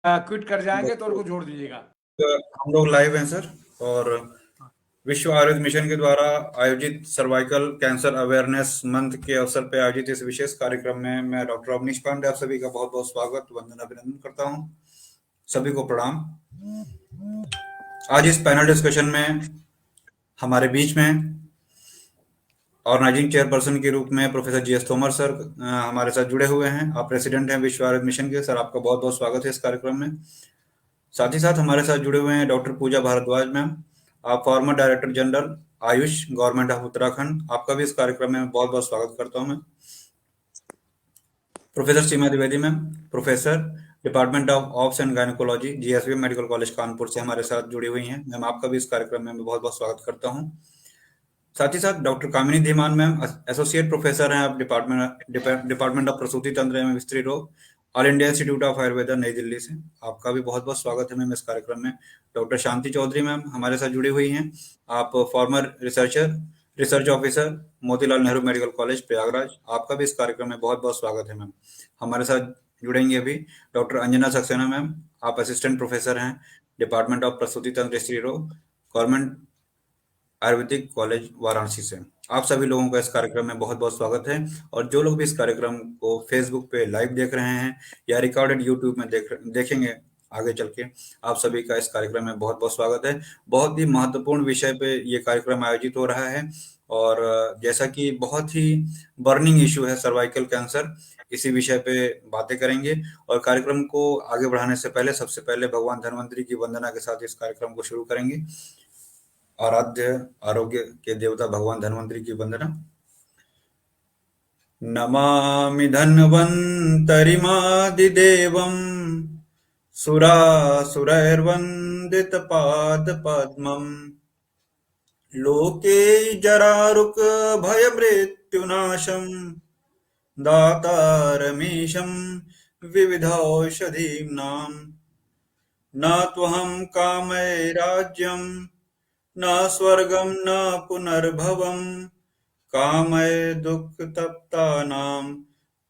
Quit कर जाएंगे तो उनको जोड़ दीजिएगा। हम लोग लाइव हैं सर। और विश्व आयुर्वेद मिशन के द्वारा आयोजित सर्वाइकल कैंसर अवेयरनेस मंथ के अवसर पर आयोजित इस विशेष कार्यक्रम में मैं डॉक्टर अवनीश पांडे आप सभी का बहुत बहुत स्वागत वंदन अभिनंदन करता हूं। सभी को प्रणाम। आज इस पैनल डिस्कशन में हमारे बीच में ऑर्गेनाइजिंग चेयरपर्सन के रूप में professor G S Tomar sir हमारे साथ जुड़े हुए हैं। आप प्रेसिडेंट हैं विश्व आयुर्वेद मिशन के। सर आपका बहुत बहुत स्वागत है इस कार्यक्रम में। साथ ही साथ हमारे साथ जुड़े हुए हैं डॉक्टर पूजा भारद्वाज मैम। आप farmer director general Ayush government of Uttarakhand. आपका भी इस कार्यक्रम में बहुत बहुत स्वागत करता हूं मैं। Professor Seema Dwivedi ma'am, professor department of ops and gynaecology GSV medical college Kanpur से हमारे साथ जुड़ी हुई हैं। मैम आपका भी इस कार्यक्रम में मैं बहुत बहुत स्वागत करता हूं। साथ ही साथ डॉक्टर कामिनी धीमान मैम एसोसिएट प्रोफेसर हैं आप डिपार्टमेंट ऑफ प्रसूति तंत्र एवं स्त्री रोग all India institute of Ayurveda नई दिल्ली से। आपका भी बहुत बहुत स्वागत है मैम इस कार्यक्रम में। डॉक्टर शांति चौधरी मैम हमारे साथ जुड़ी हुई हैं। आप farmer research officer Motilal Nehru medical college Prayagraj. आपका भी इस कार्यक्रम में बहुत बहुत स्वागत है मैम। हमारे साथ जुड़ेंगे अभी डॉक्टर अंजना सक्सेना मैम। आप असिस्टेंट प्रोफेसर हैं डिपार्टमेंट ऑफ प्रसूति तंत्र स्त्री रोग गवर्नमेंट आयुर्वेदिक कॉलेज वाराणसी से। आप सभी लोगों का इस कार्यक्रम में बहुत बहुत स्वागत है। और जो लोग भी इस कार्यक्रम को फेसबुक पे लाइव देख रहे हैं या रिकॉर्डेड यूट्यूब में देखेंगे आगे चल के, आप सभी का इस कार्यक्रम में बहुत बहुत स्वागत है। बहुत ही महत्वपूर्ण विषय पे ये कार्यक्रम आयोजित हो रहा है। और जैसा कि बहुत ही बर्निंग इशू है सर्वाइकल कैंसर, इसी विषय पे बातें करेंगे। और कार्यक्रम को आगे बढ़ाने से पहले सबसे पहले भगवान धन्वंतरी की वंदना के साथ इस कार्यक्रम को शुरू करेंगे। आराध्य आरोग्य के देवता भगवान धन्वंतरी की वंदना। नमामि धन्वन्तरिमादिदेवं सुरासुरैर्वन्दितपादपद्मम् लोके जरारुक भयमृत्युनाशं दातारमीशं विविधौषधीनां। न त्वहं कामये राज्यं न स्वर्गं न पुनर्भवं कामये दुःखतप्तानां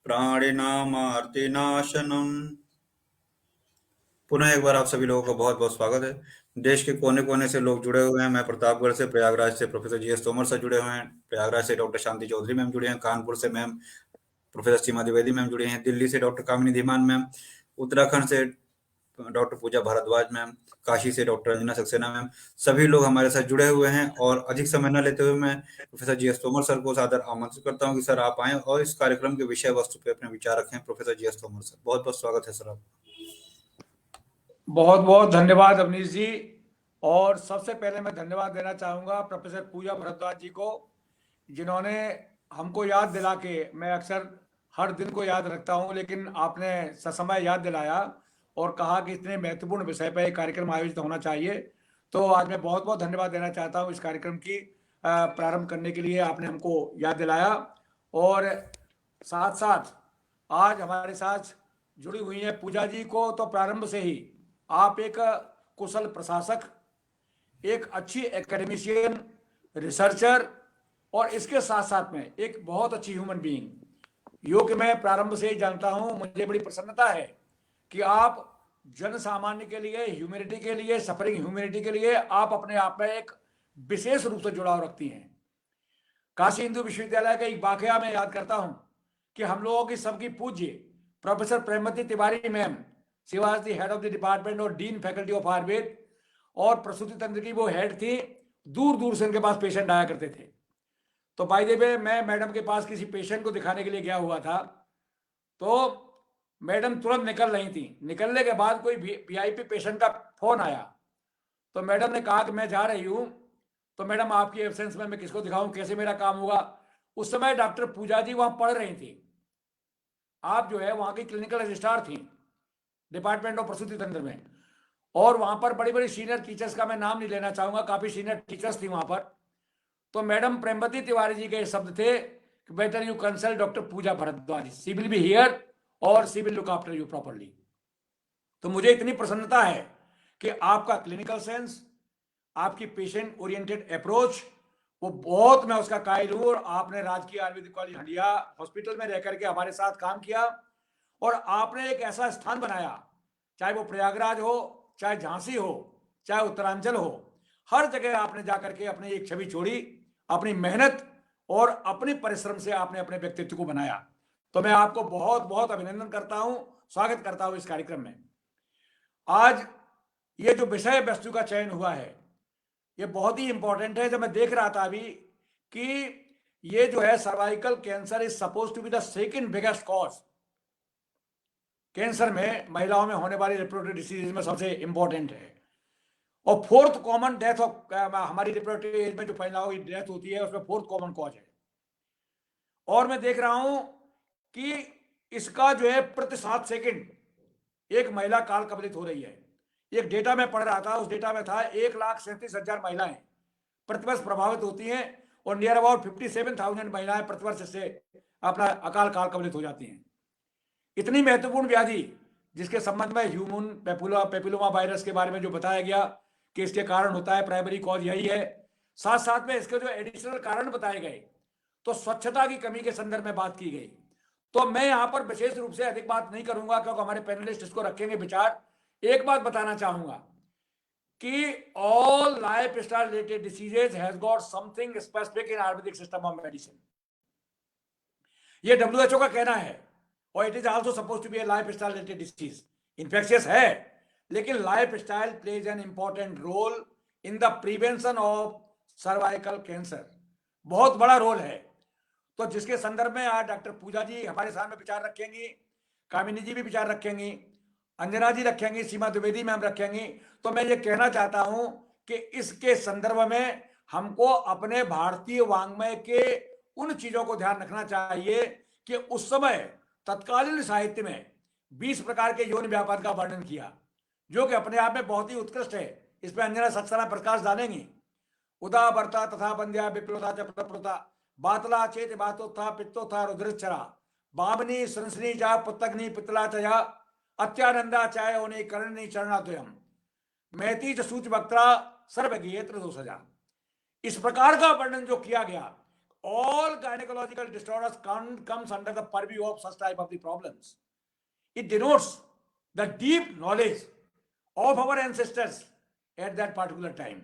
प्राणिनामार्तिनाशनम्। पुनः एक बार आप सभी लोगों का बहुत बहुत स्वागत है। देश के कोने कोने से लोग जुड़े हुए हैं। मैं प्रतापगढ़ से प्रयागराज से professor G S Tomar sir जुड़े हुए हैं। प्रयागराज से डॉक्टर शांति चौधरी मैम जुड़े हैं। कानपुर से ma'am professor Seema Dwivedi ma'am जुड़े हैं। दिल्ली से डॉक्टर कामिनी धीमान मैम। उत्तराखंड से डॉक्टर पूजा भारद्वाज मैम। काशी से डॉक्टर अंजना सक्सेना मैम। सभी लोग हमारे साथ जुड़े हुए हैं। और अधिक समय न लेते हुए मैं professor G S Tomar sir को सादर आमंत्रित करता हूं कि सर आप आएं और इस कार्यक्रम के विषय वस्तु पे अपने विचार रखें। Professor G S Tomar sir, बहुत बहुत स्वागत है सर आपका। बहुत बहुत धन्यवाद अवनीश जी। और सबसे पहले मैं धन्यवाद देना चाहूँगा प्रोफेसर पूजा भारद्वाज जी को, जिन्होंने हमको याद दिला के, मैं अक्सर हर दिन को याद रखता हूँ लेकिन आपने ससमय याद दिलाया और कहा कि इतने महत्वपूर्ण विषय पर एक कार्यक्रम आयोजित होना चाहिए। तो आज मैं बहुत बहुत धन्यवाद देना चाहता हूँ इस कार्यक्रम की प्रारंभ करने के लिए, आपने हमको याद दिलाया। और साथ साथ आज हमारे साथ जुड़ी हुई हैं पूजा जी को तो प्रारंभ से ही आप एक कुशल प्रशासक, एक अच्छी एकेडमिशियन, रिसर्चर और इसके साथ साथ में एक बहुत अच्छी ह्यूमन बीइंग, यो कि मैं प्रारंभ से ही जानता हूं। मुझे बड़ी प्रसन्नता है कि आप जन सामान्य के लिए, ह्यूमैनिटी के लिए, सफरिंग ह्यूमैनिटी के लिए आप अपने आप में एक विशेष रूप से जुड़ाव रखती हैं। काशी हिंदू विश्वविद्यालय का एक वाकया मैं याद करता हूं कि हम लोगों की सबकी पूज्य professor Premvati Tiwari ma'am, she was the head of the department और डीन फैकल्टी ऑफ आयुर्वेद, और प्रसूति तंत्र की वो हेड थी। दूर दूर से उनके पास पेशेंट आया करते थे। तो बाय द वे मैं मैडम के पास किसी पेशेंट को दिखाने के लिए गया हुआ था, तो मैडम तुरंत निकल रही थी। निकलने के बाद कोई वीआईपी पेशेंट का फोन आया, तो मैडम ने कहा कि मैं जा रही हूँ, तो मैडम आपकी एब्सेंस में मैं किसको दिखाऊं, कैसे मेरा काम होगा। उस समय डॉक्टर पूजा जी वहां पढ़ रही थी। आप जो है वहां की क्लिनिकल रजिस्ट्रार थी डिपार्टमेंट ऑफ प्रसूति तंत्र में, और वहां पर बड़ी बड़ी सीनियर टीचर्स का मैं नाम नहीं लेना चाहूंगा, काफी सीनियर टीचर्स थी वहां पर। तो मैडम प्रेमवती तिवारी जी के शब्द थे कि better you consult doctor Pooja Bhardwaj, she will be here और she will look after you properly. तो मुझे इतनी प्रसन्नता है कि आपका क्लिनिकल सेंस, आपकी पेशेंट ओरिएंटेड अप्रोच, वो बहुत मैं उसका कायल हूं। और आपने राजकीय आयुर्वेदिक कॉलेज हंडिया हॉस्पिटल में रह करके हमारे साथ काम किया और आपने एक ऐसा स्थान बनाया चाहे वो प्रयागराज हो, चाहे झांसी हो, चाहे उत्तरांचल हो, हर जगह आपने जाकर के अपनी एक छवि छोड़ी, अपनी मेहनत और अपने परिश्रम से आपने अपने व्यक्तित्व को बनाया। तो मैं आपको बहुत बहुत अभिनंदन करता हूं, स्वागत करता हूं इस कार्यक्रम में। आज ये जो विषय वस्तु का चयन हुआ है, ये बहुत ही इंपॉर्टेंट है। जब मैं देख रहा था अभी कि ये जो है cervical cancer is suppose to be the second biggest cause cancer में, महिलाओं में होने वाली रिप्रोडक्टिव डिसीज में सबसे इंपॉर्टेंट है, और फोर्थ कॉमन डेथ ऑफ हमारी रिप्रोडक्टिव एज में जो महिलाओं की डेथ होती है उसमें फोर्थ कॉमन कॉज है। और मैं देख रहा हूं कि इसका जो है प्रति 7 सेकंड एक महिला काल कवलित हो रही है। एक डेटा में पढ़ रहा था, उस डेटा में था 1,37,000 महिलाएं प्रतिवर्ष प्रभावित होती हैं और नियर अबाउट 57,000 महिलाएं प्रतिवर्ष से अपना अकाल काल कवलित हो जाती हैं। इतनी महत्वपूर्ण व्याधि जिसके संबंध में ह्यूमन पेपिलोमा वायरस के बारे में जो बताया गया कि इसके कारण होता है, प्राइमरी कॉज यही है। साथ साथ में इसके जो एडिशनल कारण बताए गए, तो स्वच्छता की कमी के संदर्भ में बात की गई। तो मैं यहां पर विशेष रूप से अधिक बात नहीं करूंगा क्योंकि हमारे पैनलिस्ट इसको रखेंगे विचार। एक बात बताना चाहूंगा कि all life style related diseases has got something specific in Ayurvedic system of medicine. ये WHO का कहना है, और it is also suppose to be a life style related disease. Infectious है, लेकिन life style plays an important role in the prevention of cervical cancer. बहुत बड़ा role है। तो जिसके संदर्भ में आज डॉक्टर पूजा जी हमारे सामने विचार रखेंगी, कामिनी जी भी विचार रखेंगी, अंजना जी रखेंगी, सीमा द्विवेदी मैम रखेंगी। तो मैं ये कहना चाहता हूं कि इसके संदर्भ में हमको अपने भारतीय वाङ्मय के उन चीजों को ध्यान रखना चाहिए कि उस समय तत्कालीन साहित्य में 20 प्रकार के यौन व्यापार का वर्णन किया, जो कि अपने आप में बहुत ही उत्कृष्ट है। इस पर अंजना सक्सेना प्रकाश डालेंगी। उदा वर्ता तथा बंध्या विप्लता च प्रप्लुता बातला चेत बातोत्था पित्तोत्था रुद्रचरा बामनी संसनी जा पुत्तग्नि पितला चया अत्यानंदा चाय होने करणी चरणाद्वयम मैती च सूच वक्ता सर्वज्ञेत्र दोषजा। इस प्रकार का वर्णन जो किया गया, all gynecological disorders comes under the purview of such type of the problems. It denotes the deep knowledge of our ancestors at that particular time.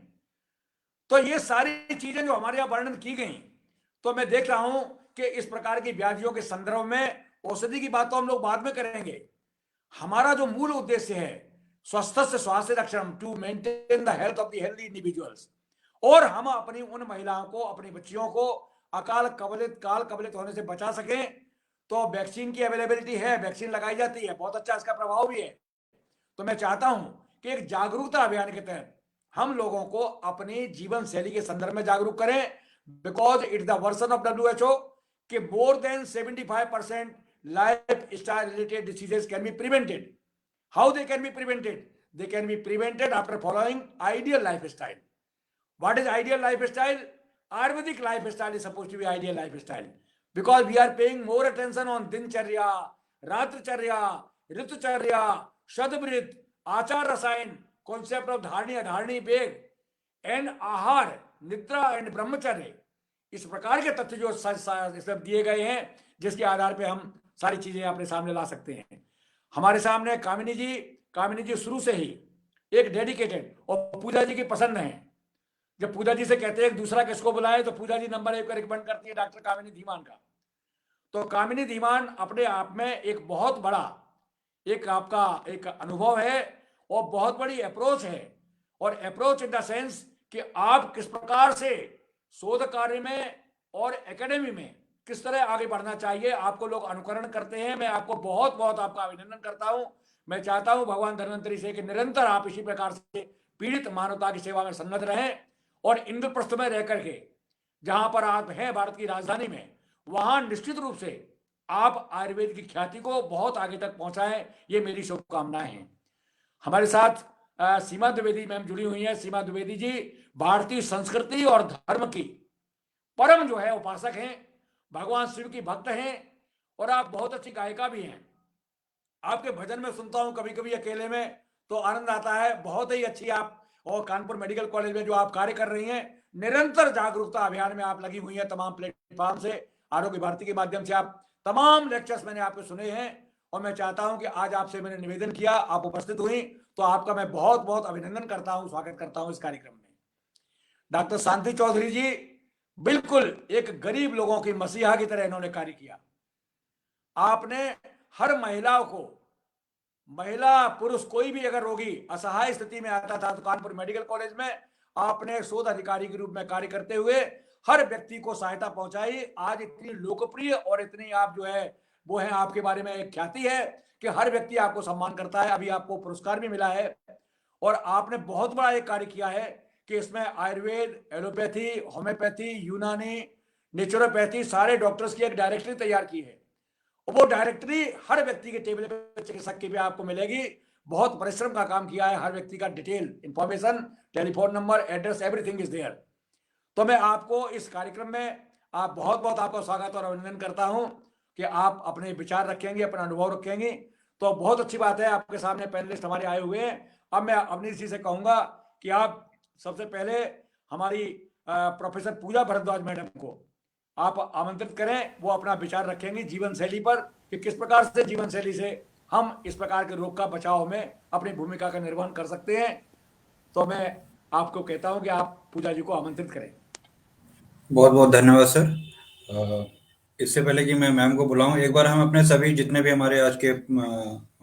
तो ये सारी चीजें जो हमारे यहाँ वर्णन की गई, तो मैं देख रहा हूं कि इस प्रकार की व्याधियों के संदर्भ में औषधि की बात तो हम लोग बाद में करेंगे। हमारा जो मूल उद्देश्य है स्वस्थ से स्वास्थ्य रक्षण, to maintain the health of the healthy individuals, और हम अपनी उन महिलाओं को, अपनी बच्चियों को काल कवलित होने से बचा सके। तो वैक्सीन की अवेलेबिलिटी है, वैक्सीन लगाई जाती है, बहुत अच्छा इसका प्रभाव भी है। तो मैं चाहता हूं कि एक जागरूकता अभियान के तहत हम लोगों को अपनी जीवन शैली के संदर्भ में जागरूक करें, because it's the version of WHO कि more than 75% life style related diseases can be prevented. How they can be prevented? They can be prevented after following ideal life style. What is ideal lifestyle? Ayurvedic lifestyle is supposed to be ideal lifestyle because we are paying more attention on dincharya, ratricharya, ritucharya, shadvrit, achar rasayan, concept of dharani, adharani, beg, and ahar, nidra and brahmacharya। इस प्रकार के तथ्य जो इसमें दिए गए हैं, जिसके आधार पे हम सारी चीजें अपने सामने ला सकते हैं। हमारे सामने कामिनी जी शुरू से ही एक डेडिकेटेड और पूजा जी की पसंद है। जब पूजा जी से कहते हैं एक दूसरा किसको बुलाए, तो पूजा जी नंबर 1 पर रिकमेंड करती है डॉक्टर कामिनी धीमान का। तो कामिनी धीमान अपने आप में एक बहुत बड़ा एक आपका एक अनुभव है और बहुत बड़ी अप्रोच है, और अप्रोच इन द सेंस कि आप किस प्रकार से शोध कार्य में और एकेडमी में किस तरह आगे बढ़ना चाहिए, आपको लोग अनुकरण करते हैं। मैं आपको बहुत बहुत आपका अभिनंदन करता हूं। मैं चाहता हूं भगवान धन्वंतरी से कि निरंतर आप इसी प्रकार से पीड़ित मानवता की सेवा में सन्नद्ध रहें, और इंद्रप्रस्थ में रह करके जहां पर आप हैं भारत की राजधानी में, वहां निश्चित रूप से आप आयुर्वेद की ख्याति को बहुत आगे तक पहुंचाएं, ये मेरी शुभकामनाएं हैं। हमारे साथ सीमा द्विवेदी मैम जुड़ी हुई हैं। सीमा द्विवेदी जी भारतीय संस्कृति और धर्म की परम जो है उपासक हैं, भगवान शिव की भक्त हैं, और आप बहुत अच्छी गायिका भी हैं। आपके भजन में सुनता हूं कभी कभी अकेले में, तो आनंद आता है। बहुत ही अच्छी आप, और कानपुर मेडिकल कॉलेज में जो आप कार्य कर रही हैं, निरंतर जागरूकता अभियान में आप लगी हुई हैं। तमाम प्लेटफॉर्म से, आरोग्य भारती के माध्यम से आप तमाम लेक्चर्स मैंने आपके सुने हैं, और मैं चाहता हूं कि आज आपसे मैंने निवेदन किया, आप उपस्थित हुई, तो आपका मैं बहुत बहुत अभिनंदन करता हूं, स्वागत करता हूं इस कार्यक्रम में। डॉक्टर शांति चौधरी जी बिल्कुल एक गरीब लोगों की मसीहा की तरह इन्होंने कार्य किया। आपने हर महिला को, महिला पुरुष कोई भी अगर रोगी असहाय स्थिति में आता था तो कानपुर मेडिकल कॉलेज में आपने शोध अधिकारी के रूप में कार्य करते हुए हर व्यक्ति को सहायता पहुंचाई। आज इतनी लोकप्रिय और इतनी आप जो है वो है, आपके बारे में एक ख्याति है कि हर व्यक्ति आपको सम्मान करता है। अभी आपको पुरस्कार भी मिला है और आपने बहुत बड़ा एक कार्य किया है कि इसमें आयुर्वेद, एलोपैथी, होम्योपैथी, यूनानी, नेचुरोपैथी सारे डॉक्टर्स की एक डायरेक्टरी तैयार की है। वो डायरेक्टरी हर व्यक्ति के टेबल पे, चिकित्सक के भी आपको मिलेगी। बहुत परिश्रम का काम किया है, हर व्यक्ति का detail information, telephone number, address, everything is there. तो मैं आपको इस कार्यक्रम में आप बहुत बहुत आपका स्वागत और अभिनंदन करता हूं कि आप अपने विचार रखेंगे, अपना अनुभव रखेंगे। तो बहुत अच्छी बात है, आपके सामने पैनलिस्ट हमारे आए हुए हैं। अब मैं अवनीश जी से कहूंगा कि आप सबसे पहले हमारी प्रोफेसर पूजा भारद्वाज मैडम को आप आमंत्रित करें, वो अपना विचार रखेंगे जीवन शैली पर कि किस प्रकार से जीवन शैली से हम इस प्रकार के रोग का बचाव में अपनी भूमिका का निर्वहन कर सकते हैं। तो मैं आपको कहता हूं कि आप पूजा जी को आमंत्रित करें। बहुत बहुत धन्यवाद सर। इससे पहले कि मैं मैम को बुलाऊं, एक बार हम अपने सभी जितने भी हमारे आज के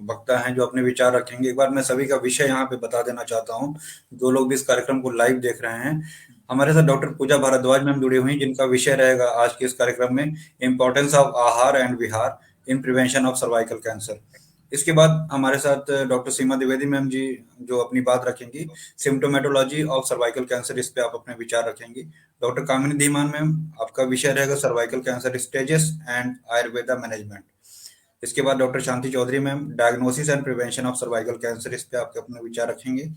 वक्ता हैं जो अपने विचार रखेंगे, एक बार मैं सभी का विषय यहाँ पे बता देना चाहता हूँ। जो लोग भी इस कार्यक्रम को लाइव देख रहे हैं, हमारे साथ डॉक्टर पूजा भारद्वाज मैम जुड़ी हुई, जिनका विषय रहेगा आज के इस कार्यक्रम में इम्पोर्टेंस ऑफ आहार and Vihar in prevention of cervical cancer. इसके बाद हमारे साथ डॉक्टर सीमा द्विवेदी मैम जी जो अपनी बात रखेंगी सिम्टोमेटोलॉजी ऑफ सर्वाइकल कैंसर, इस पे आप अपने विचार रखेंगी। डॉक्टर कामिनी धीमान मैम, आपका विषय रहेगा cervical cancer stages and Ayurveda management. इसके बाद doctor Shanti Chaudhary ma'am, diagnosis and prevention of cervical cancer, इस पे आपके अपने विचार रखेंगे।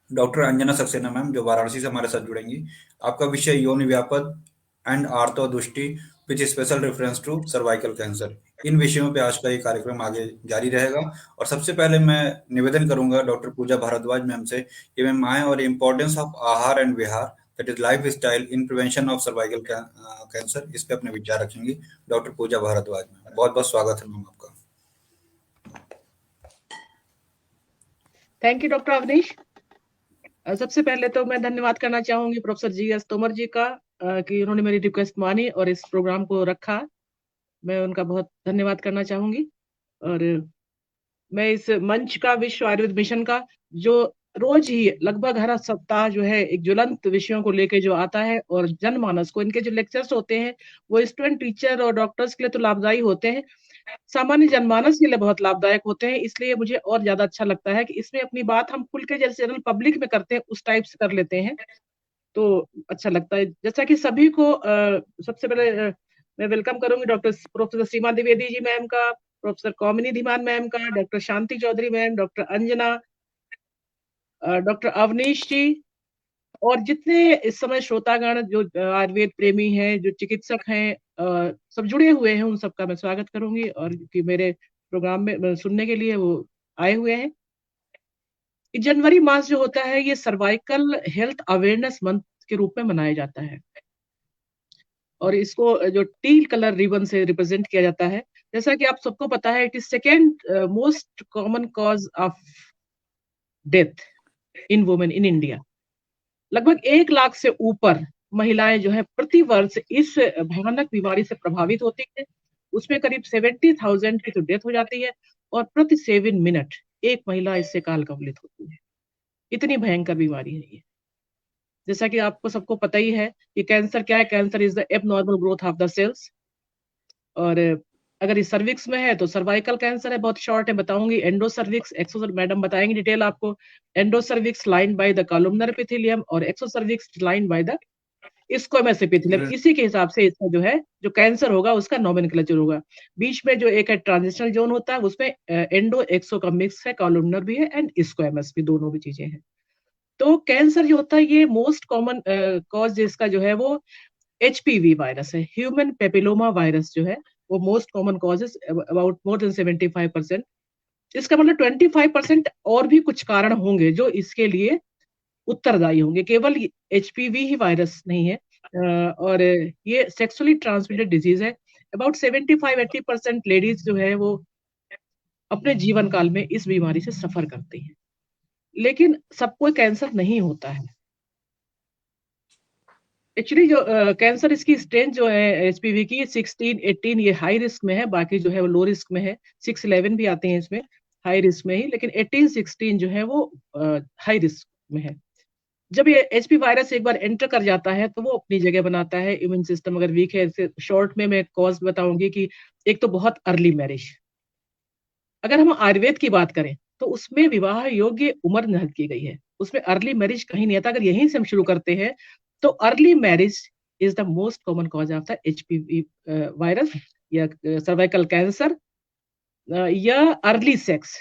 डॉक्टर अंजना सक्सेना मैम जो वाराणसी से हमारे साथ जुड़ेंगी, आपका विषय योनि व्यापद एंड आर्थोदृष्टि with special reference to cervical cancer. इन विषयों पे आज का ये कार्यक्रम आगे जारी रहेगा। और सबसे पहले मैं निवेदन करूंगा डॉक्टर पूजा भारद्वाज मैम से कि मैम आए और इम्पोर्टेंस ऑफ आहार and Vihar that is life style in prevention of cervical cancer, इस पे अपने विचार रखेंगी डॉक्टर पूजा भारद्वाज मैम। बहुत बहुत स्वागत है मैम आपका। Thank you doctor Avnish. सबसे पहले तो मैं धन्यवाद करना चाहूंगी प्रोफेसर जी.एस. तोमर जी का कि उन्होंने मेरी रिक्वेस्ट मानी और इस प्रोग्राम को रखा। मैं उनका बहुत धन्यवाद करना चाहूंगी। और मैं इस मंच का, विश्व आयुर्वेद मिशन का, जो रोज ही लगभग हर सप्ताह जो है एक ज्वलंत विषयों को लेके जो आता है और जनमानस को, इनके जो लेक्चर्स होते हैं वो स्टूडेंट, टीचर और डॉक्टर्स के लिए तो लाभदायी होते हैं, सामान्य जनमानस के लिए बहुत लाभदायक होते हैं। इसलिए मुझे और ज्यादा अच्छा लगता है कि इसमें अपनी बात हम खुल के जैसे जनरल पब्लिक में करते हैं उस टाइप से कर लेते हैं, तो अच्छा लगता है। जैसा कि सभी को सबसे पहले मैं वेलकम करूंगी doctor professor Seema Dwivedi ji ma'am का, प्रोफेसर कामिनी धीमान मैम का, doctor Shanti Chaudhary ma'am, doctor Anjana, doctor Avneesh ji, और जितने इस समय श्रोतागण जो आयुर्वेद प्रेमी हैं, जो चिकित्सक हैं, सब जुड़े हुए हैं, उन सबका मैं स्वागत करूंगी और कि मेरे प्रोग्राम में सुनने के लिए वो आए हुए हैं। जनवरी मास जो होता है ये सर्वाइकल हेल्थ अवेयरनेस मंथ के रूप में मनाया जाता है और इसको जो टील कलर रिबन से रिप्रेजेंट किया जाता है। जैसा कि आप सबको पता है, it is second most common cause of death in women in India. लगभग 1 लाख से ऊपर महिलाएं जो है प्रति वर्ष इस भयानक बीमारी से प्रभावित होती है। उसमें करीब 70,000 की तो डेथ हो जाती है और प्रति 7 मिनट एक महिला इससे काल कवलित होती है। इतनी भयंकर बीमारी है ये। जैसा कि आपको सबको पता ही है कि कैंसर क्या है। Cancer is the abnormal growth of the cells. और अगर इस सर्विक्स में है तो सर्वाइकल कैंसर है। बहुत शॉर्ट है, बताऊंगी। एंडोसर्विक्स, एक्सो मैडम बताएंगे डिटेल आपको। Endocervix line by the columnar epithelium और exocervix line by the squamous epithelium. इसी के हिसाब से इसका जो है जो कैंसर होगा उसका नोमेनक्लेचर होगा। बीच में जो एक है ट्रांजिशनल जोन होता है, उसमें एंडो एक्सो का मिक्स है, कॉलमनर भी है एंड स्क्वैमस भी, दोनों भी चीजें हैं। तो कैंसर जो होता है ये मोस्ट कॉमन कॉज इसका जो है वो HPV वायरस है, ह्यूमन पेपिलोमा वायरस जो है वो most common causes, about more than 75%। इसका मतलब 25% और भी कुछ कारण होंगे जो इसके लिए उत्तरदायी होंगे। केवल HPV ही वायरस नहीं है। और ये सेक्सुअली ट्रांसमिटेड डिजीज है। अबाउट 75-80% लेडीज जो है वो अपने जीवन काल में इस बीमारी से सफर करती हैं, लेकिन सबको कैंसर नहीं होता है। एक्चुअली जो कैंसर इसकी स्टेज जो है एचपीवी की 16, 18 ये हाई रिस्क में है, बाकी जो है वो लो रिस्क में है। 6, 11 भी आते हैं इसमें हाई रिस्क में ही, लेकिन 18, 16 जो है वो हाई रिस्क में है। जब ये एचपी वायरस एक बार एंटर कर जाता है तो वो अपनी जगह बनाता है। इम्यून सिस्टम अगर वीक है, इसे शॉर्ट में मैं कॉज बताऊंगी कि एक तो बहुत अर्ली मैरिज। अगर हम आयुर्वेद की बात करें तो उसमें विवाह योग्य उम्र निर्धारित की गई है, उसमें अर्ली मैरिज कहीं नहीं आता। अगर यहीं से हम शुरू करते हैं तो early marriage is the most common cause of the HPV virus या सर्वाइकल कैंसर या अर्ली सेक्स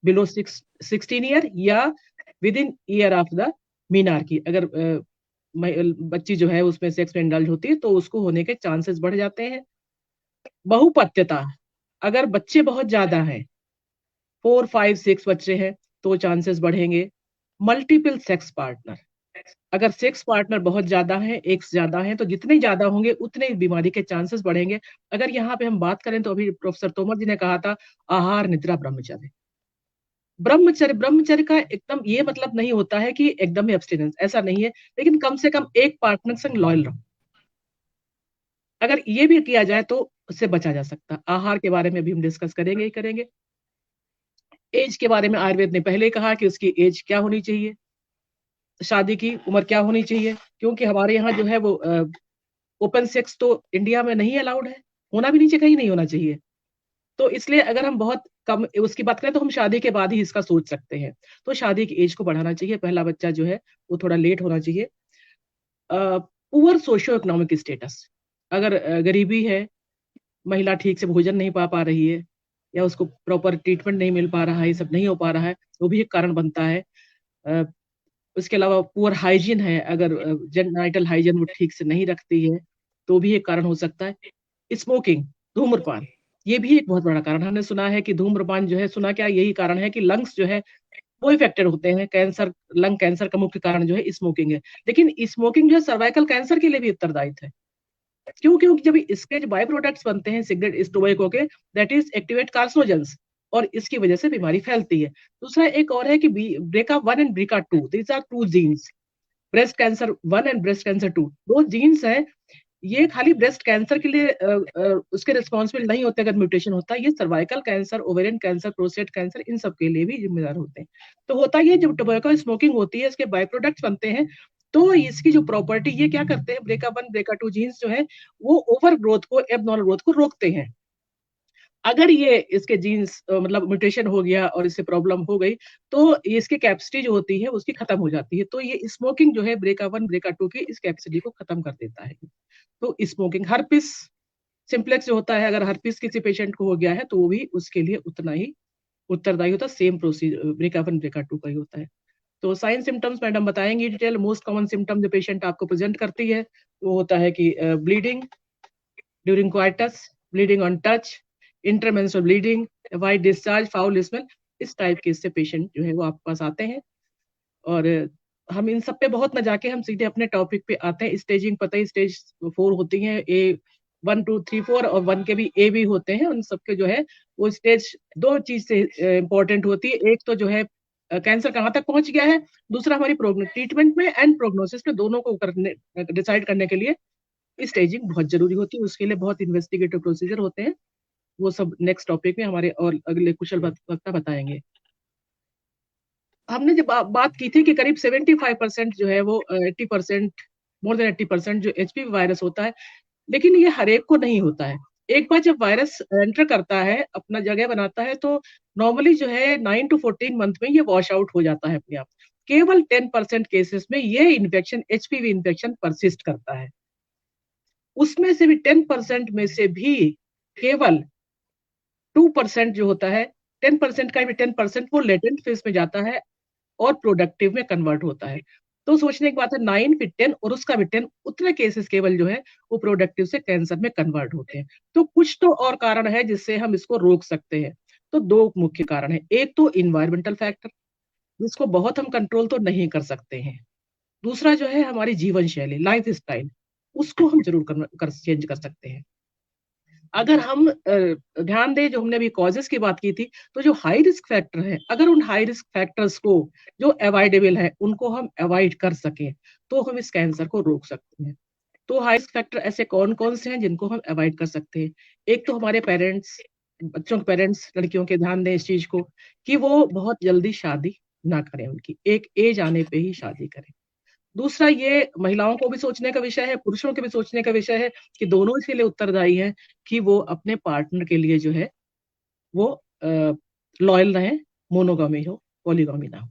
बिलो 16 ईयर या within year of the menarche. अगर बच्ची जो है उसमें सेक्स में इंडल्ज होती है तो उसको होने के चांसेस बढ़ जाते हैं। बहुपत्यता, अगर बच्चे बहुत ज्यादा हैं, 4, 5, 6 बच्चे हैं तो चांसेस बढ़ेंगे। मल्टीपल सेक्स पार्टनर, अगर सेक्स पार्टनर बहुत ज्यादा है, एक से ज्यादा है, तो जितने ज्यादा होंगे उतने बीमारी के चांसेस बढ़ेंगे। अगर यहाँ पे हम बात करें तो अभी प्रोफेसर तोमर जी ने कहा था आहार, निद्रा, ब्रह्मचर्य। ब्रह्मचर्य का एकदम ये मतलब नहीं होता है कि एकदम ही एब्स्टिनेंस, ऐसा नहीं है, लेकिन कम से कम एक पार्टनर संग लॉयल रहो। अगर ये भी किया जाए तो उससे बचा जा सकता है। आहार के बारे में भी हम डिस्कस करेंगे ही करेंगे। एज के बारे में आयुर्वेद ने पहले ही कहा कि उसकी एज क्या होनी चाहिए, शादी की उम्र क्या होनी चाहिए, क्योंकि हमारे यहाँ जो है वो ओपन सेक्स तो इंडिया में नहीं अलाउड है, होना भी नहीं चाहिए, कहीं नहीं होना चाहिए। तो इसलिए अगर हम बहुत कम उसकी बात करें तो हम शादी के बाद ही इसका सोच सकते हैं। तो शादी की एज को बढ़ाना चाहिए, पहला बच्चा जो है वो थोड़ा लेट होना चाहिए। पुअर सोशियो इकोनॉमिक स्टेटस, अगर गरीबी है, महिला ठीक से भोजन नहीं पा रही है या उसको प्रॉपर ट्रीटमेंट नहीं मिल पा रहा है, ये सब नहीं हो पा रहा है, वो भी एक कारण बनता है। उसके अलावा पुअर हाइजीन है, अगर जेनाइटल हाइजीन वो ठीक से नहीं रखती है तो भी एक कारण हो सकता है। स्मोकिंग, धूम्रपान, ये भी एक बहुत बड़ा कारण। हमने सुना है कि धूम्रपान जो है, सुना क्या, यही कारण है कि लंग्स जो है वो इफेक्टेड होते हैं। कैंसर, लंग कैंसर का मुख्य कारण जो है स्मोकिंग है, लेकिन स्मोकिंग जो है सर्वाइकल कैंसर के लिए भी उत्तरदायित्व है। क्यों? क्योंकि जब इसके जो बाय प्रोडक्ट्स बनते हैं सिगरेट, इस टोबैको के, दैट इज एक्टिवेट कार्सिनोजेंस, और इसकी वजह से बीमारी फैलती है। दूसरा एक और है कि BRCA1 and BRCA2, these are 2 genes. Breast cancer 1 and breast cancer 2, 2 genes हैं। ये खाली ब्रेस्ट कैंसर के लिए उसके रिस्पॉन्सिबल नहीं होते अगर म्यूटेशन होता है, ये cervical cancer, ovarian cancer, prostate cancer, इन सब के लिए भी जिम्मेदार होते हैं। तो होता ये, जब टोबैको स्मोकिंग होती है, इसके बाय प्रोडक्ट्स बनते हैं, तो इसकी जो प्रॉपर्टी, ये क्या करते हैं, BRCA1, BRCA2 जीन्स जो है वो ओवर ग्रोथ को, एबनॉर्मल ग्रोथ को रोकते हैं। अगर ये इसके जीन्स मतलब म्यूटेशन हो गया और इससे प्रॉब्लम हो गई तो इसकी कैपेसिटी जो होती है उसकी खत्म हो जाती है। तो ये स्मोकिंग जो है BRCA1, BRCA2 की इस कैपेसिटी को खत्म कर देता है। तो स्मोकिंग, हर्पिस सिम्प्लेक्स जो होता है, अगर हर्पिस किसी पेशेंट को हो गया है तो वो भी उसके लिए उतना ही उत्तरदायी होता है। सेम प्रोसीजर BRCA1, BRCA2 का ही होता है। तो साइन सिम्टम्स मैडम बताएंगे डिटेल। मोस्ट कॉमन सिम्टम जो पेशेंट आपको प्रेजेंट करती है वो होता है कि bleeding during coitus, bleeding on touch, intermenstrual bleeding, white discharge, foul smell, इस टाइप के इससे पेशेंट जो है वो आपके पास आते हैं। और हम इन सब पे बहुत न जाके हम सीधे अपने टॉपिक पे आते हैं। स्टेजिंग पता ही, स्टेज 4 होती है, A1, 2, 3, 4, और 1 के भी A भी होते हैं। उन सबके जो है वो स्टेज 2 चीज से इंपॉर्टेंट होती है। एक तो जो है कैंसर कहाँ तक पहुंच गया है, दूसरा हमारी ट्रीटमेंट में एंड प्रोग्नोसिस में, दोनों को करने डिसाइड करने के लिए स्टेजिंग बहुत जरूरी होती है। उसके लिए बहुत इन्वेस्टिगेटिव प्रोसीजर होते हैं, वो सब नेक्स्ट टॉपिक में हमारे और अगले कुशल वक्ता बताएंगे। हमने जब बात की थी कि करीब 75% जो है वो 80%, मोर देन 80% जो एचपीवी वायरस होता है, लेकिन ये हर एक को नहीं होता है। एक बार जब वायरस एंटर करता है, अपना जगह बनाता है, तो नॉर्मली जो है 9 to 14 मंथ में ये वॉश आउट हो जाता है अपने आप। केवल 10% केसेस में ये इन्फेक्शन, एचपीवी इन्फेक्शन परसिस्ट करता है। उसमें से भी 10% में से भी केवल 2% जो होता है, 10% का भी 10% वो लेटेंट फेज में जाता है और प्रोडक्टिव में कन्वर्ट होता है। तो सोचने की बात है, 9 फिर 10 और उसका भी 10, उतने केसेस केवल जो है वो प्रोडक्टिव से कैंसर में कन्वर्ट होते हैं। तो कुछ तो और कारण है जिससे हम इसको रोक सकते हैं। तो 2 मुख्य कारण है। एक तो इन्वायरमेंटल फैक्टर, जिसको बहुत हम कंट्रोल तो नहीं कर सकते हैं। दूसरा जो है हमारी जीवन शैली, लाइफ स्टाइल, उसको हम जरूर चेंज कर सकते हैं। अगर हम ध्यान दें, जो हमने अभी कॉजेस की बात की थी, तो जो हाई रिस्क फैक्टर है, अगर उन हाई रिस्क फैक्टर्स को जो अवॉइडेबल है उनको हम अवॉइड कर सकें, तो हम इस कैंसर को रोक सकते हैं। तो हाई रिस्क फैक्टर ऐसे कौन-कौन से हैं जिनको हम अवॉइड कर सकते हैं? एक तो हमारे पेरेंट्स, बच्चों के पेरेंट्स, लड़कियों के ध्यान दें इस चीज़ को कि वो बहुत जल्दी शादी ना करें, उनकी एक एज आने पे ही शादी करें। दूसरा, ये महिलाओं को भी सोचने का विषय है, पुरुषों के भी सोचने का विषय है कि दोनों इसके लिए उत्तरदायी हैं कि वो अपने पार्टनर के लिए जो है वो लॉयल रहें, मोनोगामी हो, पॉलीगामी ना हो।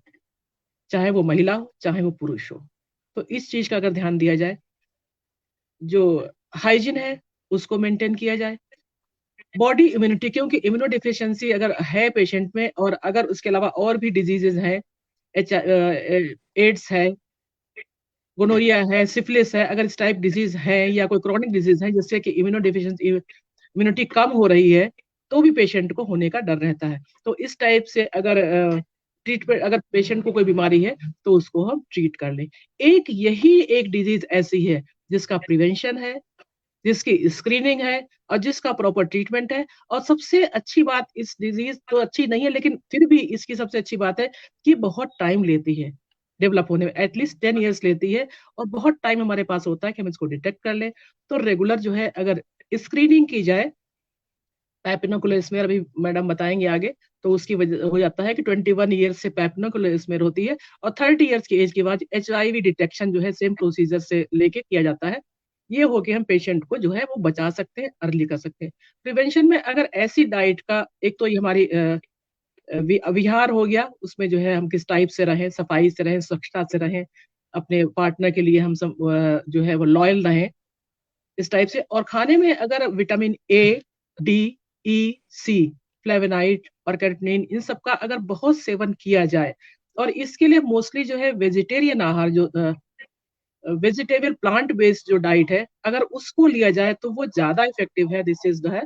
चाहे वो महिला हो, चाहे वो पुरुष हो। तो इस चीज़ का अगर ध्यान दिया जाए, जो हाइजीन है उसको मेंटेन किया जाए। बॉडी इम्यूनिटी, क्योंकि इम्यूनो डिफिशियंसी अगर है पेशेंट में और अगर उसके अलावा और भी डिजीजेज़ हैं, एड्स है, गोनोरिया है, सिफिलिस है, अगर इस टाइप डिजीज़ है या कोई क्रोनिक डिजीज़ है जिससे कि इम्यूनो डिफिशियंसी इम्यूनिटी कम हो रही है, तो भी पेशेंट को होने का डर रहता है। तो इस टाइप से अगर ट्रीटमेंट, अगर पेशेंट को कोई बीमारी है, तो उसको हम ट्रीट कर लें। यही एक डिजीज़ ऐसी है जिसका प्रिवेंशन है, जिसकी स्क्रीनिंग है और जिसका प्रॉपर ट्रीटमेंट है। और सबसे अच्छी बात, इस डिजीज़ तो अच्छी नहीं है लेकिन फिर भी इसकी सबसे अच्छी बात है कि बहुत टाइम लेती है डेवलप होने में, एटलीस्ट 10 इयर्स लेती है और बहुत टाइम हमारे पास होता है कि हम इसको डिटेक्ट कर लें। तो रेगुलर जो है अगर स्क्रीनिंग की जाए, पैपिलोमाकोलर स्मेयर अभी मैडम बताएँगे आगे, तो उसकी वजह हो जाता है कि 21 ईयर्स से पैपिलोमाकोलर स्मेयर होती है और 30 ईयर्स की एज के बाद एचआईवी डिटेक्शन जो है सेम प्रोसीजर से लेके किया जाता है। ये हो के हम पेशेंट को जो है वो बचा सकते हैं, अर्ली कर सकते हैं। प्रिवेंशन में अगर ऐसी डाइट का, एक तो ये हमारी विहार हो गया, उसमें जो है हम किस टाइप से रहें, सफाई से रहें, स्वच्छता से रहें, अपने पार्टनर के लिए हम सब जो है वो लॉयल रहें, इस टाइप से। और खाने में अगर vitamin A, D, E, C, flavonoid और कैरोटीन, इन सब का अगर बहुत सेवन किया जाए और इसके लिए मोस्टली जो है वेजिटेरियन आहार, जो वेजिटेबल प्लांट बेस्ड जो डाइट है, अगर उसको लिया जाए तो वो ज़्यादा इफेक्टिव है। दिस इज़ द है,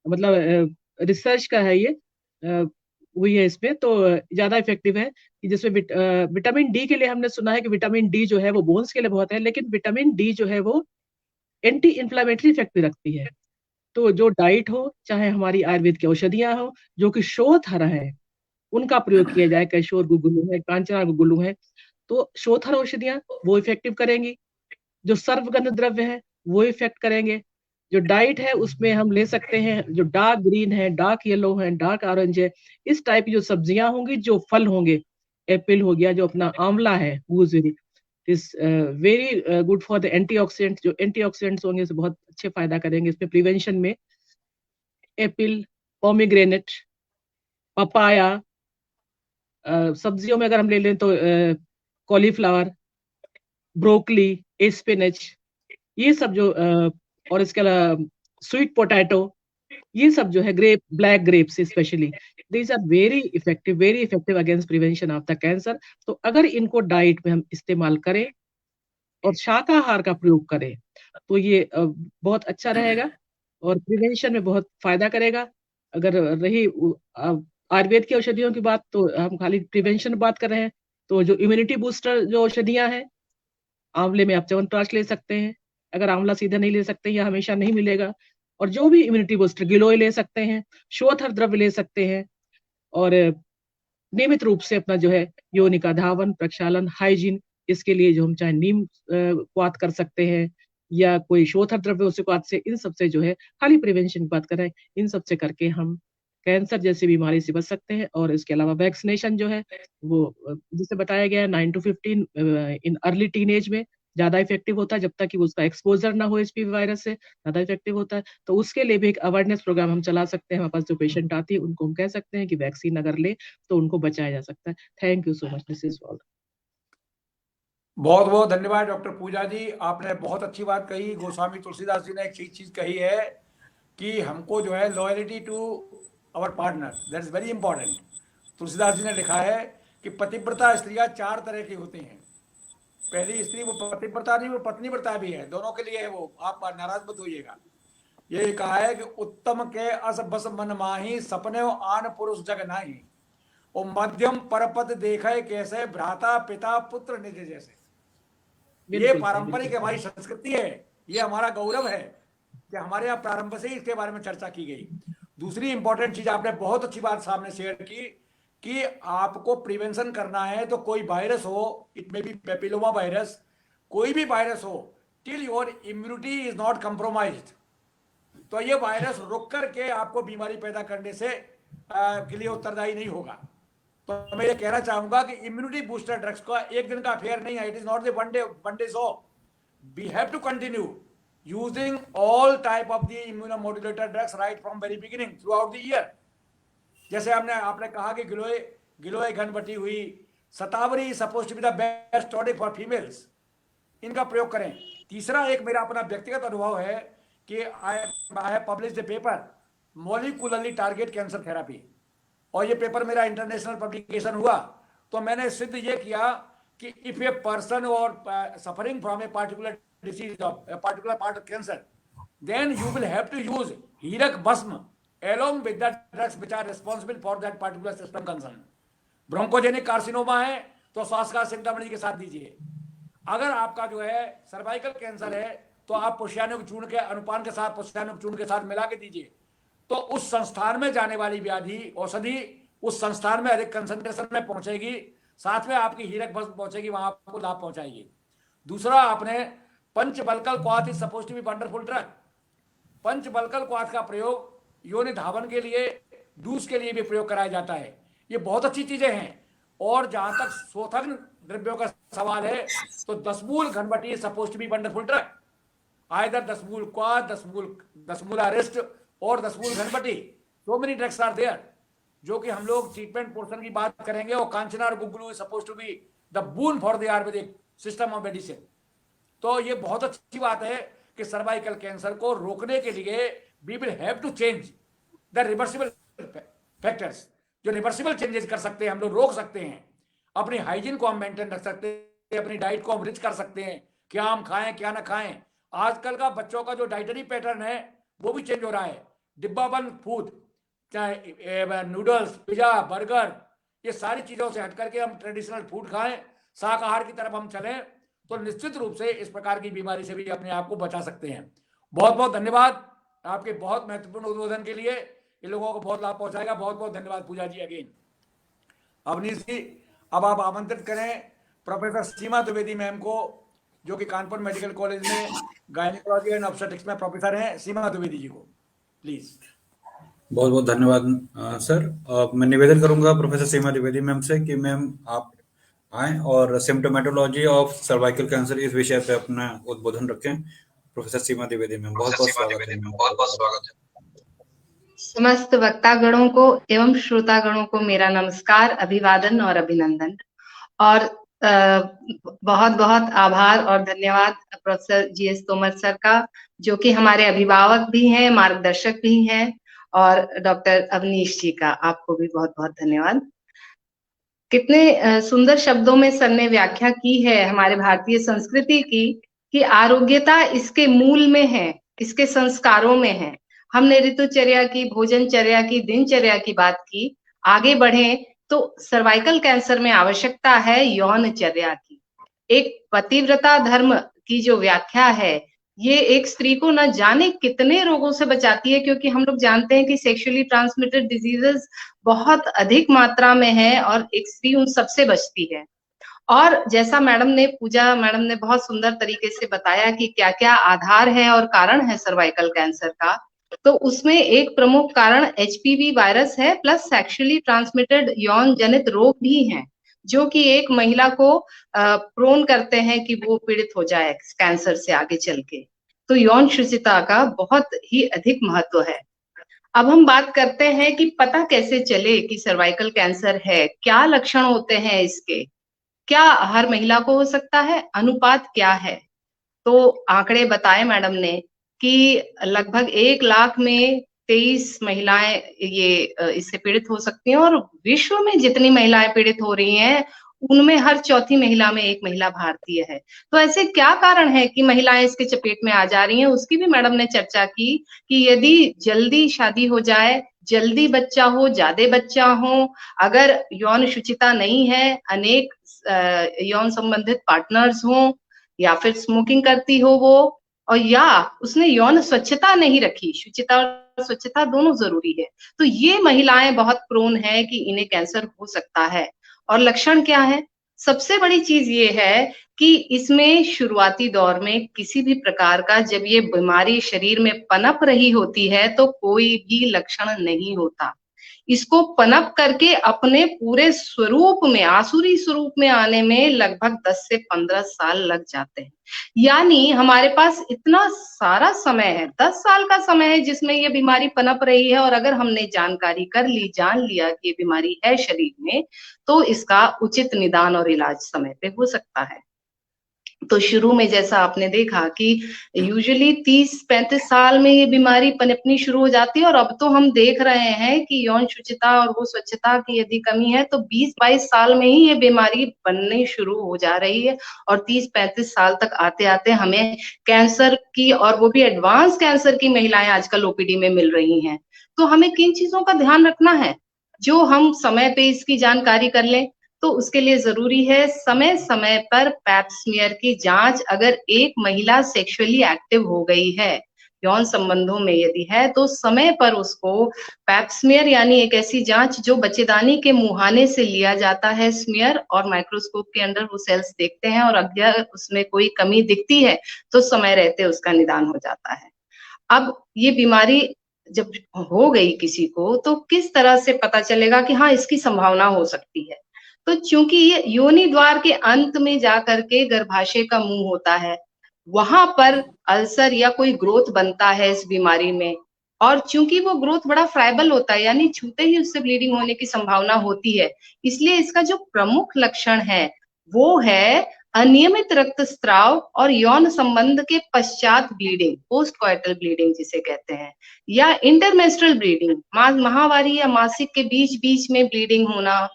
मतलब रिसर्च का है ये, हुई है इसमें, तो ज़्यादा इफेक्टिव है कि जिसमें विटामिन डी के लिए हमने सुना है कि विटामिन डी जो है वो बोन्स के लिए बहुत है, लेकिन विटामिन डी जो है वो एंटी इन्फ्लेमेटरी इफेक्ट भी रखती है। तो जो डाइट हो, चाहे हमारी आयुर्वेद की औषधियाँ हो, जो कि शोधर है, उनका प्रयोग किया जाए, कैशोर गुग्गुलू है, कांचना गुग्गुलू है, तो शोधर औषधियाँ वो इफेक्टिव करेंगी। जो सर्वगंध द्रव्य है, वो इफेक्ट करेंगे। जो डाइट है उसमें हम ले सकते हैं, जो डार्क ग्रीन है, डार्क येलो है, डार्क ऑरेंज है, इस टाइप की जो सब्जियाँ होंगी, जो फल होंगे, एप्पल हो गया, जो अपना आंवला है, gooseberry, is very good for the antioxidant. जो एंटीऑक्सीडेंट्स होंगे से बहुत अच्छे फायदा करेंगे इसमें प्रिवेंशन में। एप्पल, पोमीग्रेनेट, पपाया, सब्जियों में अगर हम ले लें तो कॉलीफ्लावर, ब्रोकली, स्पिनच, ये सब जो और इसके अलावा स्वीट पोटैटो, ये सब जो है, black grapes specially, these are very effective against prevention of the cancer. तो अगर इनको डाइट में हम इस्तेमाल करें और शाकाहार का प्रयोग करें, तो ये बहुत अच्छा रहेगा और प्रिवेंशन में बहुत फायदा करेगा। अगर रही आयुर्वेद की औषधियों की बात, तो हम खाली प्रिवेंशन बात कर रहे हैं। तो जो इम्यूनिटी बूस्टर जो औषधियाँ हैं, आंवले में आप च्यवनप्राश ले सकते हैं, अगर आंवला सीधा नहीं ले सकते या हमेशा नहीं मिलेगा। और जो भी इम्यूनिटी बूस्टर, गिलोय ले सकते हैं, श्वेतहर द्रव्य ले सकते हैं और नियमित रूप से अपना जो है योनिका धावन, प्रक्षालन, हाइजीन, इसके लिए जो हम चाहे नीम क्वाथ कर सकते हैं या कोई श्वेतहर द्रव्य उसी से, इन सब से जो है, खाली प्रिवेंशन की बात कर रहे हैं, इन सब से करके हम कैंसर जैसी बीमारी से बच सकते हैं। और इसके अलावा वैक्सीनेशन जो है वो जिसे बताया गया है 9 to 15 इन अर्ली टीनेज में ज़्यादा इफेक्टिव होता है, जब तक कि उसका एक्सपोज़र ना हो एचपीवी वायरस से, ज़्यादा इफेक्टिव होता है। तो उसके लिए भी एक अवेयरनेस प्रोग्राम हम चला सकते हैं। हमारे पास जो पेशेंट आती है उनको हम कह सकते हैं कि वैक्सीन अगर लें तो उनको बचाया जा सकता है। Thank you so much, this is all. बहुत बहुत धन्यवाद डॉक्टर पूजा जी, आपने बहुत अच्छी बात कही। गोस्वामी तुलसीदास जी ने एक चीज कही है कि हमको जो है loyalty to our partner, that is very important. Tulsidas ji ने लिखा है कि पतिव्रता स्त्रियां 4 तरह की होती हैं। पहली स्त्री वो पतिव्रता नहीं, वो पत्नीव्रता भी है, दोनों के लिए है वो, आप नाराज मत होइएगा। ये कहा है कि उत्तम के अस बस मन माही, सपने आन पुरुष जग नाही, और मध्यम परपद देखे कैसे, भ्राता पिता पुत्र निज जैसे। ये बिल्कुल सही, पारंपरिक बिल्कुल हमारी सही। संस्कृति है, ये हमारा गौरव है। कि हमारे यहाँ प्रारंभ से ही इसके बारे में चर्चा की गई। दूसरी इंपॉर्टेंट चीज, आपने बहुत अच्छी बात सामने शेयर की कि आपको प्रिवेंशन करना है तो कोई वायरस हो, it may be papilloma virus, कोई भी वायरस हो, till your immunity is not compromised, तो ये वायरस रुक करके आपको बीमारी पैदा करने से के लिए उत्तरदायी नहीं होगा। तो मैं ये कहना चाहूंगा कि इम्यूनिटी बूस्टर ड्रग्स का एक दिन का अफेयर नहीं है, it is not the one day show, we have to continue using all type of the immunomodulator drugs right from very beginning throughout the year। जैसे आपने कहा कि गिलोय घनवटी हुई, शतावरी suppose to be the best tonic for females, इनका प्रयोग करें। तीसरा एक मेरा अपना व्यक्तिगत अनुभव है कि I have published the paper molecularly target cancer therapy, और ये पेपर मेरा इंटरनेशनल पब्लिकेशन हुआ। तो मैंने सिद्ध ये किया कि इफ ए पर्सन और suffering from a particular disease of a particular part of cancer, then you will have to use हीरक भस्म along with the drugs which are responsible for that particular system concern। Bronchogenic carcinoma है तो श्वास का सिम्टोमोलॉजी के साथ दीजिए। अगर आपका जो है सर्वाइकल कैंसर है तो आप पुष्यानुक चूर्ण के अनुपान के साथ, पुष्यानुक चूर्ण के साथ मिला के दीजिए। तो उस संस्थान में जाने वाली व्याधि औषधि उस संस्थान में अधिक कंसंट्रेशन में पहुंचेगी, साथ में आपकी हीरक भस्म पहुंचेगी, वहां आपको लाभ पहुंचाएगी। दूसरा, आपने पंचबलकल क्वाथ is suppose to be wonderful drug. पंचबलकल क्वाथ का प्रयोग योनि धावन के लिए, दूस के लिए भी प्रयोग कराया जाता है। ये बहुत अच्छी चीजें हैं। और जहां तक शोथक द्रव्यों का सवाल है तो 10 मूल घनवटी is suppose to be wonderful drug. Either 10 मूल क्वाथ, 10 मूल अरिस्ट और 10 मूल घनवटी, so many drugs are there, जो कि हम लोग ट्रीटमेंट पोर्शन की बात करेंगे। और कांचना और गुगलू is suppose to be the boon for the Ayurvedic system of medicine. तो ये बहुत अच्छी बात है कि सर्वाइकल कैंसर को रोकने के लिए we will have to change the reversible factors. जो रिवर्सिबल चेंजेस कर सकते हैं, हम लोग रोक सकते हैं। अपनी हाइजीन को हम मेंटेन रख सकते हैं, अपनी डाइट को हम रिच कर सकते हैं, क्या हम खाएं क्या ना खाएं। आजकल का बच्चों का जो डाइटरी पैटर्न है वो भी चेंज हो रहा है। डिब्बा बंद फूड, चाहे नूडल्स, पिज्जा, बर्गर, ये सारी चीजों से हट करके हम ट्रेडिशनल फूड खाएं, शाकाहार की तरफ हम चलें, तो निश्चित रूप से इस प्रकार की बीमारी से भी अपने आप को बचा सकते हैं। बहुत बहुत धन्यवाद आपके बहुत महत्वपूर्ण उद्बोधन के लिए, इन लोगों को बहुत लाभ पहुंचाएगा। बहुत बहुत धन्यवाद पूजा जी अगेन। अवनीश जी, अब आप आमंत्रित करें प्रोफेसर सीमा द्विवेदी मैम को, जो कि कानपुर मेडिकल कॉलेज में गायनेकोलॉजी एंड ऑब्स्टेट्रिक्स में प्रोफेसर हैं। सीमा द्विवेदी जी को प्लीज। बहुत बहुत धन्यवाद सर। मैं निवेदन करूंगा प्रोफेसर सीमा द्विवेदी मैम से कि मैम आप आए और सिम्टोमेटोलॉजी ऑफ सर्वाइकल कैंसर इस विषय पे अपना उद्बोधन रखें। प्रोफेसर सीमा द्विवेदी मैम, बहुत बहुत स्वागत है। समस्त वक्तागणों को एवं श्रोतागणों को मेरा नमस्कार, अभिवादन और अभिनंदन, और बहुत बहुत आभार और धन्यवाद प्रोफेसर जीएस तोमर सर का, जो कि हमारे अभिभावक भी हैं, मार्गदर्शक भी हैं, और डॉक्टर अवनीश जी का, आपको भी बहुत बहुत धन्यवाद। कितने सुंदर शब्दों में सर ने व्याख्या की है हमारे भारतीय संस्कृति की, कि आरोग्यता इसके मूल में है, इसके संस्कारों में है। हमने ऋतुचर्या की, भोजनचर्या की, दिनचर्या की बात की। आगे बढ़े तो सर्वाइकल कैंसर में आवश्यकता है यौनचर्या की। एक पतिव्रता धर्म की जो व्याख्या है, ये एक स्त्री को न जाने कितने रोगों से बचाती है, क्योंकि हम लोग जानते हैं कि सेक्सुअली ट्रांसमिटेड डिजीजेस बहुत अधिक मात्रा में है और एक स्त्री उन सबसे बचती है। और जैसा पूजा मैडम ने बहुत सुंदर तरीके से बताया कि क्या क्या आधार है और कारण है सर्वाइकल कैंसर का, तो उसमें एक प्रमुख कारण एचपीवी वायरस है, प्लस सेक्सुअली ट्रांसमिटेड यौन जनित रोग भी हैं, जो कि एक महिला को प्रोन करते हैं कि वो पीड़ित हो जाए कैंसर से आगे चल के। तो यौन शुचिता का बहुत ही अधिक महत्व है। अब हम बात करते हैं कि पता कैसे चले कि सर्वाइकल कैंसर है, क्या लक्षण होते हैं इसके, क्या हर महिला को हो सकता है, अनुपात क्या है। तो आंकड़े बताए मैडम ने कि लगभग 1 लाख में 23 महिलाएं ये इससे पीड़ित हो सकती हैं, और विश्व में जितनी महिलाएं पीड़ित हो रही हैं उनमें हर चौथी महिला में एक महिला भारतीय है। तो ऐसे क्या कारण है कि महिलाएं इसके चपेट में आ जा रही हैं, उसकी भी मैडम ने चर्चा की कि यदि जल्दी शादी हो जाए, जल्दी बच्चा हो, ज्यादा बच्चा हो, अगर यौन शुचिता नहीं है, अनेक यौन संबंधित पार्टनर्स हों, या फिर स्मोकिंग करती हो वो, और या उसने यौन स्वच्छता नहीं रखी, शुचिता और स्वच्छता दोनों जरूरी है, तो ये महिलाएं बहुत प्रोन है कि इन्हें कैंसर हो सकता है। और लक्षण क्या है? सबसे बड़ी चीज ये है कि इसमें शुरुआती दौर में किसी भी प्रकार का जब ये बीमारी शरीर में पनप रही होती है तो कोई भी लक्षण नहीं होता। इसको पनप करके अपने पूरे स्वरूप में, आसुरी स्वरूप में आने में लगभग 10 से 15 साल लग जाते हैं। यानी हमारे पास इतना सारा समय है, 10 साल का समय है जिसमें ये बीमारी पनप रही है, और अगर हमने जानकारी कर ली, जान लिया कि ये बीमारी है शरीर में, तो इसका उचित निदान और इलाज समय पे हो सकता है। तो शुरू में जैसा आपने देखा कि यूजुअली 30-35 साल में ये बीमारी पनपनी शुरू हो जाती है, और अब तो हम देख रहे हैं कि यौन शुचिता और वो स्वच्छता की यदि कमी है तो 20-22 साल में ही ये बीमारी बननी शुरू हो जा रही है, और 30-35 साल तक आते आते हमें कैंसर की, और वो भी एडवांस कैंसर की महिलाएं आजकल ओपीडी में मिल रही हैं। तो हमें किन चीजों का ध्यान रखना है? जो हम समय पे इसकी जानकारी कर लें, तो उसके लिए जरूरी है समय समय पर पैप स्मीयर की जांच। अगर एक महिला सेक्सुअली एक्टिव हो गई है, यौन संबंधों में यदि है, तो समय पर उसको पैप स्मीयर यानी एक ऐसी जांच जो बच्चेदानी के मुहाने से लिया जाता है स्मीयर, और माइक्रोस्कोप के अंदर वो सेल्स देखते हैं, और अगर उसमें कोई कमी दिखती है तो समय रहते उसका निदान हो जाता है। अब ये बीमारी जब हो गई किसी को, तो किस तरह से पता चलेगा कि हाँ इसकी संभावना हो सकती है? तो चूंकि ये योनि द्वार के अंत में जाकर के गर्भाशय का मुंह होता है, वहां पर अल्सर या कोई ग्रोथ बनता है इस बीमारी में, और चूंकि वो ग्रोथ बड़ा फ्राइबल होता है, यानी छूते ही उससे ब्लीडिंग होने की संभावना होती है, इसलिए इसका जो प्रमुख लक्षण है वो है अनियमित रक्तस्राव और यौन संबंध के पश्चात ब्लीडिंग, पोस्ट कॉइटल ब्लीडिंग जिसे कहते हैं, या इंटरमेंस्ट्रुअल ब्लीडिंग, माहवारी या मासिक के बीच बीच में ब्लीडिंग होना,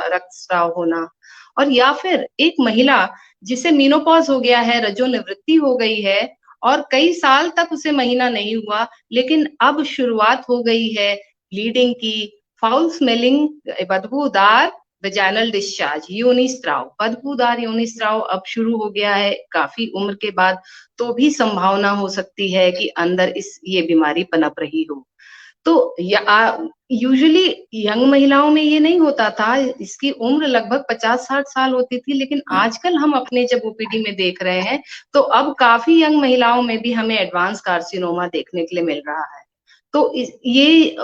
रक्तस्राव होना, और या फिर एक महिला जिसे मीनोपॉज हो गया है, रजोनिवृत्ति हो गई है, और कई साल तक उसे महीना नहीं हुआ, लेकिन अब शुरुआत हो गई है ब्लीडिंग की, फाउल स्मेलिंग, बदबूदार वेजाइनल डिस्चार्ज, योनि स्राव, बदबूदार योनि स्राव अब शुरू हो गया है काफी उम्र के बाद, तो भी संभावना हो सकती है कि अंदर ये बीमारी पनप रही हो। तो यूजुअली यंग महिलाओं में ये नहीं होता था, इसकी उम्र लगभग 50-60 साल होती थी, लेकिन आजकल हम अपने जब ओपीडी में देख रहे हैं तो अब काफी यंग महिलाओं में भी हमें एडवांस कार्सिनोमा देखने के लिए मिल रहा है। तो ये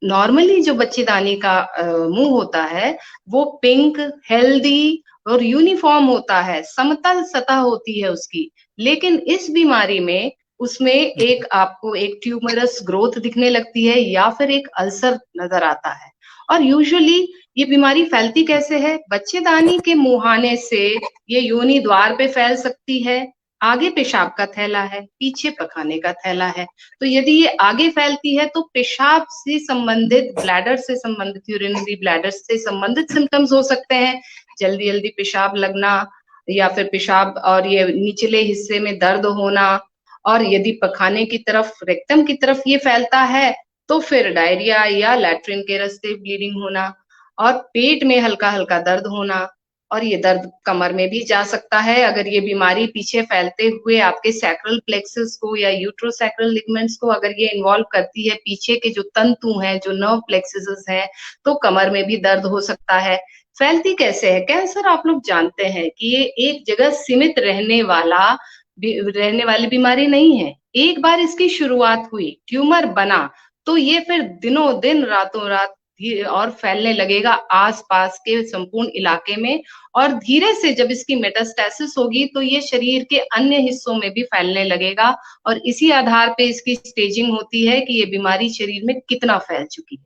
नॉर्मली जो बच्चेदानी का मुंह होता है वो पिंक, हेल्दी और यूनिफॉर्म होता है, समतल सतह होती है उसकी, लेकिन इस बीमारी में उसमें एक आपको एक ट्यूमरस ग्रोथ दिखने लगती है, या फिर एक अल्सर नजर आता है। और यूजुअली ये बीमारी फैलती कैसे है? बच्चेदानी के मुहाने से ये योनि द्वार पे फैल सकती है, आगे पेशाब का थैला है, पीछे पखाने का थैला है। तो यदि ये आगे फैलती है तो पेशाब से संबंधित, ब्लैडर से संबंधित, यूरिनरी ब्लैडर से संबंधित सिम्टम्स हो सकते हैं, जल्दी जल्दी पेशाब लगना, या फिर पेशाब और ये निचले हिस्से में दर्द होना, और यदि पखाने की तरफ, रेक्टम की तरफ ये फैलता है तो फिर डायरिया या लैट्रिन के रास्ते ब्लीडिंग होना, और पेट में हल्का हल्का दर्द होना, और ये दर्द कमर में भी जा सकता है अगर ये बीमारी पीछे फैलते हुए आपके सैक्रल प्लेक्सस को या यूट्रोसैक्रल लिगामेंट्स को अगर ये इन्वॉल्व करती है, पीछे के जो तंतु हैं, जो नर्व प्लेक्सस हैं, तो कमर में भी दर्द हो सकता है। फैलती कैसे है? कैंसर आप लोग जानते हैं कि ये एक जगह सीमित रहने वाली बीमारी नहीं है। एक बार इसकी शुरुआत हुई, ट्यूमर बना, तो ये फिर दिनों दिन, रातों रात और फैलने लगेगा आसपास के संपूर्ण इलाके में, और धीरे से जब इसकी मेटास्टेसिस होगी तो ये शरीर के अन्य हिस्सों में भी फैलने लगेगा, और इसी आधार पे इसकी स्टेजिंग होती है कि ये बीमारी शरीर में कितना फैल चुकी है,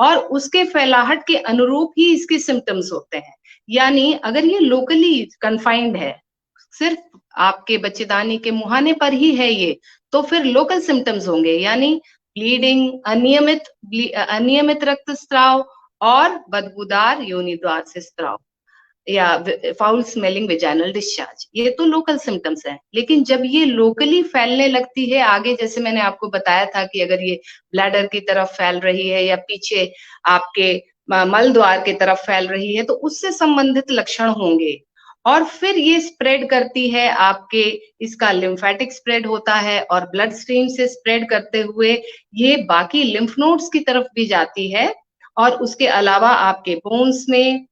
और उसके फैलाहट के अनुरूप ही इसके सिम्टम्स होते हैं। यानी अगर ये लोकली कन्फाइंड है, सिर्फ आपके बच्चेदानी के मुहाने पर ही है ये, तो फिर लोकल सिम्टम्स होंगे, यानी ब्लीडिंग, अनियमित रक्तस्राव और बदबूदार योनि द्वार से स्राव, या फाउल स्मेलिंग वेजाइनल डिस्चार्ज, ये तो लोकल सिम्टम्स हैं। लेकिन जब ये लोकली फैलने लगती है आगे, जैसे मैंने आपको बताया था कि अगर ये ब्लैडर की तरफ फैल रही है या पीछे आपके मल द्वार की तरफ फैल रही है, तो उससे संबंधित लक्षण होंगे। और फिर ये स्प्रेड करती है आपके, इसका लिम्फेटिक स्प्रेड होता है और ब्लड स्ट्रीम से स्प्रेड करते हुए ये बाकी लिम्फ नोड्स की तरफ भी जाती है, और उसके अलावा आपके बोन्स में,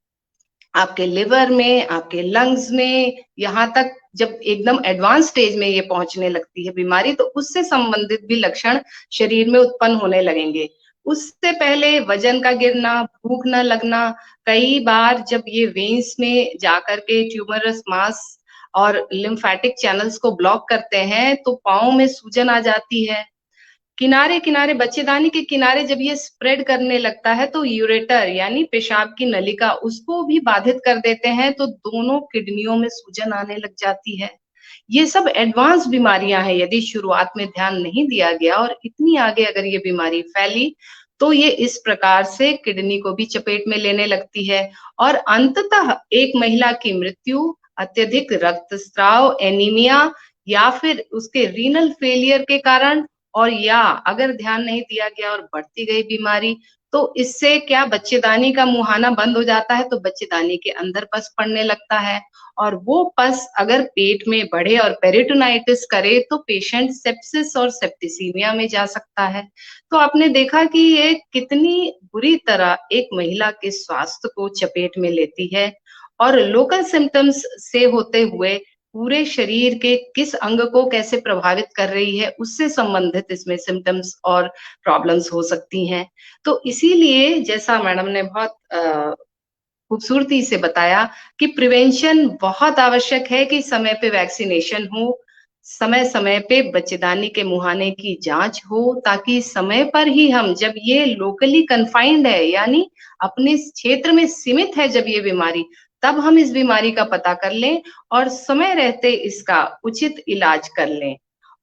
आपके लिवर में, आपके लंग्स में, यहाँ तक जब एकदम एडवांस स्टेज में ये पहुंचने लगती है बीमारी, तो उससे संबंधित भी लक्षण शरीर में उत्पन्न होने लगेंगे। उससे पहले वजन का गिरना, भूख न लगना, कई बार जब ये वेन्स में जाकर के ट्यूमरस मास और लिम्फेटिक चैनल्स को ब्लॉक करते हैं तो पाँव में सूजन आ जाती है। किनारे किनारे, बच्चेदानी के किनारे जब ये स्प्रेड करने लगता है तो यूरेटर यानी पेशाब की नलिका, उसको भी बाधित कर देते हैं, तो दोनों किडनियों में सूजन आने लग जाती है। ये सब एडवांस बीमारियां हैं, यदि शुरुआत में ध्यान नहीं दिया गया और इतनी आगे अगर ये बीमारी फैली तो ये इस प्रकार से किडनी को भी चपेट में लेने लगती है, और अंततः एक महिला की मृत्यु अत्यधिक रक्तस्राव, एनीमिया, या फिर उसके रीनल फेलियर के कारण, और या अगर ध्यान नहीं दिया गया और बढ़ती गई बीमारी, तो इससे क्या, बच्चेदानी का मुहाना बंद हो जाता है, तो बच्चेदानी के अंदर पस पड़ने लगता है, और वो पस अगर पेट में बढ़े और पेरिटोनाइटिस करे तो पेशेंट सेप्सिस और सेप्टिसीमिया में जा सकता है। तो आपने देखा कि ये कितनी बुरी तरह एक महिला के स्वास्थ्य को चपेट में लेती है, और लोकल सिम्टम्स से होते हुए पूरे शरीर के किस अंग को कैसे प्रभावित कर रही है, उससे संबंधित इसमें सिम्टम्स और प्रॉब्लम्स हो सकती हैं। तो इसीलिए जैसा मैडम ने बहुत खूबसूरती से बताया कि प्रिवेंशन बहुत आवश्यक है, कि समय पे वैक्सीनेशन हो, समय समय पे बच्चेदानी के मुहाने की जांच हो, ताकि समय पर ही हम, जब ये लोकली कन्फाइंड है यानी अपने क्षेत्र में सीमित है जब ये बीमारी, तब हम इस बीमारी का पता कर लें और समय रहते इसका उचित इलाज कर लें।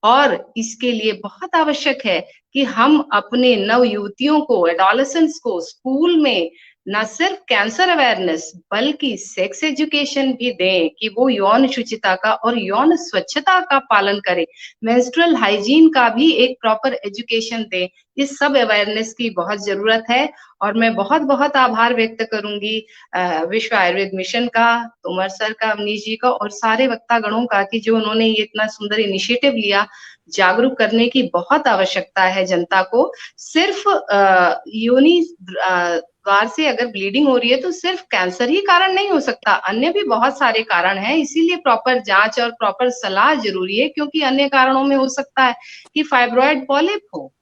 और इसके लिए बहुत आवश्यक है कि हम अपने नव युवतियों को, एडोलेसेंट्स को स्कूल में न सिर्फ कैंसर अवेयरनेस बल्कि सेक्स एजुकेशन भी दें, कि वो यौन शुचिता का और यौन स्वच्छता का पालन करें, मेंस्ट्रुअल हाइजीन का भी एक प्रॉपर एजुकेशन दें। इस सब अवेयरनेस की बहुत जरूरत है, और मैं बहुत बहुत आभार व्यक्त करूंगी विश्व आयुर्वेद मिशन का, तोमर सर का, अवनीश जी का और सारे वक्तागणों का, कि जो उन्होंने ये इतना सुंदर इनिशिएटिव लिया। जागरूक करने की बहुत आवश्यकता है जनता को। सिर्फ योनि द्वार से अगर ब्लीडिंग हो रही है तो सिर्फ कैंसर ही कारण नहीं हो सकता, अन्य भी बहुत सारे कारण हैं, इसीलिए प्रॉपर जांच और प्रॉपर सलाह जरूरी है, क्योंकि अन्य कारणों में हो सकता है कि फाइब्रॉइड पॉलिप हो,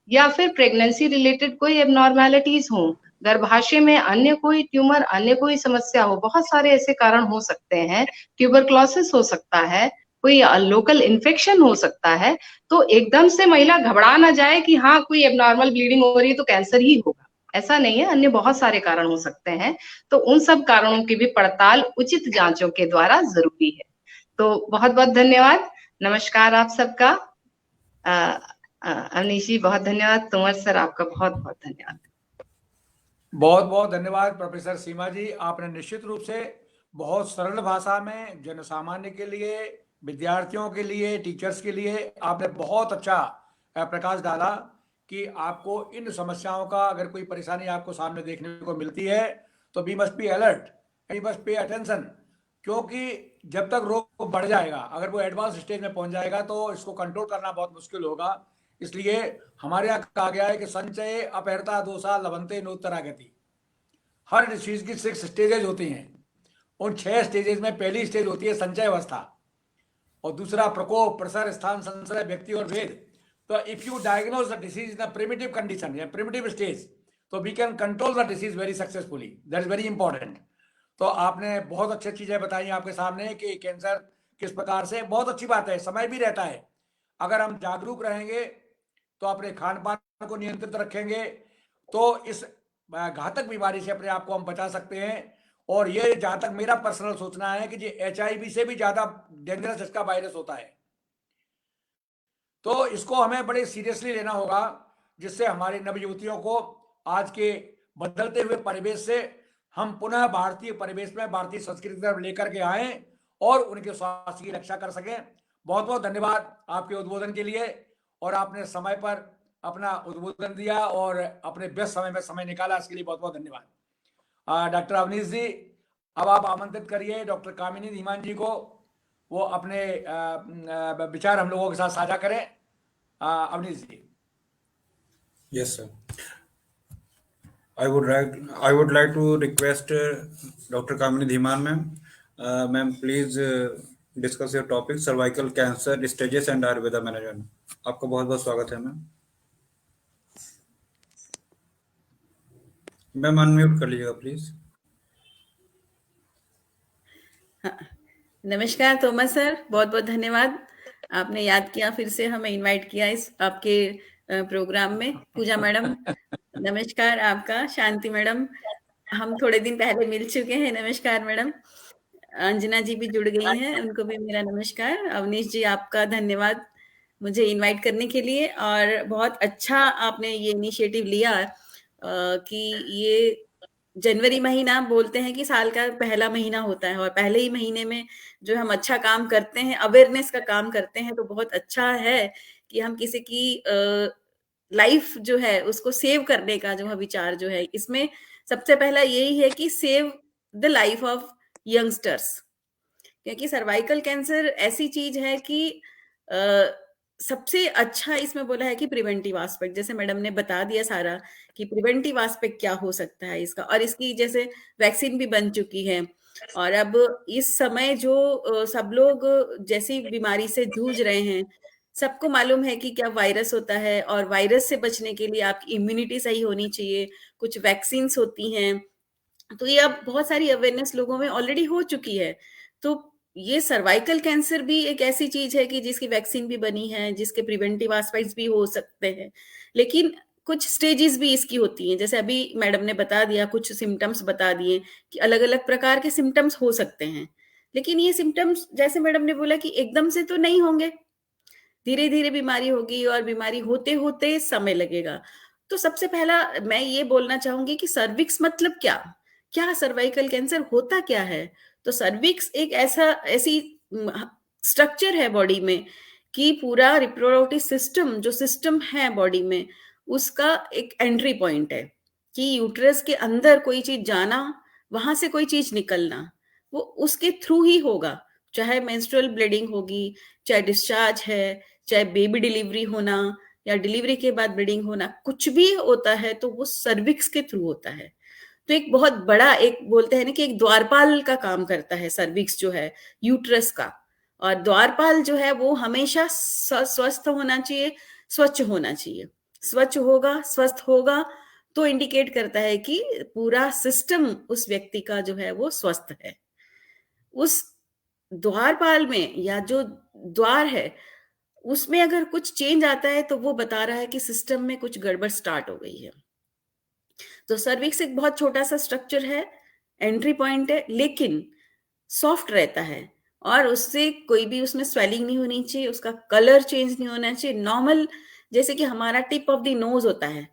या फिर प्रेगनेंसी रिलेटेड कोई एबनॉर्मेलिटीज हो, गर्भाशय में अन्य कोई ट्यूमर, अन्य कोई समस्या हो, बहुत सारे ऐसे कारण हो सकते हैं, ट्यूबरक्लोसिस हो सकता है, कोई लोकल इन्फेक्शन हो सकता है। तो एकदम से महिला घबरा ना जाए कि हाँ कोई एबनॉर्मल ब्लीडिंग हो रही है तो कैंसर ही होगा, ऐसा नहीं है, अन्य बहुत सारे कारण हो सकते हैं। तो उन सब कारणों की भी पड़ताल उचित जांचों के द्वारा जरूरी है। तो बहुत बहुत धन्यवाद, नमस्कार आप सबका। अवनीश जी बहुत धन्यवाद, तोमर सर आपका बहुत बहुत धन्यवाद। बहुत बहुत धन्यवाद प्रोफेसर सीमा जी, आपने निश्चित रूप से बहुत सरल भाषा में जन सामान्य के लिए, विद्यार्थियों के लिए, टीचर्स के लिए आपने बहुत अच्छा प्रकाश डाला कि आपको इन समस्याओं का अगर कोई परेशानी आपको सामने देखने को मिलती है तो we must be alert, we must pay attention, क्योंकि जब तक रोग बढ़ जाएगा, अगर वो एडवांस स्टेज में पहुंच जाएगा तो इसको कंट्रोल करना बहुत मुश्किल होगा। इसलिए हमारे यहाँ कहा गया है कि संचय अपहरता दोषा लभंते नोत्तरागति। हर डिसीज की 6 स्टेजेज होती हैं, उन 6 स्टेजेज में पहली स्टेज होती है संचय अवस्था, और दूसरा प्रकोप, प्रसर, स्थान, संशय, व्यक्ति और भेद। तो if you diagnose the disease in a primitive condition या प्रिमिटिव स्टेज, तो we can control the disease very successfully, that is very important. तो आपने बहुत अच्छी चीजें बताई आपके सामने कि कैंसर किस प्रकार से, बहुत अच्छी बात है, समय भी रहता है। अगर हम जागरूक रहेंगे तो अपने खान पान को नियंत्रित रखेंगे तो इस घातक बीमारी से अपने आप को हम बचा सकते हैं। और ये जहां तक मेरा पर्सनल सोचना है कि ये HIV से भी ज्यादा डेंजरस इसका वायरस होता है, तो इसको हमें बड़े सीरियसली लेना होगा, जिससे हमारी नवयुवतियों को आज के बदलते हुए परिवेश से हम पुनः भारतीय परिवेश में भारतीय संस्कृति की तरफ लेकर के आए और उनके स्वास्थ्य की रक्षा कर सकें। बहुत बहुत धन्यवाद आपके उद्बोधन के लिए, और आपने समय पर अपना उद्बोधन दिया और अपने व्यस्त समय में समय निकाला, इसके लिए बहुत बहुत धन्यवाद। डॉक्टर अवनीश जी, अब आप आमंत्रित करिए डॉक्टर कामिनी धीमान जी को, वो अपने विचार हम लोगों के साथ साझा करें। अवनीश जी। Yes, sir. I would like to request Dr. Kamini Dhiman ma'am. Ma'am, please discuss your topic cervical cancer stages and Ayurveda management. आपका बहुत बहुत स्वागत है मैम। मैम अनम्यूट कर लीजिएगा प्लीज। नमस्कार तोमर सर, बहुत बहुत धन्यवाद। आपने याद किया, फिर से हमें इनवाइट किया इस आपके प्रोग्राम में। पूजा मैडम नमस्कार आपका। शांति मैडम, हम थोड़े दिन पहले मिल चुके हैं, नमस्कार मैडम। अंजना जी भी जुड़ गई हैं, उनको भी मेरा नमस्कार। अवनीश जी आपका धन्यवाद मुझे इनवाइट करने के लिए, और बहुत अच्छा आपने ये इनिशिएटिव लिया कि ये जनवरी महीना बोलते हैं कि साल का पहला महीना होता है, और पहले ही महीने में जो हम अच्छा काम करते हैं, अवेयरनेस का काम करते हैं, तो बहुत अच्छा है कि हम किसी की लाइफ जो है उसको सेव करने का जो है विचार जो है, इसमें सबसे पहला यही है कि save the life of youngsters. क्योंकि सर्वाइकल कैंसर ऐसी चीज है कि सबसे अच्छा इसमें बोला है कि प्रिवेंटिव एस्पेक्ट, जैसे मैडम ने बता दिया सारा कि प्रिवेंटिव एस्पेक्ट क्या हो सकता है इसका, और इसकी जैसे वैक्सीन भी बन चुकी है। और अब इस समय जो सब लोग जैसी बीमारी से जूझ रहे हैं, सबको मालूम है कि क्या वायरस होता है, और वायरस से बचने के लिए आपकी इम्यूनिटी सही होनी चाहिए। कुछ वैक्सीन्स होती हैं, तो ये अब बहुत सारी अवेयरनेस लोगों में ऑलरेडी हो चुकी है। तो ये सर्वाइकल कैंसर भी एक ऐसी चीज है कि जिसकी वैक्सीन भी बनी है, जिसके प्रिवेंटिव एस्पेक्ट्स भी हो सकते हैं, लेकिन कुछ स्टेजेस भी इसकी होती हैं। जैसे अभी मैडम ने बता दिया, कुछ सिम्टम्स बता दिए कि अलग अलग प्रकार के सिम्टम्स हो सकते हैं, लेकिन ये सिम्टम्स जैसे मैडम ने बोला कि एकदम से तो नहीं होंगे, धीरे धीरे बीमारी होगी, और बीमारी होते होते समय लगेगा। तो सबसे पहला मैं ये बोलना चाहूंगी कि सर्विक्स मतलब क्या सर्वाइकल कैंसर होता क्या है। तो सर्विक्स एक ऐसी स्ट्रक्चर है बॉडी में कि पूरा रिप्रोडक्टिव सिस्टम जो सिस्टम है बॉडी में, उसका एक एंट्री पॉइंट है कि यूट्रस के अंदर कोई चीज जाना, वहां से कोई चीज निकलना, वो उसके थ्रू ही होगा। चाहे मेंस्ट्रुअल ब्लीडिंग होगी, चाहे डिस्चार्ज है, चाहे बेबी डिलीवरी होना, या डिलीवरी के बाद ब्लीडिंग होना, कुछ भी होता है तो वो सर्विक्स के थ्रू होता है। तो एक बहुत बड़ा, एक बोलते हैं ना कि एक द्वारपाल का काम करता है सर्विक्स जो है यूट्रस का। और द्वारपाल जो है वो हमेशा स्वस्थ होना चाहिए, स्वच्छ होना चाहिए। स्वच्छ होगा, स्वस्थ होगा, तो इंडिकेट करता है कि पूरा सिस्टम उस व्यक्ति का जो है वो स्वस्थ है। उस द्वारपाल में या जो द्वार है उसमें अगर कुछ चेंज आता है तो वो बता रहा है कि सिस्टम में कुछ गड़बड़ स्टार्ट हो गई है। तो सर्विक्स एक बहुत छोटा सा स्ट्रक्चर है, एंट्री पॉइंट है, लेकिन सॉफ्ट रहता है, और उससे कोई भी उसमें स्वेलिंग नहीं होनी चाहिए, उसका कलर चेंज नहीं होना चाहिए। नॉर्मल जैसे कि हमारा टिप ऑफ द नोज होता है,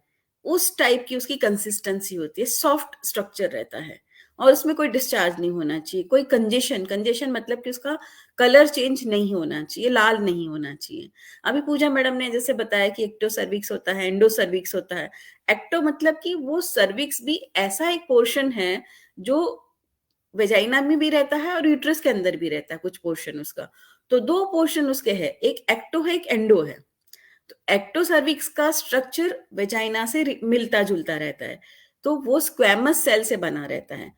उस टाइप की उसकी कंसिस्टेंसी होती है, सॉफ्ट स्ट्रक्चर रहता है, और उसमें कोई डिस्चार्ज नहीं होना चाहिए, कोई कंजेशन मतलब कि उसका कलर चेंज नहीं होना चाहिए, लाल नहीं होना चाहिए। अभी पूजा मैडम ने जैसे बताया कि एक्टो सर्विक्स होता है, एंडो सर्विक्स होता है। एक्टो मतलब कि वो सर्विक्स भी ऐसा एक पोर्शन है जो वेजाइना में भी रहता है और यूट्रस के अंदर भी रहता है कुछ पोर्शन उसका। तो दो पोर्शन उसके है, एक एक्टो है, एक एंडो है। तो एक्टो सर्विक्स का स्ट्रक्चर वेजाइना से मिलता जुलता रहता है, तो वो स्क्वैमस सेल से बना रहता है।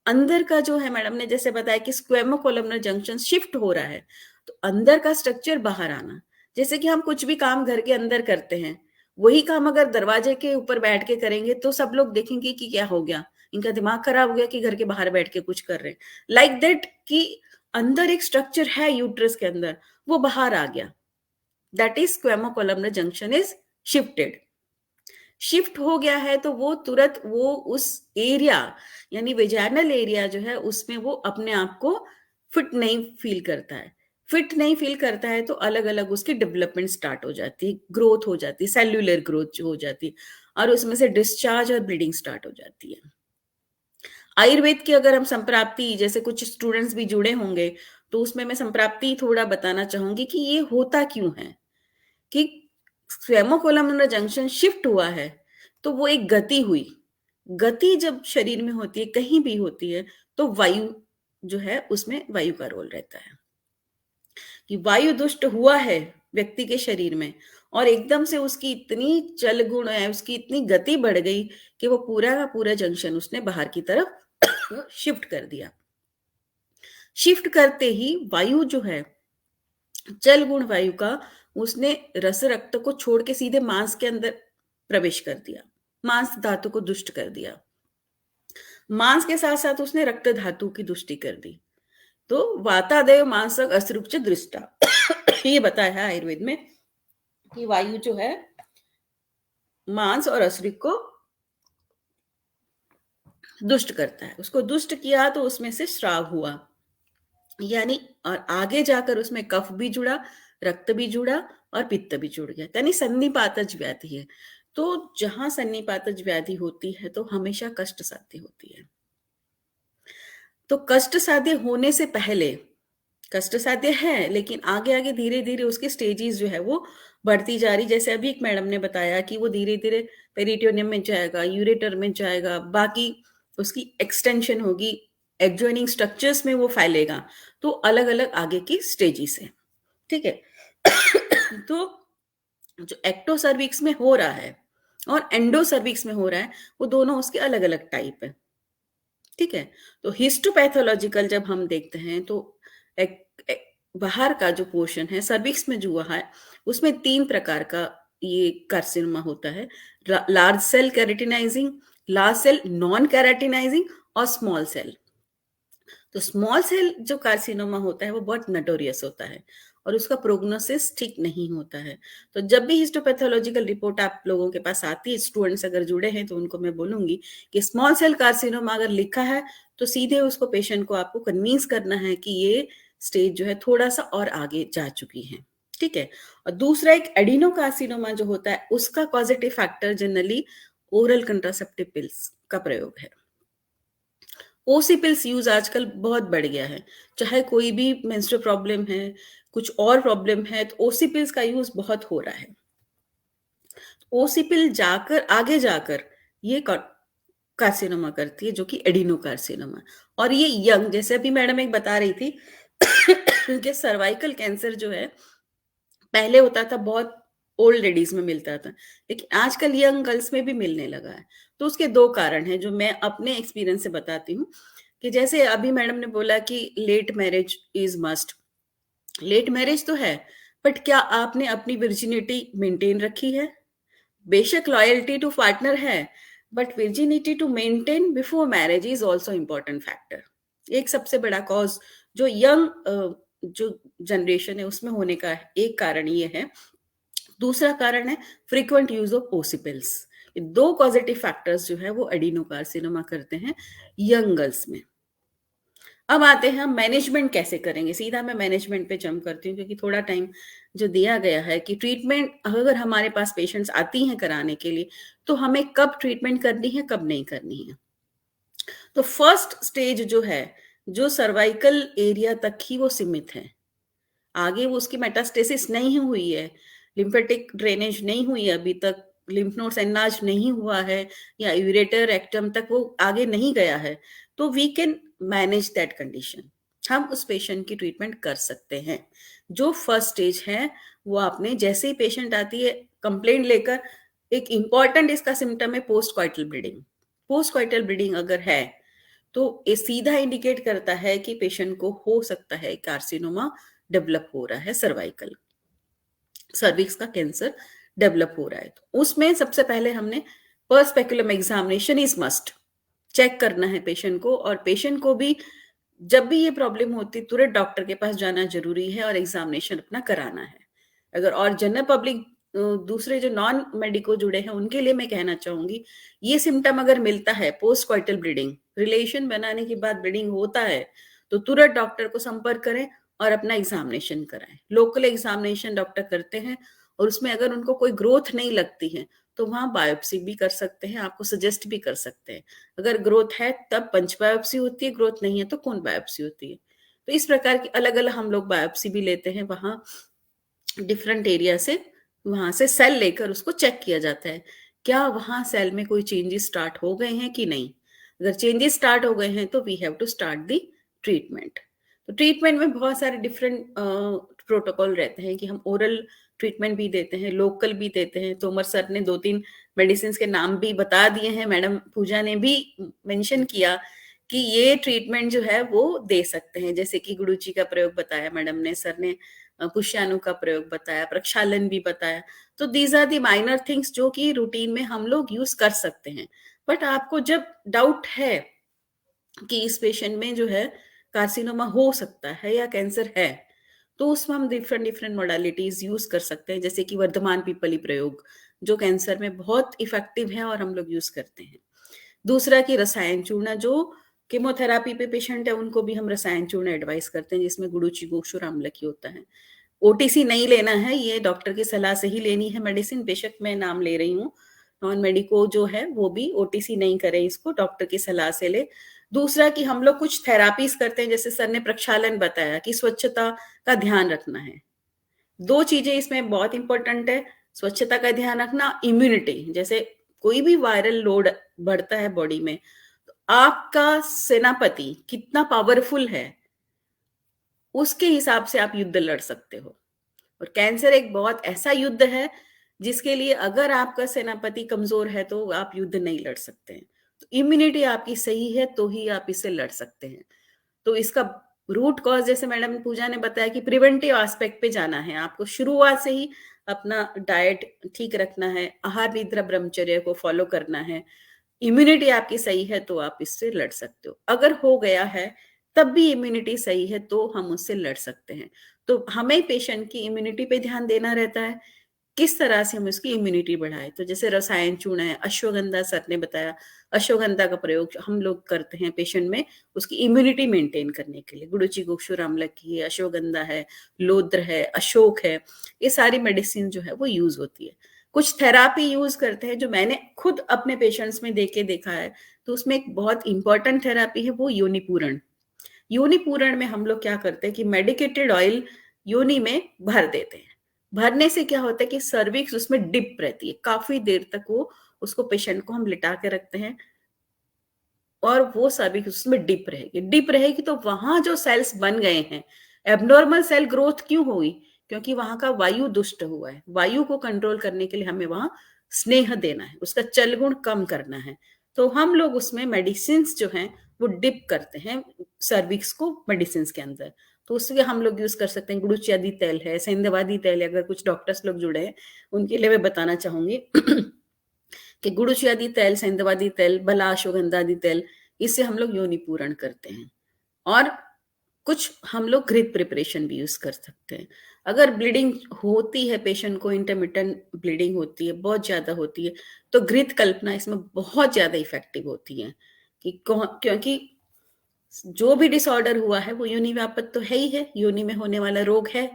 अंदर का जो है, मैडम ने जैसे बताया कि स्क्वेमो कोलमनर जंक्शन शिफ्ट हो रहा है, तो अंदर का स्ट्रक्चर बाहर आना। जैसे कि हम कुछ भी काम घर के अंदर करते हैं, वही काम अगर दरवाजे के ऊपर बैठ के करेंगे तो सब लोग देखेंगे कि क्या हो गया, इनका दिमाग खराब हो गया कि घर के बाहर बैठ के कुछ कर रहे हैं। लाइक दैट कि अंदर एक स्ट्रक्चर है यूट्रस के अंदर, वो बाहर आ गया, that is squamo columnar junction is shifted. Shift हो गया है तो वो तुरंत वो उस एरिया यानी वेजाइनल एरिया जो है उसमें वो अपने आप को फिट नहीं फील करता है। फिट नहीं फील करता है तो अलग अलग उसकी डेवलपमेंट स्टार्ट हो जाती है, ग्रोथ हो जाती है, सेल्यूलर ग्रोथ जो हो जाती है, और उसमें से डिस्चार्ज और ब्लीडिंग स्टार्ट हो जाती है। आयुर्वेद की अगर हम संप्राप्ति, जैसे कुछ स्टूडेंट्स भी जुड़े होंगे, तो उसमें मैं संप्राप्ति थोड़ा बताना चाहूंगी कि ये होता क्यों है कि स्क्वेमो कोलमनर जंक्शन शिफ्ट हुआ है, तो वो एक गति हुई। गति जब शरीर में होती है, कहीं भी होती है, तो वायु जो है उसमें वायु का रोल रहता है कि वायु दुष्ट हुआ है व्यक्ति के शरीर में और एकदम से उसकी इतनी चल गुण है, उसकी इतनी गति बढ़ गई कि वो पूरा का पूरा जंक्शन उसने बाहर की तरफ शिफ्ट कर दिया। शिफ्ट करते ही वायु जो है, चल गुण वायु का, उसने रस रक्त को छोड़ के सीधे मांस के अंदर प्रवेश कर दिया, मांस धातु को दुष्ट कर दिया। मांस के साथ साथ उसने रक्त धातु की दुष्टि कर दी। तो वातादेव मांसक असृक्च दृष्टा ये बताया है आयुर्वेद में कि वायु जो है मांस और असृक को दुष्ट करता है। उसको दुष्ट किया तो उसमें से श्राव हुआ, यानी और आगे जाकर उसमें कफ भी जुड़ा, रक्त भी जुड़ा और पित्त भी जुड़ गया, यानी सन्निपातज व्याधि है। तो जहां सन्निपातज व्याधि होती है तो हमेशा कष्ट साध्य होती है। तो कष्ट साध्य होने से पहले, कष्ट साध्य है लेकिन आगे आगे धीरे धीरे उसके स्टेजेस जो है वो बढ़ती जा रही। जैसे अभी एक मैडम ने बताया कि वो धीरे धीरे पेरिटोनियम में जाएगा, यूरेटर में जाएगा, बाकी उसकी एक्सटेंशन होगी, एडजॉइनिंग स्ट्रक्चर्स में वो फैलेगा। तो अलग अलग आगे की स्टेजेस है, ठीक है। तो जो एक्टो सर्विक्स में हो रहा है और एंडो सर्विक्स में हो रहा है, वो दोनों उसके अलग अलग टाइप है, ठीक है। तो हिस्टोपैथोलॉजिकल जब हम देखते हैं तो बाहर का जो पोर्शन है सर्विक्स में जो हुआ है उसमें 3 प्रकार का ये कार्सिनोमा होता है, large cell keratinizing, large cell non keratinizing और स्मॉल सेल। तो स्मॉल सेल जो कार्सिनोमा होता है वो बहुत नटोरियस होता है और उसका प्रोग्नोसिस ठीक नहीं होता है। तो जब भी हिस्टोपैथोलॉजिकल रिपोर्ट आप लोगों के पास आती है, स्टूडेंट्स अगर जुड़े हैं तो उनको मैं बोलूंगी कि स्मॉल सेल कार्सिनोमा अगर लिखा है तो सीधे उसको पेशेंट को आपको कन्विंस करना है कि ये स्टेज जो है थोड़ा सा और आगे जा चुकी है, ठीक है। और दूसरा एक एडिनो कार्सिनोमा जो होता है उसका positive factor generally oral contraceptive pills का प्रयोग है। ओसी पिल्स यूज आजकल बहुत बढ़ गया है, चाहे कोई भी मेंस्ट्रुअल प्रॉब्लम है, कुछ और प्रॉब्लम है, तो ओसी पिल्स का यूज बहुत हो रहा है। ओसी पिल जाकर आगे जाकर ये कार्सिनोमा करती है जो कि एडिनो कार्सिनोमा, और ये यंग, जैसे अभी मैडम एक बता रही थी कि सर्वाइकल कैंसर जो है पहले होता था, बहुत ओल्ड लेडीज में मिलता था, लेकिन आजकल यंग गर्ल्स में भी मिलने लगा है। तो उसके 2 कारण हैं जो मैं अपने एक्सपीरियंस से बताती हूँ कि जैसे अभी मैडम ने बोला कि late marriage is must. Late marriage तो है, बट क्या आपने अपनी वर्जिनिटी मेंटेन रखी है? बेशक लॉयल्टी टू पार्टनर है, but virginity to maintain before marriage is also important factor. एक सबसे बड़ा कॉज जो यंग जो जनरेशन है उसमें होने का एक कारण ये है। दूसरा कारण है frequent use of OC pills. 2 positive factors जो है वो एडिनोकार्सिनोमा करते हैं यंग गर्ल्स में। अब आते हैं हम मैनेजमेंट कैसे करेंगे। सीधा मैं मैनेजमेंट पे जंप करती हूँ क्योंकि थोड़ा टाइम जो दिया गया है कि ट्रीटमेंट अगर हमारे पास पेशेंट्स आती हैं कराने के लिए तो हमें कब ट्रीटमेंट करनी है, कब नहीं करनी है। तो फर्स्ट स्टेज जो है, जो सर्वाइकल एरिया तक ही वो सीमित है, आगे वो उसकी मेटास्टेसिस नहीं हुई है, लिम्फेटिक ड्रेनेज नहीं हुई है अभी तक, लिम्फ नोड्स एनलार्ज नहीं हुआ है या यूरेटर रेक्टम तक वो आगे नहीं गया है, तो we can manage that condition. हम उस पेशेंट की ट्रीटमेंट कर सकते हैं। जो फर्स्ट स्टेज है वो आपने, जैसे ही पेशेंट आती है कंप्लेंट लेकर, एक इंपॉर्टेंट इसका सिम्टम है post coital bleeding. Post coital bleeding अगर है तो ये सीधा इंडिकेट करता है कि पेशेंट को हो सकता है कार्सिनोमा डेवलप हो रहा है, सर्वाइकल सर्विक्स का कैंसर डेवलप हो रहा है। तो उसमें सबसे पहले हमने पर्सपेकुलम एग्जामिनेशन इज मस्ट, चेक करना है पेशेंट को, और पेशेंट को भी जब भी ये प्रॉब्लम होती है तुरंत डॉक्टर के पास जाना जरूरी है और एग्जामिनेशन अपना कराना है। अगर और जनरल पब्लिक दूसरे जो नॉन मेडिको जुड़े हैं उनके लिए मैं कहना चाहूंगी, ये सिम्टम अगर मिलता है पोस्ट कॉइटल ब्लीडिंग, रिलेशन बनाने के बाद ब्लीडिंग होता है, तो तुरंत डॉक्टर को संपर्क करें और अपना एग्जामिनेशन कराएं। लोकल एग्जामिनेशन डॉक्टर करते हैं और उसमें अगर उनको कोई ग्रोथ नहीं लगती है तो वहां बायोप्सी भी कर सकते हैं, आपको सजेस्ट भी कर सकते हैं। अगर ग्रोथ है तब पंच बायोप्सी होती है, ग्रोथ नहीं है तो कोन बायोप्सी होती है। तो इस प्रकार की अलग अलग हम लोग बायोप्सी भी लेते हैं, वहां डिफरेंट एरिया से वहां से सेल लेकर उसको चेक किया जाता है क्या वहां सेल में कोई चेंजेस स्टार्ट हो गए हैं कि नहीं। अगर चेंजेस स्टार्ट हो गए हैं तो we have to start the treatment. तो ट्रीटमेंट में बहुत सारे डिफरेंट प्रोटोकॉल रहते हैं कि हम ओरल ट्रीटमेंट भी देते हैं, लोकल भी देते हैं। तोमर सर ने 2-3 मेडिसिन के नाम भी बता दिए हैं, मैडम पूजा ने भी मेंशन किया कि ये ट्रीटमेंट जो है वो दे सकते हैं, जैसे कि गुडुची का प्रयोग बताया मैडम ने, सर ने पुष्याणु का प्रयोग बताया, प्रक्षालन भी बताया। तो these are the minor things जो कि रूटीन में हम लोग यूज कर सकते हैं। बट आपको जब डाउट है कि इस पेशेंट में जो है कार्सिनोमा हो सकता है या कैंसर है, तो उसमें हम डिफरेंट मोडालिटीज यूज कर सकते हैं, जैसे कि वर्धमान पीपली प्रयोग जो कैंसर में बहुत इफेक्टिव है और हम लोग यूज करते हैं। दूसरा कि रसायन चूर्ण, जो कीमोथेरापी पे पेशेंट है उनको भी हम रसायन चूर्ण एडवाइस करते हैं, जिसमें गुडुची गोक्षुर आम्लकी होता है। ओटीसी नहीं लेना है, ये डॉक्टर की सलाह से ही लेनी है मेडिसिन। बेशक मैं नाम ले रही हूँ, नॉन मेडिको जो है वो भी ओटीसी नहीं करे, इसको डॉक्टर की सलाह से ले। दूसरा कि हम लोग कुछ थेरापीज करते हैं, जैसे सर ने प्रक्षालन बताया कि स्वच्छता का ध्यान रखना है। 2 चीजें इसमें बहुत इंपॉर्टेंट है, स्वच्छता का ध्यान रखना, इम्यूनिटी। जैसे कोई भी वायरल लोड बढ़ता है बॉडी में, तो आपका सेनापति कितना पावरफुल है उसके हिसाब से आप युद्ध लड़ सकते हो। और कैंसर एक बहुत ऐसा युद्ध है जिसके लिए अगर आपका सेनापति कमजोर है तो आप युद्ध नहीं लड़ सकते हैं। तो इम्यूनिटी आपकी सही है तो ही आप इससे लड़ सकते हैं। तो इसका रूट कॉज, जैसे मैडम पूजा ने बताया कि प्रिवेंटिव एस्पेक्ट पे जाना है, आपको शुरुआत से ही अपना डाइट ठीक रखना है, आहार निद्रा ब्रह्मचर्य को फॉलो करना है। इम्यूनिटी आपकी सही है तो आप इससे लड़ सकते हो। अगर हो गया है तब भी इम्यूनिटी सही है तो हम उससे लड़ सकते हैं। तो हमें पेशेंट की इम्यूनिटी पे ध्यान देना रहता है, किस तरह से हम उसकी इम्यूनिटी बढ़ाएं। तो जैसे रसायन चूर्ण है, अश्वगंधा सर ने बताया, अश्वगंधा का प्रयोग हम लोग करते हैं पेशेंट में उसकी इम्यूनिटी मेंटेन करने के लिए। गुडुची गोक्षुर आम्लकी है, अश्वगंधा है, लोद्र है, अशोक है, ये सारी मेडिसिन जो है वो यूज होती है। कुछ थेरापी यूज करते हैं जो मैंने खुद अपने पेशेंट्स में देके देखा है। तो उसमें एक बहुत इंपॉर्टेंट थेरापी है वो योनि पूरण। योनि पूरण में हम लोग क्या करते हैं कि मेडिकेटेड ऑयल योनि में भर देते हैं। भरने से क्या होता है कि सर्विक्स उसमें डिप रहती है, काफी देर तक वो उसको पेशेंट को हम लिटा के रखते हैं और वो सर्विक्स उसमें डिप रहेगी तो वहां जो सेल्स बन गए हैं, एबनॉर्मल सेल ग्रोथ क्यों हुई, क्योंकि वहां का वायु दुष्ट हुआ है। वायु को कंट्रोल करने के लिए हमें वहां स्नेह देना है, उसका चलगुण कम करना है। तो हम लोग उसमें मेडिसिन जो हैं वो डिप करते हैं सर्विक्स को मेडिसिन के अंदर। तो उसके हम लोग यूज कर सकते हैं। गुड़ुचियादी तेल है, सेंधवादी तेल है, अगर कुछ डॉक्टर्स लोग जुड़े हैं उनके लिए मैं बताना चाहूंगी कि गुड़ुचियादी तेल, सेंधवादी तेल, भला अश्वगंधादी तेल, इससे हम लोग योनि पूरण करते हैं। और कुछ हम लोग घृत प्रिपरेशन भी यूज कर सकते हैं। अगर ब्लीडिंग होती है, पेशेंट को इंटरमिटेंट ब्लीडिंग होती है, बहुत ज्यादा होती है, तो घृत कल्पना इसमें बहुत ज्यादा इफेक्टिव होती है क्योंकि जो भी डिसऑर्डर हुआ है वो योनि व्यापक तो है ही है, योनि में होने वाला रोग है,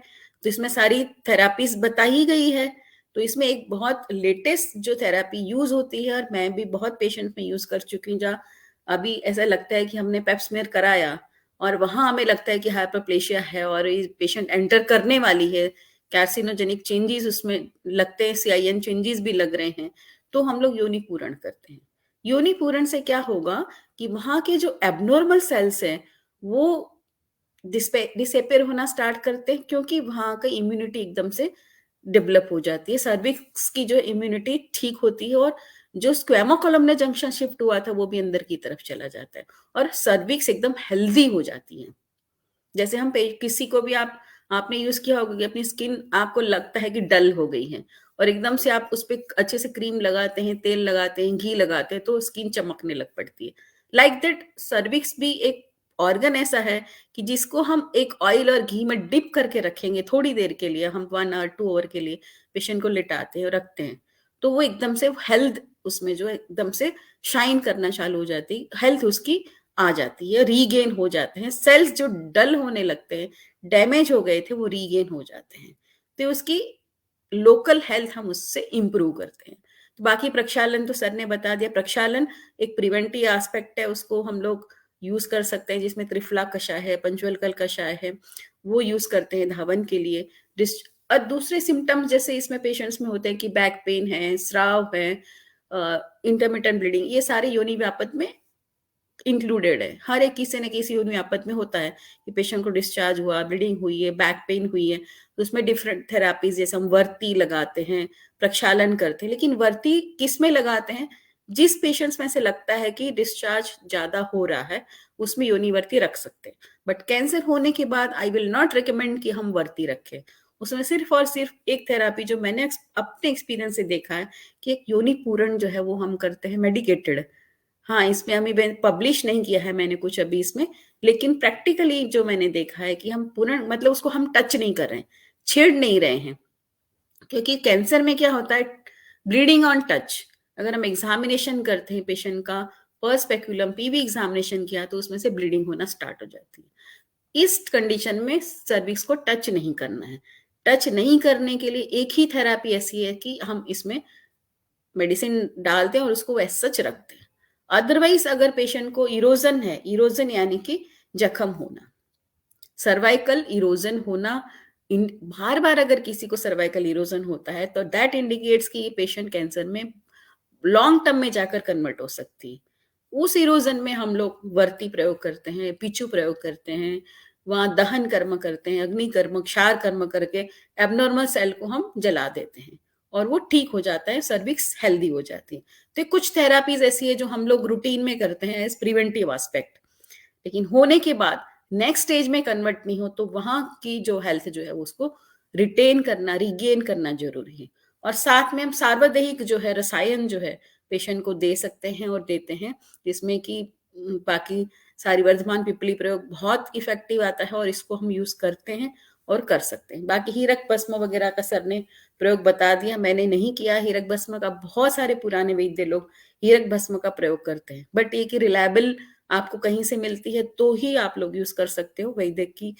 तो इसमें सारी थेरापीज बता ही गई है। तो इसमें एक बहुत लेटेस्ट जो थेरापी यूज होती है, और मैं भी बहुत पेशेंट में यूज कर चुकी हूँ, जहाँ अभी ऐसा लगता है कि हमने पेप्समेयर कराया और वहां हमें लगता है कि हाइपरप्लेशिया है और ये पेशेंट एंटर करने वाली है, कार्सिनोजेनिक चेंजेस उसमें लगते हैं, CIN चेंजेस भी लग रहे हैं, तो हम लोग योनि पूरण करते हैं। योनि पूरण से क्या होगा कि वहां के जो एबनॉर्मल सेल्स हैं वो डिसेपेयर होना स्टार्ट करते हैं, क्योंकि वहां का इम्यूनिटी एकदम से डेवलप हो जाती है, सर्विक्स की जो इम्यूनिटी ठीक होती है, और जो स्क्वेमा कॉलमनर जंक्शन शिफ्ट हुआ था वो भी अंदर की तरफ चला जाता है और सर्विक्स एकदम हेल्दी हो जाती है। जैसे हम किसी को भी आपने यूज किया होगा कि अपनी स्किन आपको लगता है कि डल हो गई है और एकदम से आप उस पर अच्छे से क्रीम लगाते हैं, तेल लगाते हैं, घी लगाते हैं, तो स्किन चमकने लग पड़ती है। लाइक दैट सर्विक्स भी एक ऑर्गन ऐसा है कि जिसको हम एक ऑयल और घी में डिप करके रखेंगे थोड़ी देर के लिए, हम 1 आवर 2 आवर के लिए पेशेंट को लिटाते हैं और रखते हैं, तो वो एकदम से हेल्थ उसमें जो एकदम से शाइन करना चालू हो जाती है, हेल्थ उसकी आ जाती है, रीगेन हो जाते हैं, सेल्स जो डल होने लगते हैं, डैमेज हो गए थे, वो रीगेन हो जाते हैं, तो उसकी लोकल हेल्थ हम उससे इंप्रूव करते हैं। तो बाकी प्रक्षालन तो सर ने बता दिया। प्रक्षालन एक प्रिवेंटिव एस्पेक्ट है, उसको हम लोग यूज कर सकते हैं, जिसमें त्रिफला कषाय है, पंचवल्कल कषाय है, वो यूज करते हैं धावन के लिए। और दूसरे सिम्टम्स जैसे इसमें पेशेंट्स में होते हैं कि बैक पेन है, स्राव है, इंटरमिटेंट ब्लीडिंग, ये सारे योनि व्यापक में इंक्लूडेड है। हर एक किसी न किसी योनि आपत में होता है कि पेशेंट को डिस्चार्ज हुआ, ब्लीडिंग हुई है, बैक पेन हुई है, तो उसमें डिफरेंट थेरापीज जैसे हम वर्ती लगाते हैं, प्रक्षालन करते हैं। लेकिन वर्ती किस में लगाते हैं? जिस पेशेंट्स में से लगता है कि डिस्चार्ज ज्यादा हो रहा है उसमें योनि वर्ती रख सकते हैं। बट कैंसर होने के बाद आई विल नॉट रिकमेंड कि हम वर्ती रखें। उसमें सिर्फ और सिर्फ एक थेरापी जो मैंने अपने एक्सपीरियंस से देखा है कि एक योनि पूरण जो है वो हम करते हैं मेडिकेटेड। हाँ, इसमें अभी पब्लिश नहीं किया है मैंने कुछ अभी इसमें, लेकिन प्रैक्टिकली जो मैंने देखा है कि हम पूर्ण मतलब उसको हम टच नहीं कर रहे हैं, छेड़ नहीं रहे हैं। क्योंकि कैंसर में क्या होता है, ब्लीडिंग ऑन टच। अगर हम एग्जामिनेशन करते हैं पेशेंट का, पर स्पेक्यूलम पीवी एग्जामिनेशन किया तो उसमें से ब्लीडिंग होना स्टार्ट हो जाती है। इस कंडीशन में सर्विक्स को टच नहीं करना है। टच नहीं करने के लिए एक ही थेरापी ऐसी है कि हम इसमें मेडिसिन डालते हैं और उसको वैसे सच रखते हैं। अदरवाइज अगर पेशेंट को इरोजन है, इरोजन यानी कि जख्म होना, सर्वाइकल इरोजन होना, बार बार अगर किसी को सर्वाइकल इरोजन होता है तो दैट इंडिकेट्स कि ये पेशेंट कैंसर में लॉन्ग टर्म में जाकर कन्वर्ट हो सकती है। उस इरोजन में हम लोग वर्ती प्रयोग करते हैं, पिचू प्रयोग करते हैं, वहां दहन कर्म करते हैं, अग्नि कर्म, क्षार कर्म करके एबनॉर्मल सेल को हम जला देते हैं और वो ठीक हो जाता है, सर्विक्स हेल्दी हो जाती है। तो कुछ थेरापीज ऐसी है जो हम लोग रूटीन में करते हैं एज प्रिवेंटिव एस्पेक्ट, लेकिन होने के बाद नेक्स्ट स्टेज में कन्वर्ट नहीं हो तो वहां की जो हेल्थ जो है उसको रिटेन करना, रिगेन करना जरूरी है। और साथ में हम सार्वदेहिक जो है रसायन जो है पेशेंट को दे सकते हैं और देते हैं, जिसमें कि बाकी सारी वर्धमान पिपली प्रयोग बहुत इफेक्टिव आता है और इसको हम यूज करते हैं और कर सकते हैं। बाकी हीरक भस्म वगैरह का सर ने प्रयोग बता दिया, मैंने नहीं किया हीरक भस्म का। बहुत सारे पुराने वैद्य लोग हीरक भस्म का प्रयोग करते हैं, बट ये कि रिलायबल आपको कहीं से मिलती है तो ही आप लोग यूज कर सकते हो, वैद्य की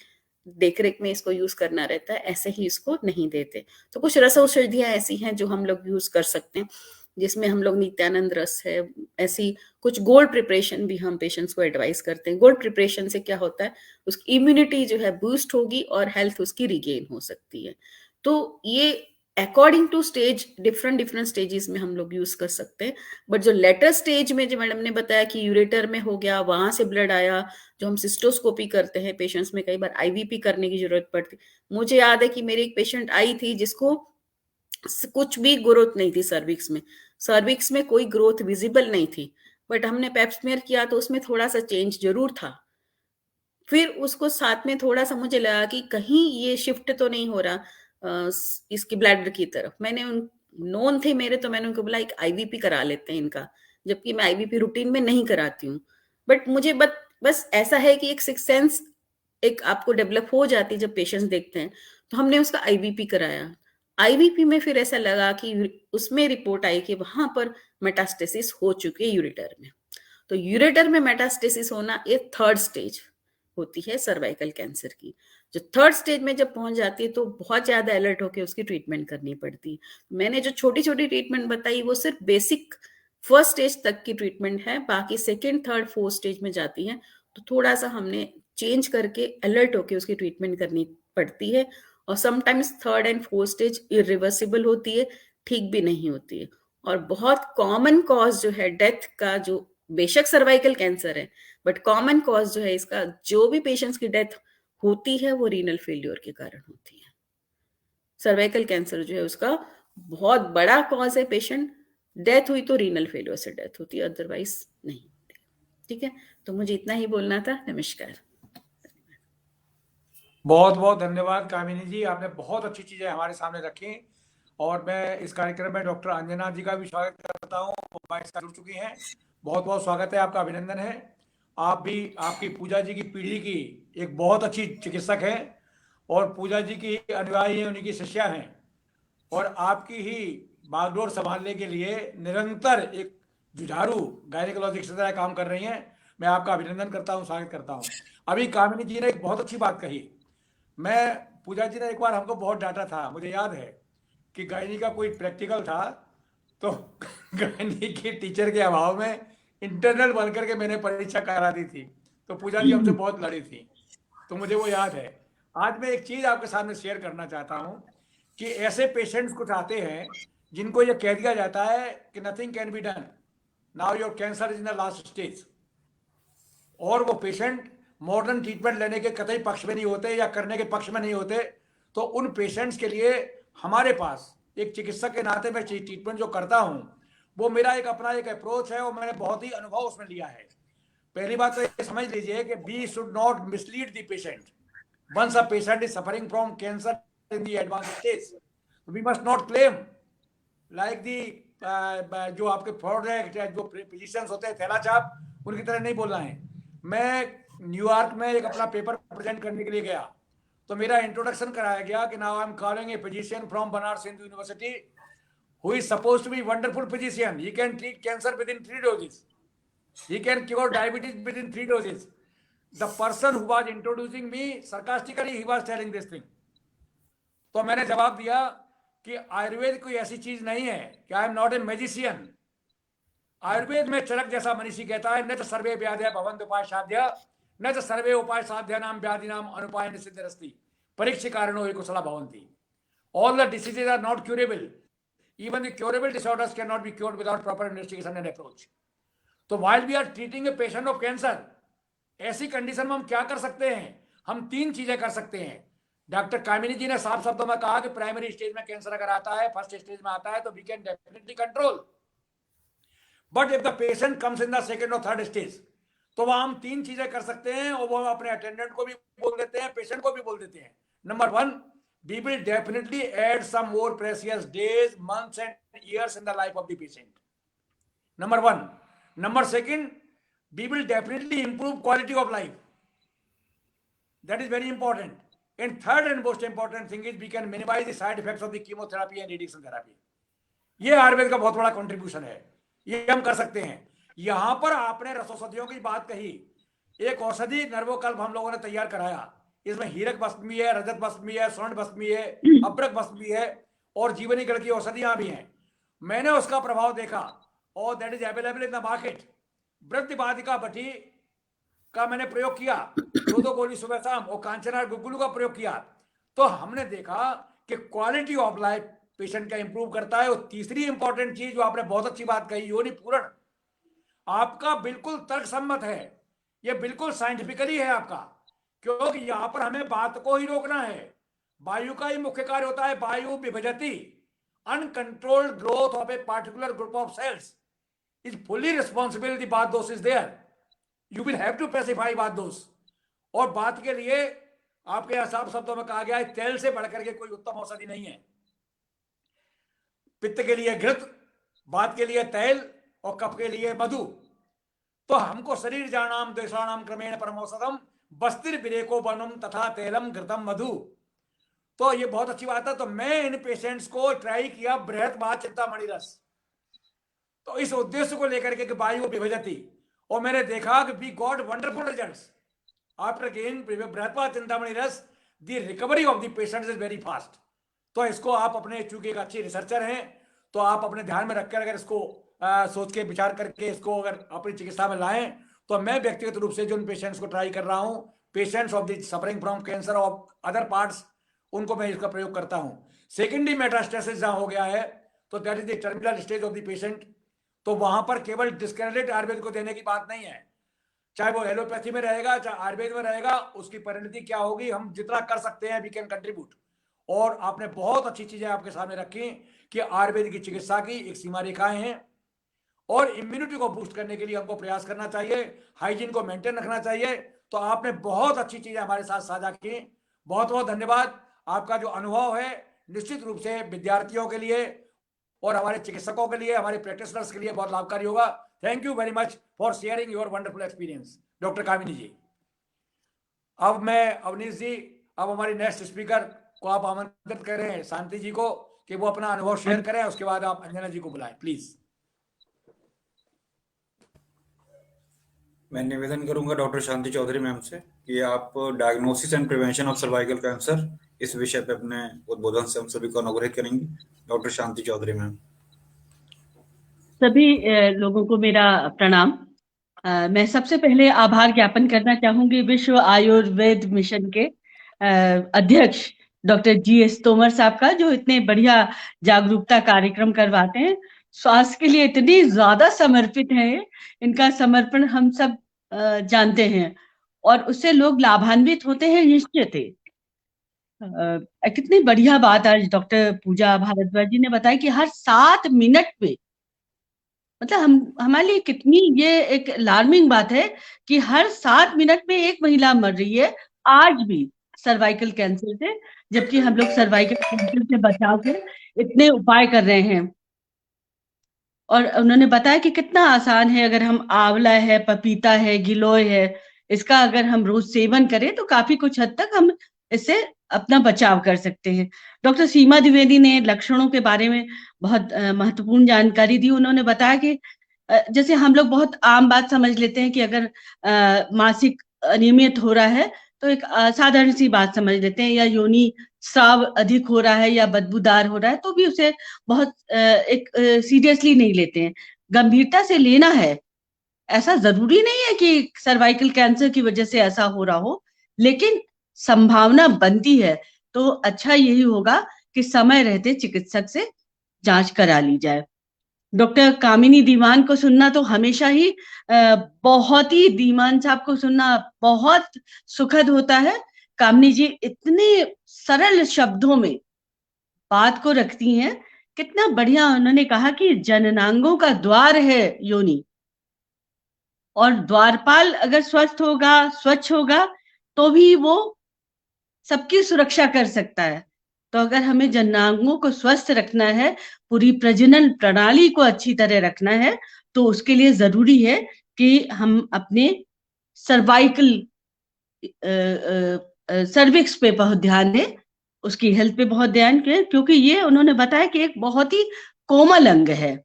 देखरेख में इसको यूज करना रहता है, ऐसे ही इसको नहीं देते। तो कुछ रस औषधियां ऐसी हैं जो हम लोग यूज कर सकते हैं, जिसमें हम लोग नित्यानंद रस है, ऐसी कुछ गोल्ड प्रिपरेशन भी हम पेशेंट्स को एडवाइस करते हैं। गोल्ड प्रिपरेशन से क्या होता है, उसकी इम्यूनिटी जो है बूस्ट होगी और हेल्थ उसकी रिगेन हो सकती है। तो ये according to stage different stages में हम लोग यूज कर सकते हैं। बट जो लेटर स्टेज में जो मैडम ने बताया कि यूरेटर में हो गया, वहां से ब्लड आया, जो हम सिस्टोस्कोपी करते हैं पेशेंट्स में, कई बार आईवीपी करने की जरूरत पड़ती। मुझे याद है कि मेरी एक पेशेंट आई थी जिसको कुछ भी ग्रोथ नहीं थी सर्विक्स में कोई ग्रोथ विजिबल नहीं थी, बट हमने पेप्समेयर किया तो उसमें थोड़ा सा चेंज जरूर था। फिर उसको साथ में थोड़ा सा मुझे लगा कि कहीं ये शिफ्ट तो नहीं हो रहा इसकी ब्लैडर की तरफ। मैंने नोन थे मेरे, तो मैंने उनको बोला एक आईवीपी करा लेते हैं इनका, जबकि मैं आईवीपी रूटीन में नहीं कराती हूँ। बट मुझे बस ऐसा है कि एक सिक्स सेंस एक आपको डेवलप हो जाती है जब पेशेंट्स देखते हैं। तो हमने उसका आईवीपी कराया। आईवीपी में फिर ऐसा लगा कि उसमें रिपोर्ट आई कि वहां पर मेटास्टेसिस हो चुकी है यूरेटर में। तो यूरेटर में मेटास्टेसिस होना एक थर्ड स्टेज होती है सर्वाइकल कैंसर की। जो थर्ड स्टेज में जब पहुंच जाती है तो बहुत ज्यादा अलर्ट होकर उसकी ट्रीटमेंट करनी पड़ती है। मैंने जो छोटी छोटी ट्रीटमेंट बताई वो सिर्फ बेसिक फर्स्ट स्टेज तक की ट्रीटमेंट है, बाकी सेकेंड थर्ड फोर्थ स्टेज में जाती है तो थोड़ा सा हमने चेंज करके अलर्ट होकर उसकी ट्रीटमेंट करनी पड़ती है। और sometimes third and fourth stage irreversible होती है, ठीक भी नहीं होती है। और बहुत कॉमन कॉज जो है डेथ का, जो बेशक सर्वाइकल कैंसर है बट कॉमन कॉज जो है इसका, जो भी पेशेंट्स की डेथ होती है वो रीनल फेल्योर के कारण होती है। सर्वाइकल कैंसर जो है उसका बहुत बड़ा कॉज है, पेशेंट डेथ हुई तो रीनल फेल्योर से डेथ होती है, अदरवाइज नहीं होती। ठीक है, तो मुझे इतना ही बोलना था। नमस्कार। बहुत बहुत धन्यवाद कामिनी जी, आपने बहुत अच्छी चीजें हमारे सामने रखी। और मैं इस कार्यक्रम में डॉक्टर अंजना जी का भी स्वागत करता हूँ, वो हमारे साथ जुड़ चुकी हैं। बहुत बहुत स्वागत है, आपका अभिनंदन है। आप भी आपकी पूजा जी की पीढ़ी की एक बहुत अच्छी चिकित्सक हैं और पूजा जी की अनुयायी हैं, उन्हीं की शिष्या हैं, और आपकी ही बागडोर संभालने के लिए निरंतर एक जुझारू गायनिकोलॉजिस्ट की तरह काम कर रही हैं। मैं आपका अभिनंदन करता हूं, स्वागत करता हूं। अभी कामिनी जी ने एक बहुत अच्छी बात कही। पूजा जी ने एक बार हमको बहुत डांटा था, मुझे याद है कि गायनी का कोई प्रैक्टिकल था, तो गायनी की टीचर के अभाव में इंटरनल बन करके मैंने परीक्षा करा दी थी, तो पूजा जी हमसे बहुत लड़ी थी, तो मुझे वो याद है। आज मैं एक चीज आपके सामने शेयर करना चाहता हूँ कि ऐसे पेशेंट्स कुछ आते हैं जिनको ये कह दिया जाता है कि nothing can be done, now your cancer is in the last stage. और वो पेशेंट मॉडर्न ट्रीटमेंट लेने के कतई पक्ष में नहीं होते या करने के पक्ष में नहीं होते, तो उन पेशेंट्स के लिए हमारे पास एक चिकित्सक के नाते मैं ट्रीटमेंट जो करता हूं वो मेरा एक अपना एक अप्रोच है और मैंने बहुत ही अनुभव उसमें लिया है। पहली बात तो ये समझ लीजिए कि we should not mislead the patient. Once a patient is suffering from cancer in the advance stage, we must not claim like the जो आपके प्रोडक्ट जो फिजिशियंस होते हैं थैला छाप, उनकी तरह नहीं बोलना है। मैं न्यूयॉर्क में एक अपना पेपर प्रेजेंट करने के लिए गया, तो मेरा इंट्रोडक्शन कराया गया कि now I am calling a physician from Banaras Hindu university who is supposed to be wonderful physician. He can treat cancer within 3 doses. He can cure diabetes within 3 doses. The person who was introducing me, sarcastically he was telling this thing. तो मैंने जवाब दिया कि आयुर्वेद कोई ऐसी चीज नहीं है कि I am not a magician. Ayurveda में चरक जैसा मनीषी कहता है, न तो सर्वे व्याधि भवन्त उपाय साध्य, न तो सर्वे उपाय साध्य नाम व्याधि नाम अनुपाय निषिद्ध रस्ति परीक्ष कारणो हि कुशला भवन्ति। All the diseases are not curable. Even the curable disorders cannot be cured without proper investigation and approach. तो while we are treating a patient of cancer, ऐसी कंडीशन में हम क्या कर सकते हैं? हम 3 चीजें कर सकते हैं। डॉक्टर कामिनी जी ने साफ शब्दों में कहा कि प्राइमरी स्टेज में कैंसर अगर आता है, फर्स्ट स्टेज में आता है, तो we can definitely control. But if the patient comes in the second और थर्ड स्टेज, तो वह हम 3 चीजें कर सकते हैं और वो अपने अटेंडेंट को भी बोल देते हैं, पेशेंट को भी बोल देते हैं। Number 1, we will definitely add some more precious days, months and years in the life of the patient. Number 1. Number 2, we will definitely improve quality of life. That is very important. And third and most important thing is we can minimize the side effects of the chemotherapy and radiation therapy. ये आयुर्वेद का बहुत बड़ा contribution है, ये हम कर सकते हैं। यहां पर आपने रसौषधियों की बात कही, एक औषधि नर्वोकल्प हम लोगों ने तैयार कराया। इसमें हीरक भस्म भी है, रजत भस्म भी है, स्वर्ण भस्म भी है, अब्रक भस्म भी है और जीवनी गढ़ की औषधियां भी हैं। मैंने उसका प्रभाव देखा और that is available in the market. वृद्धबाधिका बटी का मैंने प्रयोग किया, 2 गोली सुबह शाम, और कांचनार गुग्गुलू का प्रयोग किया, तो हमने देखा कि क्वालिटी ऑफ लाइफ पेशेंट का इंप्रूव करता है। और तीसरी इंपॉर्टेंट चीज जो आपने बहुत अच्छी बात कही, योनि पूरण, आपका बिल्कुल तर्कसम्मत है, ये बिल्कुल साइंटिफिकली है आपका, क्योंकि यहां पर हमें बात को ही रोकना है। वायु का ही मुख्य कार्य होता है वायु विभजति। Uncontrolled growth of a particular group of cells is fully responsible the vata dosha is there. You will have to specify vata dosha. और बात के लिए आपके हिसाब शब्दों में कहा गया है, तेल से बढ़कर के कोई उत्तम औषधि नहीं है। पित्त के लिए घृत, बात के लिए तेल और कफ के लिए मधु। तो हमको शरीर जानाम देशानाम क्रमेण परमौषधम बस्तिर विरेको वनम तथा तेलम घृतम मधु। तो ये बहुत अच्छी बात है। तो मैं इन पेशेंट्स को ट्राई किया बृहत बात चिंतामणि रस, तो इस उद्देश्य को लेकर के वायु विभजति, और मैंने देखा कि we got wonderful results after giving बृहत बात चिंतामणि रस। The recovery of the patients is very fast. तो इसको आप अपने, चूंकि एक अच्छी रिसर्चर हैं, तो आप अपने ध्यान में रखकर अगर इसको सोच के विचार करके इसको अगर अपनी चिकित्सा में लाएं, तो मैं व्यक्तिगत रूप से जो उन पेशेंट्स को ट्राई कर रहा हूं, patients of the suffering from cancer of other parts, उनको मैं इसका प्रयोग करता हूं। सेकेंडरी मेटास्टेसिस जहां हो गया है, तो that is the terminal stage of the patient, तो वहां पर केवल डिस्क्रेडिट आयुर्वेद को देने की बात नहीं है। चाहे वो एलोपैथी में रहेगा, चाहे आयुर्वेद में रहेगा, उसकी परिणति क्या होगी, हम जितना कर सकते हैं वी कैन कंट्रीब्यूट। और आपने बहुत अच्छी चीजें आपके सामने रखी कि आयुर्वेद की चिकित्सा की एक सीमा रेखाएं हैं और इम्यूनिटी को बूस्ट करने के लिए हमको प्रयास करना चाहिए, हाइजीन को मेंटेन रखना चाहिए। तो आपने बहुत अच्छी चीजें हमारे साथ साझा की, बहुत बहुत धन्यवाद। आपका जो अनुभव है निश्चित रूप से विद्यार्थियों के लिए और हमारे चिकित्सकों के लिए, हमारे प्रैक्टिशनर्स के लिए बहुत लाभकारी होगा। Thank you very much for sharing your wonderful experience doctor Kamini ji. अब मैं अवनीश जी, अब हमारी नेक्स्ट स्पीकर को आप आमंत्रित करें, शांति जी को, कि वो अपना अनुभव शेयर करें। उसके बाद आप अंजना जी को बुलाएं प्लीज। मैं निवेदन करूंगा डॉक्टर शांति चौधरी मैम से कि आप diagnosis and prevention of cervical cancer इस विषय पे अपने उद्बोधन से हम सभी को अनुग्रहित करेंगे। Doctor Shanti Chaudhary ma'am. सभी लोगों को मेरा प्रणाम। मैं सबसे पहले आभार ज्ञापन करना चाहूंगी विश्व आयुर्वेद मिशन के अध्यक्ष डॉक्टर GS तोमर साहब का, जो इतने बढ़िया जागरूकता कार्यक्रम करवाते हैं, स्वास्थ्य के लिए इतनी ज्यादा समर्पित है। इनका समर्पण हम सब जानते हैं और उससे लोग लाभान्वित होते हैं निश्चित ही। कितनी बढ़िया बात आज डॉक्टर पूजा भारद्वाज जी ने बताया कि हर 7 मिनट में, मतलब हमारे लिए कितनी ये एक अलार्मिंग बात है कि हर 7 मिनट में एक महिला मर रही है आज भी सर्वाइकल कैंसर से, जबकि हम लोग सर्वाइकल कैंसर से बचाव के इतने उपाय कर रहे हैं। और उन्होंने बताया कि कितना आसान है, अगर हम आंवला है, पपीता है, गिलोय है, इसका अगर हम रोज सेवन करें तो काफी कुछ हद तक हम इससे अपना बचाव कर सकते हैं। डॉक्टर सीमा द्विवेदी ने लक्षणों के बारे में बहुत महत्वपूर्ण जानकारी दी। उन्होंने बताया कि जैसे हम लोग बहुत आम बात समझ लेते हैं कि अगर मासिक अनियमित हो रहा है तो एक साधारण सी बात समझ लेते हैं, या योनि स्राव अधिक हो रहा है या बदबूदार हो रहा है तो भी उसे बहुत एक सीरियसली नहीं लेते हैं। गंभीरता से लेना है। ऐसा जरूरी नहीं है कि सर्वाइकल कैंसर की वजह से ऐसा हो रहा हो, लेकिन संभावना बनती है तो अच्छा यही होगा कि समय रहते चिकित्सक से जांच करा ली जाए। डॉक्टर कामिनी दीवान को सुनना तो हमेशा ही बहुत ही, दीवान साहब को सुनना बहुत सुखद होता है। कामिनी जी इतने सरल शब्दों में बात को रखती हैं, कितना बढ़िया उन्होंने कहा कि जननांगों का द्वार है योनि, और द्वारपाल अगर स्वस्थ होगा, स्वच्छ होगा तो भी वो सबकी सुरक्षा कर सकता है। तो अगर हमें जननांगों को स्वस्थ रखना है, पूरी प्रजनन प्रणाली को अच्छी तरह रखना है, तो उसके लिए जरूरी है कि हम अपने सर्वाइकल सर्विक्स पे बहुत ध्यान दें, उसकी हेल्थ पे बहुत ध्यान दें, क्योंकि ये उन्होंने बताया कि एक बहुत ही कोमल अंग है।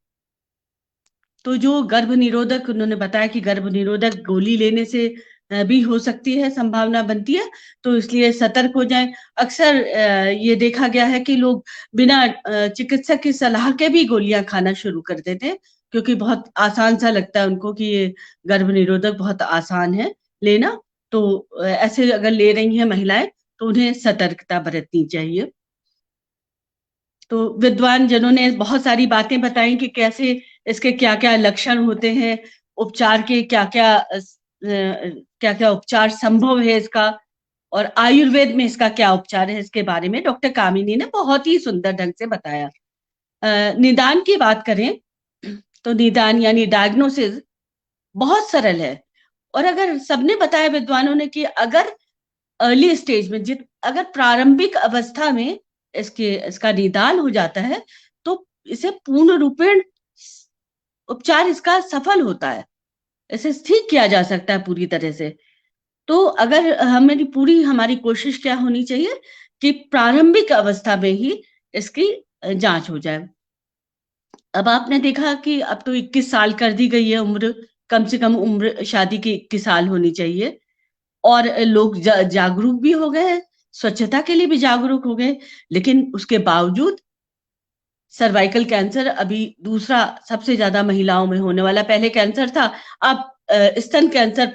तो जो गर्भ निरोधक, उन्होंने बताया कि गर्भ निरोधक गोली लेने से भी हो सकती है, संभावना बनती है, तो इसलिए सतर्क हो जाएं। अक्सर ये देखा गया है कि लोग बिना चिकित्सक की सलाह के भी गोलियां खाना शुरू कर देते हैं, क्योंकि बहुत आसान सा लगता है उनको कि ये गर्भ निरोधक बहुत आसान है लेना। तो ऐसे अगर ले रही हैं महिलाएं तो उन्हें सतर्कता बरतनी चाहिए। तो विद्वान जनों ने बहुत सारी बातें बताई कि कैसे इसके क्या क्या लक्षण होते हैं, उपचार के क्या क्या उपचार संभव है इसका, और आयुर्वेद में इसका क्या उपचार है, इसके बारे में डॉक्टर कामिनी ने बहुत ही सुंदर ढंग से बताया। निदान की बात करें तो निदान यानी डायग्नोसिस बहुत सरल है, और अगर सबने बताया विद्वानों ने कि अगर अर्ली स्टेज में, अगर प्रारंभिक अवस्था में इसका निदान हो जाता है तो इसे पूर्ण रूपेण उपचार इसका सफल होता है, इसे ठीक किया जा सकता है पूरी तरह से। तो अगर हमारी कोशिश क्या होनी चाहिए कि प्रारंभिक अवस्था में ही इसकी जांच हो जाए। अब आपने देखा कि अब तो 21 साल कर दी गई है उम्र, कम से कम उम्र शादी की 21 साल होनी चाहिए, और लोग जागरूक भी हो गए हैं, स्वच्छता के लिए भी जागरूक हो गए, लेकिन उसके बावजूद सर्वाइकल कैंसर अभी दूसरा सबसे ज्यादा महिलाओं में होने वाला, पहले कैंसर था, अब स्तन कैंसर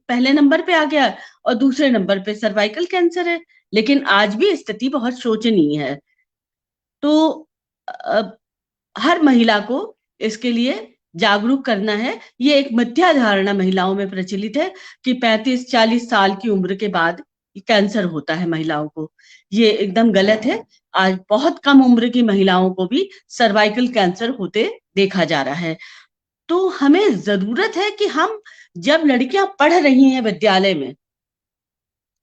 पहले नंबर पे आ गया और दूसरे नंबर पे सर्वाइकल कैंसर है, लेकिन आज भी स्थिति बहुत शोचनीय है। तो हर महिला को इसके लिए जागरूक करना है। ये एक मिथ्या धारणा महिलाओं में प्रचलित है कि 35-40 साल की उम्र के बाद कैंसर होता है महिलाओं को, ये एकदम गलत है। आज बहुत कम उम्र की महिलाओं को भी सर्वाइकल कैंसर होते देखा जा रहा है। तो हमें जरूरत है कि हम, जब लड़कियां पढ़ रही हैं विद्यालय में,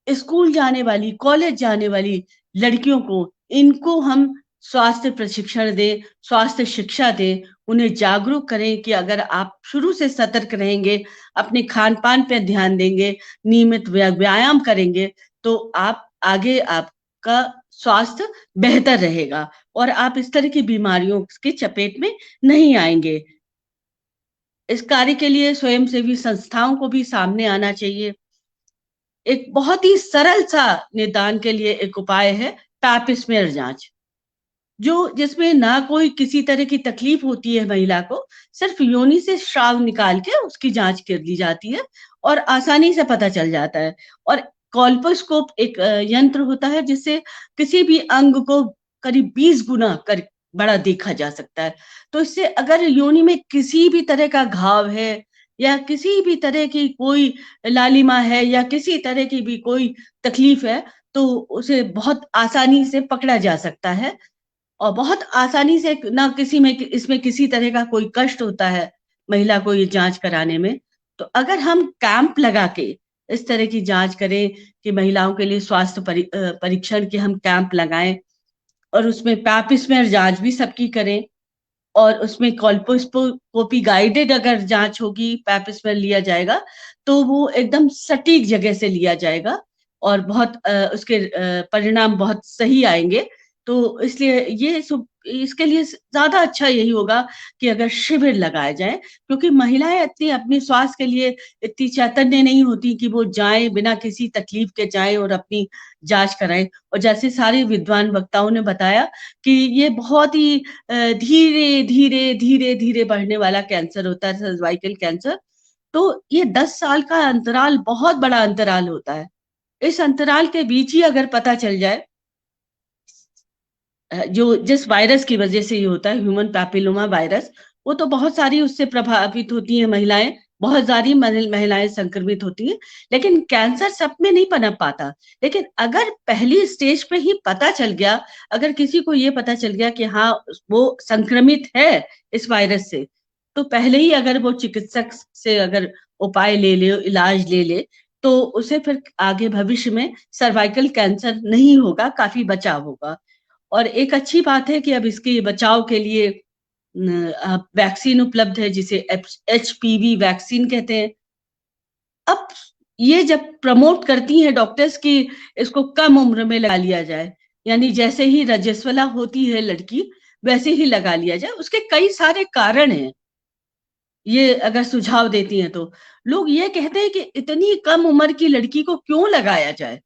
स्कूल जाने वाली, कॉलेज जाने वाली लड़कियों को, इनको हम स्वास्थ्य प्रशिक्षण दें, स्वास्थ्य शिक्षा दें, उन्हें जागरूक करें कि अगर आप शुरू से सतर्क रहेंगे, अपने खान पान पर ध्यान देंगे, नियमित व्यायाम करेंगे, तो आप आगे आपका स्वास्थ्य बेहतर रहेगा और आप इस तरह की बीमारियों की चपेट में नहीं आएंगे। इस कार्य के लिए स्वयंसेवी संस्थाओं को भी सामने आना चाहिए। एक बहुत ही सरल सा निदान के लिए एक उपाय है पैप स्मीयर जांच, जिसमें ना कोई किसी तरह की तकलीफ होती है महिला को, सिर्फ योनि से स्राव निकाल के उसकी जांच कर ली जाती है और आसानी से पता चल जाता है। और कॉल्पोस्कोप एक यंत्र होता है जिससे किसी भी अंग को करीब 20 गुना बड़ा देखा जा सकता है। तो इससे अगर योनि में किसी भी तरह का घाव है या किसी भी तरह की कोई लालिमा है या किसी तरह की भी कोई तकलीफ है, तो उसे बहुत आसानी से पकड़ा जा सकता है और बहुत आसानी से, ना किसी में इसमें किसी तरह का कोई कष्ट होता है महिला को ये जांच कराने में। तो अगर हम कैंप लगा के इस तरह की जांच करें कि महिलाओं के लिए स्वास्थ्य परीक्षण के हम कैंप लगाएं और उसमें पैप स्मेयर जांच भी सबकी करें और उसमें कोलोनोस्कोपी गाइडेड अगर जांच होगी, पैप स्मेयर लिया जाएगा तो वो एकदम सटीक जगह से लिया जाएगा और बहुत उसके परिणाम बहुत सही आएंगे। तो इसलिए इसके लिए ज्यादा अच्छा यही होगा कि अगर शिविर लगाए जाए, क्योंकि महिलाएं इतनी अपने स्वास्थ्य के लिए इतनी चैतन्य नहीं होती कि वो जाएं बिना किसी तकलीफ के जाएं और अपनी जांच कराएं। और जैसे सारे विद्वान वक्ताओं ने बताया कि ये बहुत ही धीरे धीरे धीरे धीरे बढ़ने वाला कैंसर होता है, सर्वाइकल कैंसर। तो ये 10 साल का अंतराल बहुत बड़ा अंतराल होता है। इस अंतराल के बीच ही अगर पता चल जाए, जो जिस वायरस की वजह से ये होता है, ह्यूमन पैपिलोमा वायरस, वो तो बहुत सारी उससे प्रभावित होती हैं महिलाएं, बहुत सारी महिलाएं संक्रमित होती हैं, लेकिन कैंसर सब में नहीं पनप पाता। लेकिन अगर पहली स्टेज पे ही पता चल गया, अगर किसी को ये पता चल गया कि हाँ वो संक्रमित है इस वायरस से, तो पहले ही अगर वो चिकित्सक से अगर उपाय ले ले, इलाज ले ले, तो उसे फिर आगे भविष्य में सर्वाइकल कैंसर नहीं होगा, काफी बचाव होगा। और एक अच्छी बात है कि अब इसके बचाव के लिए वैक्सीन उपलब्ध है, जिसे HPV वैक्सीन कहते हैं। अब ये जब प्रमोट करती हैं डॉक्टर्स कि इसको कम उम्र में लगा लिया जाए, यानी जैसे ही रजस्वला होती है लड़की वैसे ही लगा लिया जाए, उसके कई सारे कारण हैं। ये अगर सुझाव देती हैं तो लोग ये कहते हैं कि इतनी कम उम्र की लड़की को क्यों लगाया जाए?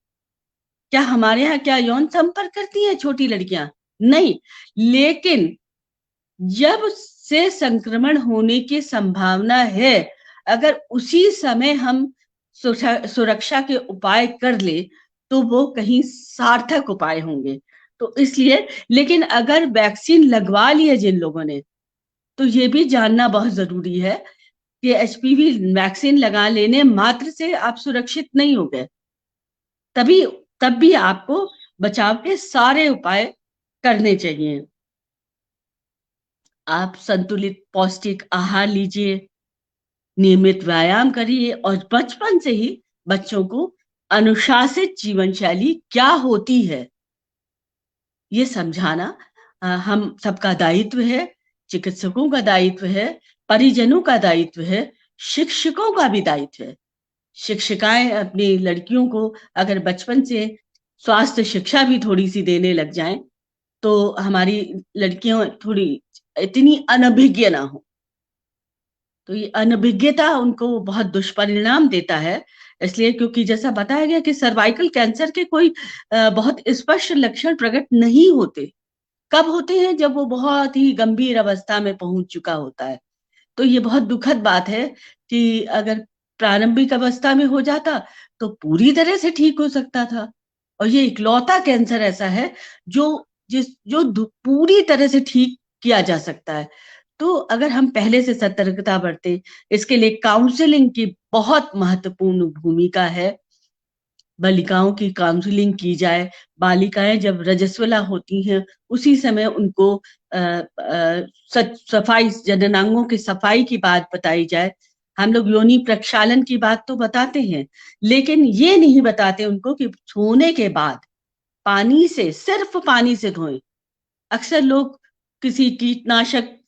क्या हमारे यहाँ क्या यौन संपर्क करती हैं छोटी लड़कियां? नहीं, लेकिन जब से संक्रमण होने की संभावना है, अगर उसी समय हम सुरक्षा के उपाय कर ले तो वो कहीं सार्थक उपाय होंगे। तो इसलिए, लेकिन अगर वैक्सीन लगवा लिए जिन लोगों ने, तो ये भी जानना बहुत जरूरी है कि HPV वैक्सीन लगा लेने मात्र से आप सुरक्षित नहीं हो गए, तब भी आपको बचाव के सारे उपाय करने चाहिए। आप संतुलित पौष्टिक आहार लीजिए, नियमित व्यायाम करिए और बचपन से ही बच्चों को अनुशासित जीवन शैली क्या होती है ये समझाना हम सबका दायित्व है। चिकित्सकों का दायित्व है, परिजनों का दायित्व है, शिक्षकों का भी दायित्व है। शिक्षिकाएं अपनी लड़कियों को अगर बचपन से स्वास्थ्य शिक्षा भी थोड़ी सी देने लग जाएं, तो हमारी लड़कियां थोड़ी इतनी अनभिज्ञ ना हो। तो ये अनभिज्ञता उनको बहुत दुष्परिणाम देता है, इसलिए क्योंकि जैसा बताया गया कि सर्वाइकल कैंसर के कोई बहुत स्पष्ट लक्षण प्रकट नहीं होते। कब होते हैं? जब वो बहुत ही गंभीर अवस्था में पहुंच चुका होता है। तो ये बहुत दुखद बात है कि अगर प्रारंभिक अवस्था में हो जाता तो पूरी तरह से ठीक हो सकता था, और ये इकलौता कैंसर ऐसा है जो पूरी तरह से ठीक किया जा सकता है। तो अगर हम पहले से सतर्कता बरते, इसके लिए काउंसलिंग की बहुत महत्वपूर्ण भूमिका है। बालिकाओं की काउंसलिंग की जाए, बालिकाएं जब रजस्वला होती हैं उसी समय उनको सफाई, जननांगों की सफाई की बात बताई जाए। हम लोग योनि प्रक्षालन की बात तो बताते हैं, लेकिन ये नहीं बताते उनको कि सोने के बाद पानी से, सिर्फ पानी से धोएं। अक्सर लोग किसी कीटनाशक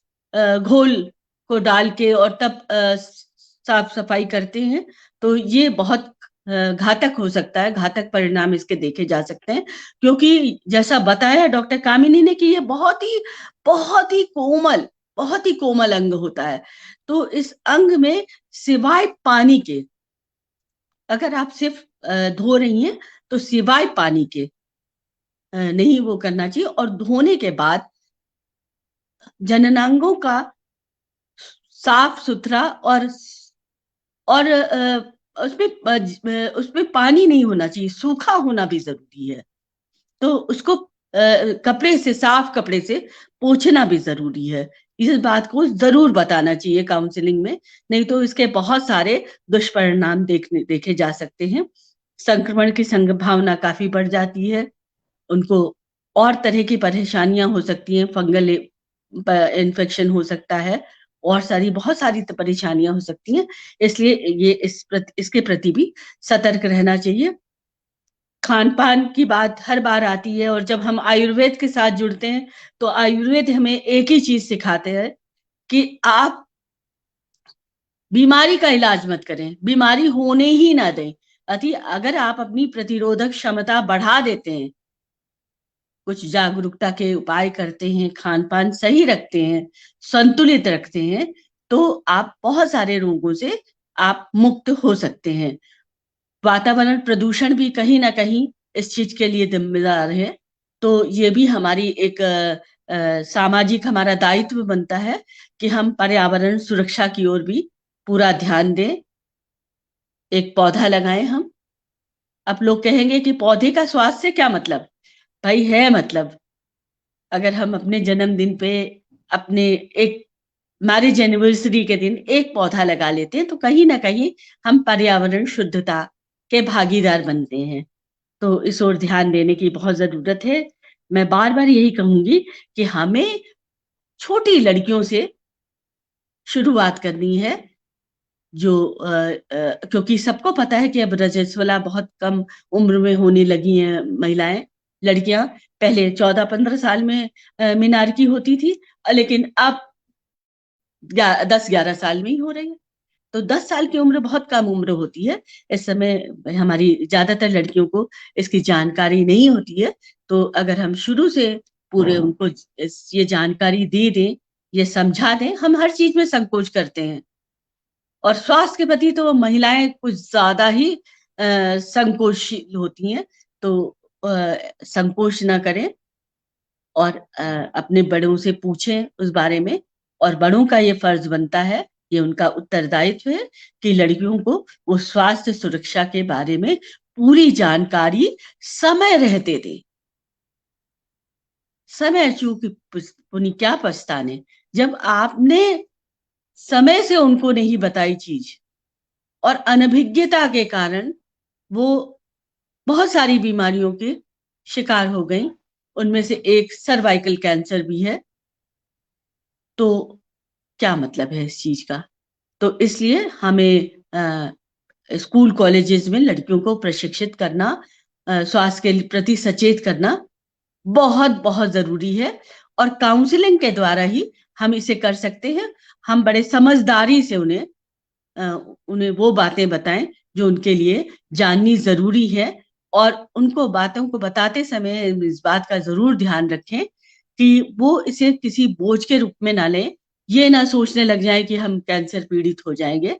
घोल को डाल के और तब साफ सफाई करते हैं, तो ये बहुत घातक हो सकता है, घातक परिणाम इसके देखे जा सकते हैं। क्योंकि जैसा बताया डॉक्टर कामिनी ने कि ये बहुत ही कोमल अंग होता है। तो इस अंग में सिवाय पानी के, अगर आप सिर्फ धो रही हैं तो सिवाय पानी के नहीं वो करना चाहिए। और धोने के बाद जननांगों का साफ सुथरा और उसमें पानी नहीं होना चाहिए, सूखा होना भी जरूरी है। तो उसको कपड़े से, साफ कपड़े से पोंछना भी जरूरी है, इस बात को जरूर बताना चाहिए काउंसलिंग में, नहीं तो इसके बहुत सारे दुष्परिणाम देखे जा सकते हैं। संक्रमण की संभावना काफी बढ़ जाती है, उनको और तरह की परेशानियां हो सकती हैं, फंगल इन्फेक्शन हो सकता है, और बहुत सारी परेशानियां हो सकती हैं। इसलिए ये इसके प्रति भी सतर्क रहना चाहिए। खान पान की बात हर बार आती है, और जब हम आयुर्वेद के साथ जुड़ते हैं तो आयुर्वेद हमें एक ही चीज सिखाते हैं कि आप बीमारी का इलाज मत करें, बीमारी होने ही ना दें। अगर आप अपनी प्रतिरोधक क्षमता बढ़ा देते हैं, कुछ जागरूकता के उपाय करते हैं, खान पान सही रखते हैं, संतुलित रखते हैं, तो आप बहुत सारे रोगों से आप मुक्त हो सकते हैं। वातावरण प्रदूषण भी कहीं ना कहीं इस चीज के लिए जिम्मेदार है, तो ये भी हमारी एक सामाजिक हमारा दायित्व बनता है कि हम पर्यावरण सुरक्षा की ओर भी पूरा ध्यान दें। एक पौधा लगाएं हम। अब लोग कहेंगे कि पौधे का स्वास्थ्य से क्या मतलब? भाई है मतलब। अगर हम अपने जन्मदिन पे, अपने एक मैरिज एनिवर्सरी के दिन एक पौधा लगा लेते हैं, तो कहीं ना कहीं हम पर्यावरण शुद्धता के भागीदार बनते हैं। तो इस ओर ध्यान देने की बहुत जरूरत है। मैं बार बार यही कहूंगी कि हमें छोटी लड़कियों से शुरुआत करनी है, जो क्योंकि सबको पता है कि अब रजस्वला बहुत कम उम्र में होने लगी हैं महिलाएं, लड़कियां। पहले 14-15 साल में मीनारकी होती थी, लेकिन अब 10-11 साल में ही हो रही है। तो 10 साल की उम्र बहुत कम उम्र होती है। इस समय हमारी ज्यादातर लड़कियों को इसकी जानकारी नहीं होती है। तो अगर हम शुरू से पूरे उनको ये जानकारी दे दें, ये समझा दें, हम हर चीज में संकोच करते हैं, और स्वास्थ्य के प्रति तो महिलाएं कुछ ज्यादा ही संकोचशील होती हैं। तो संकोच ना करें, और अपने बड़ों से पूछें उस बारे में। और बड़ों का ये फर्ज बनता है, ये उनका उत्तरदायित्व है कि लड़कियों को वो स्वास्थ्य सुरक्षा के बारे में पूरी जानकारी समय रहते दें। समय चूक पुनि क्या पछताने, जब आपने समय से उनको नहीं बताई चीज, और अनभिज्ञता के कारण वो बहुत सारी बीमारियों के शिकार हो गई। उनमें से एक सर्वाइकल कैंसर भी है। तो क्या मतलब है इस चीज का? तो इसलिए हमें स्कूल कॉलेजेस में लड़कियों को प्रशिक्षित करना, स्वास्थ्य के प्रति सचेत करना बहुत बहुत जरूरी है। और काउंसलिंग के द्वारा ही हम इसे कर सकते हैं। हम बड़े समझदारी से उन्हें वो बातें बताएं जो उनके लिए जाननी जरूरी है, और उनको बातों को बताते समय इस बात का जरूर ध्यान रखें कि वो इसे किसी बोझ के रूप में ना लें, ये ना सोचने लग जाए कि हम कैंसर पीड़ित हो जाएंगे।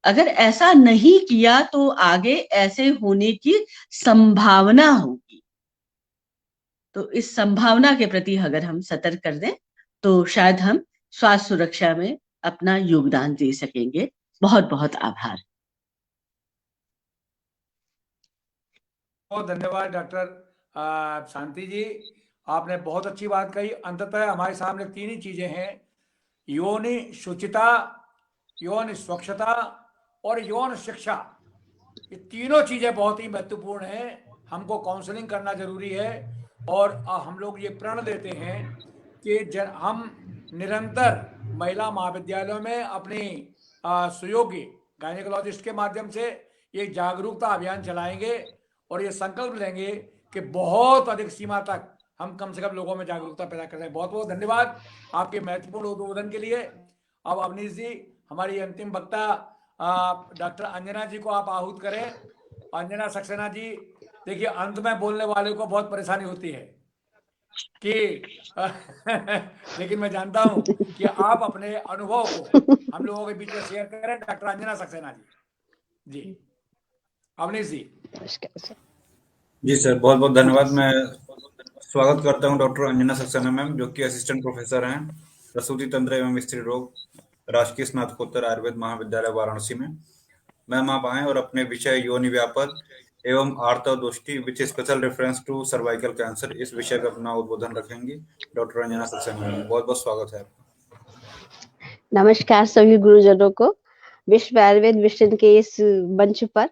अगर ऐसा नहीं किया तो आगे ऐसे होने की संभावना होगी। तो इस संभावना के प्रति अगर हम सतर्क कर दें तो शायद हम स्वास्थ्य सुरक्षा में अपना योगदान दे सकेंगे। बहुत बहुत आभार। बहुत धन्यवाद डॉक्टर शांति जी, आपने बहुत अच्छी बात कही। अंततः हमारे सामने तीन ही चीजें हैं, यौन शुचिता, यौन स्वच्छता और यौन शिक्षा। ये तीनों चीजें बहुत ही महत्वपूर्ण हैं। हमको काउंसलिंग करना जरूरी है, और हम लोग ये प्रण देते हैं कि हम निरंतर महिला महाविद्यालयों में अपनी सुयोग्य गायनेकोलॉजिस्ट के माध्यम से ये जागरूकता अभियान चलाएंगे, और ये संकल्प लेंगे कि बहुत अधिक सीमा तक हम कम से कम लोगों में जागरूकता पैदा कर रहे हैं। बहुत बहुत धन्यवाद आपके महत्वपूर्ण उद्बोधन के लिए। अब अवनीश जी, हमारी अंतिम वक्ता डॉक्टर अंजना जी को आप आहूत करें। अंजना सक्सेना जी, देखिए अंत में बोलने वाले को बहुत परेशानी होती है कि लेकिन मैं जानता हूं कि आप अपने अनुभव को हम लोगों के बीच में शेयर करें। डॉक्टर अंजना सक्सेना जी, जी अवनीश जी। जी सर, बहुत बहुत धन्यवाद। मैं स्वागत करता हूं डॉक्टर अंजना सक्सेना मैम, जो कि असिस्टेंट प्रोफेसर हैं प्रसूति तंत्र एवं स्त्री रोग, राजकीय स्नातकोत्तर आयुर्वेद महाविद्यालय वाराणसी में। मैम आप आए और अपने विषय योनि व्यापक एवं आर्तवदोष्टि with special reference to cervical cancer, इस विषय का अपना उद्बोधन रखेंगे। डॉक्टर अंजना सक्सेना मैम, बहुत बहुत स्वागत है आपका। नमस्कार सभी गुरुजनों को। विश्व आयुर्वेद मिशन के इस मंच पर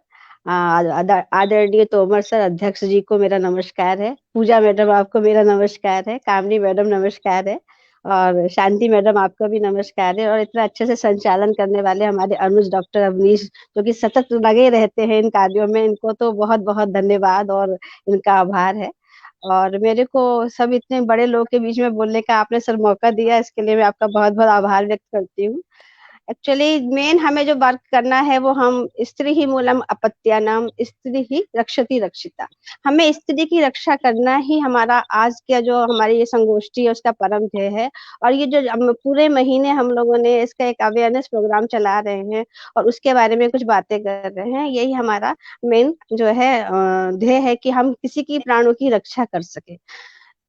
आदरणीय तोमर सर अध्यक्ष जी को मेरा नमस्कार है। पूजा मैडम आपको मेरा नमस्कार है। कामनी मैडम नमस्कार है, और शांति मैडम आपका भी नमस्कार है। और इतना अच्छे से संचालन करने वाले हमारे अनुज डॉक्टर अवनीश, जो कि सतत लगे रहते हैं इन कार्यों में, इनको तो बहुत बहुत धन्यवाद और इनका आभार है। और मेरे को सब इतने बड़े लोग के बीच में बोलने का आपने सर मौका दिया, इसके लिए मैं आपका बहुत बहुत आभार व्यक्त करती हूँ। एक्चुअली मेन हमें जो वर्क करना है वो हम स्त्री ही मूलम अपत्यानाम स्त्री ही रक्षति रक्षिता, हमें स्त्री की रक्षा करना ही हमारा आज का जो हमारी ये संगोष्ठी है उसका परम ध्येय है। और ये जो पूरे महीने हम लोगों ने इसका एक अवेयरनेस प्रोग्राम चला रहे हैं और उसके बारे में कुछ बातें कर रहे हैं, यही हमारा मेन जो है ध्येय है कि हम किसी की प्राणों की रक्षा कर सके।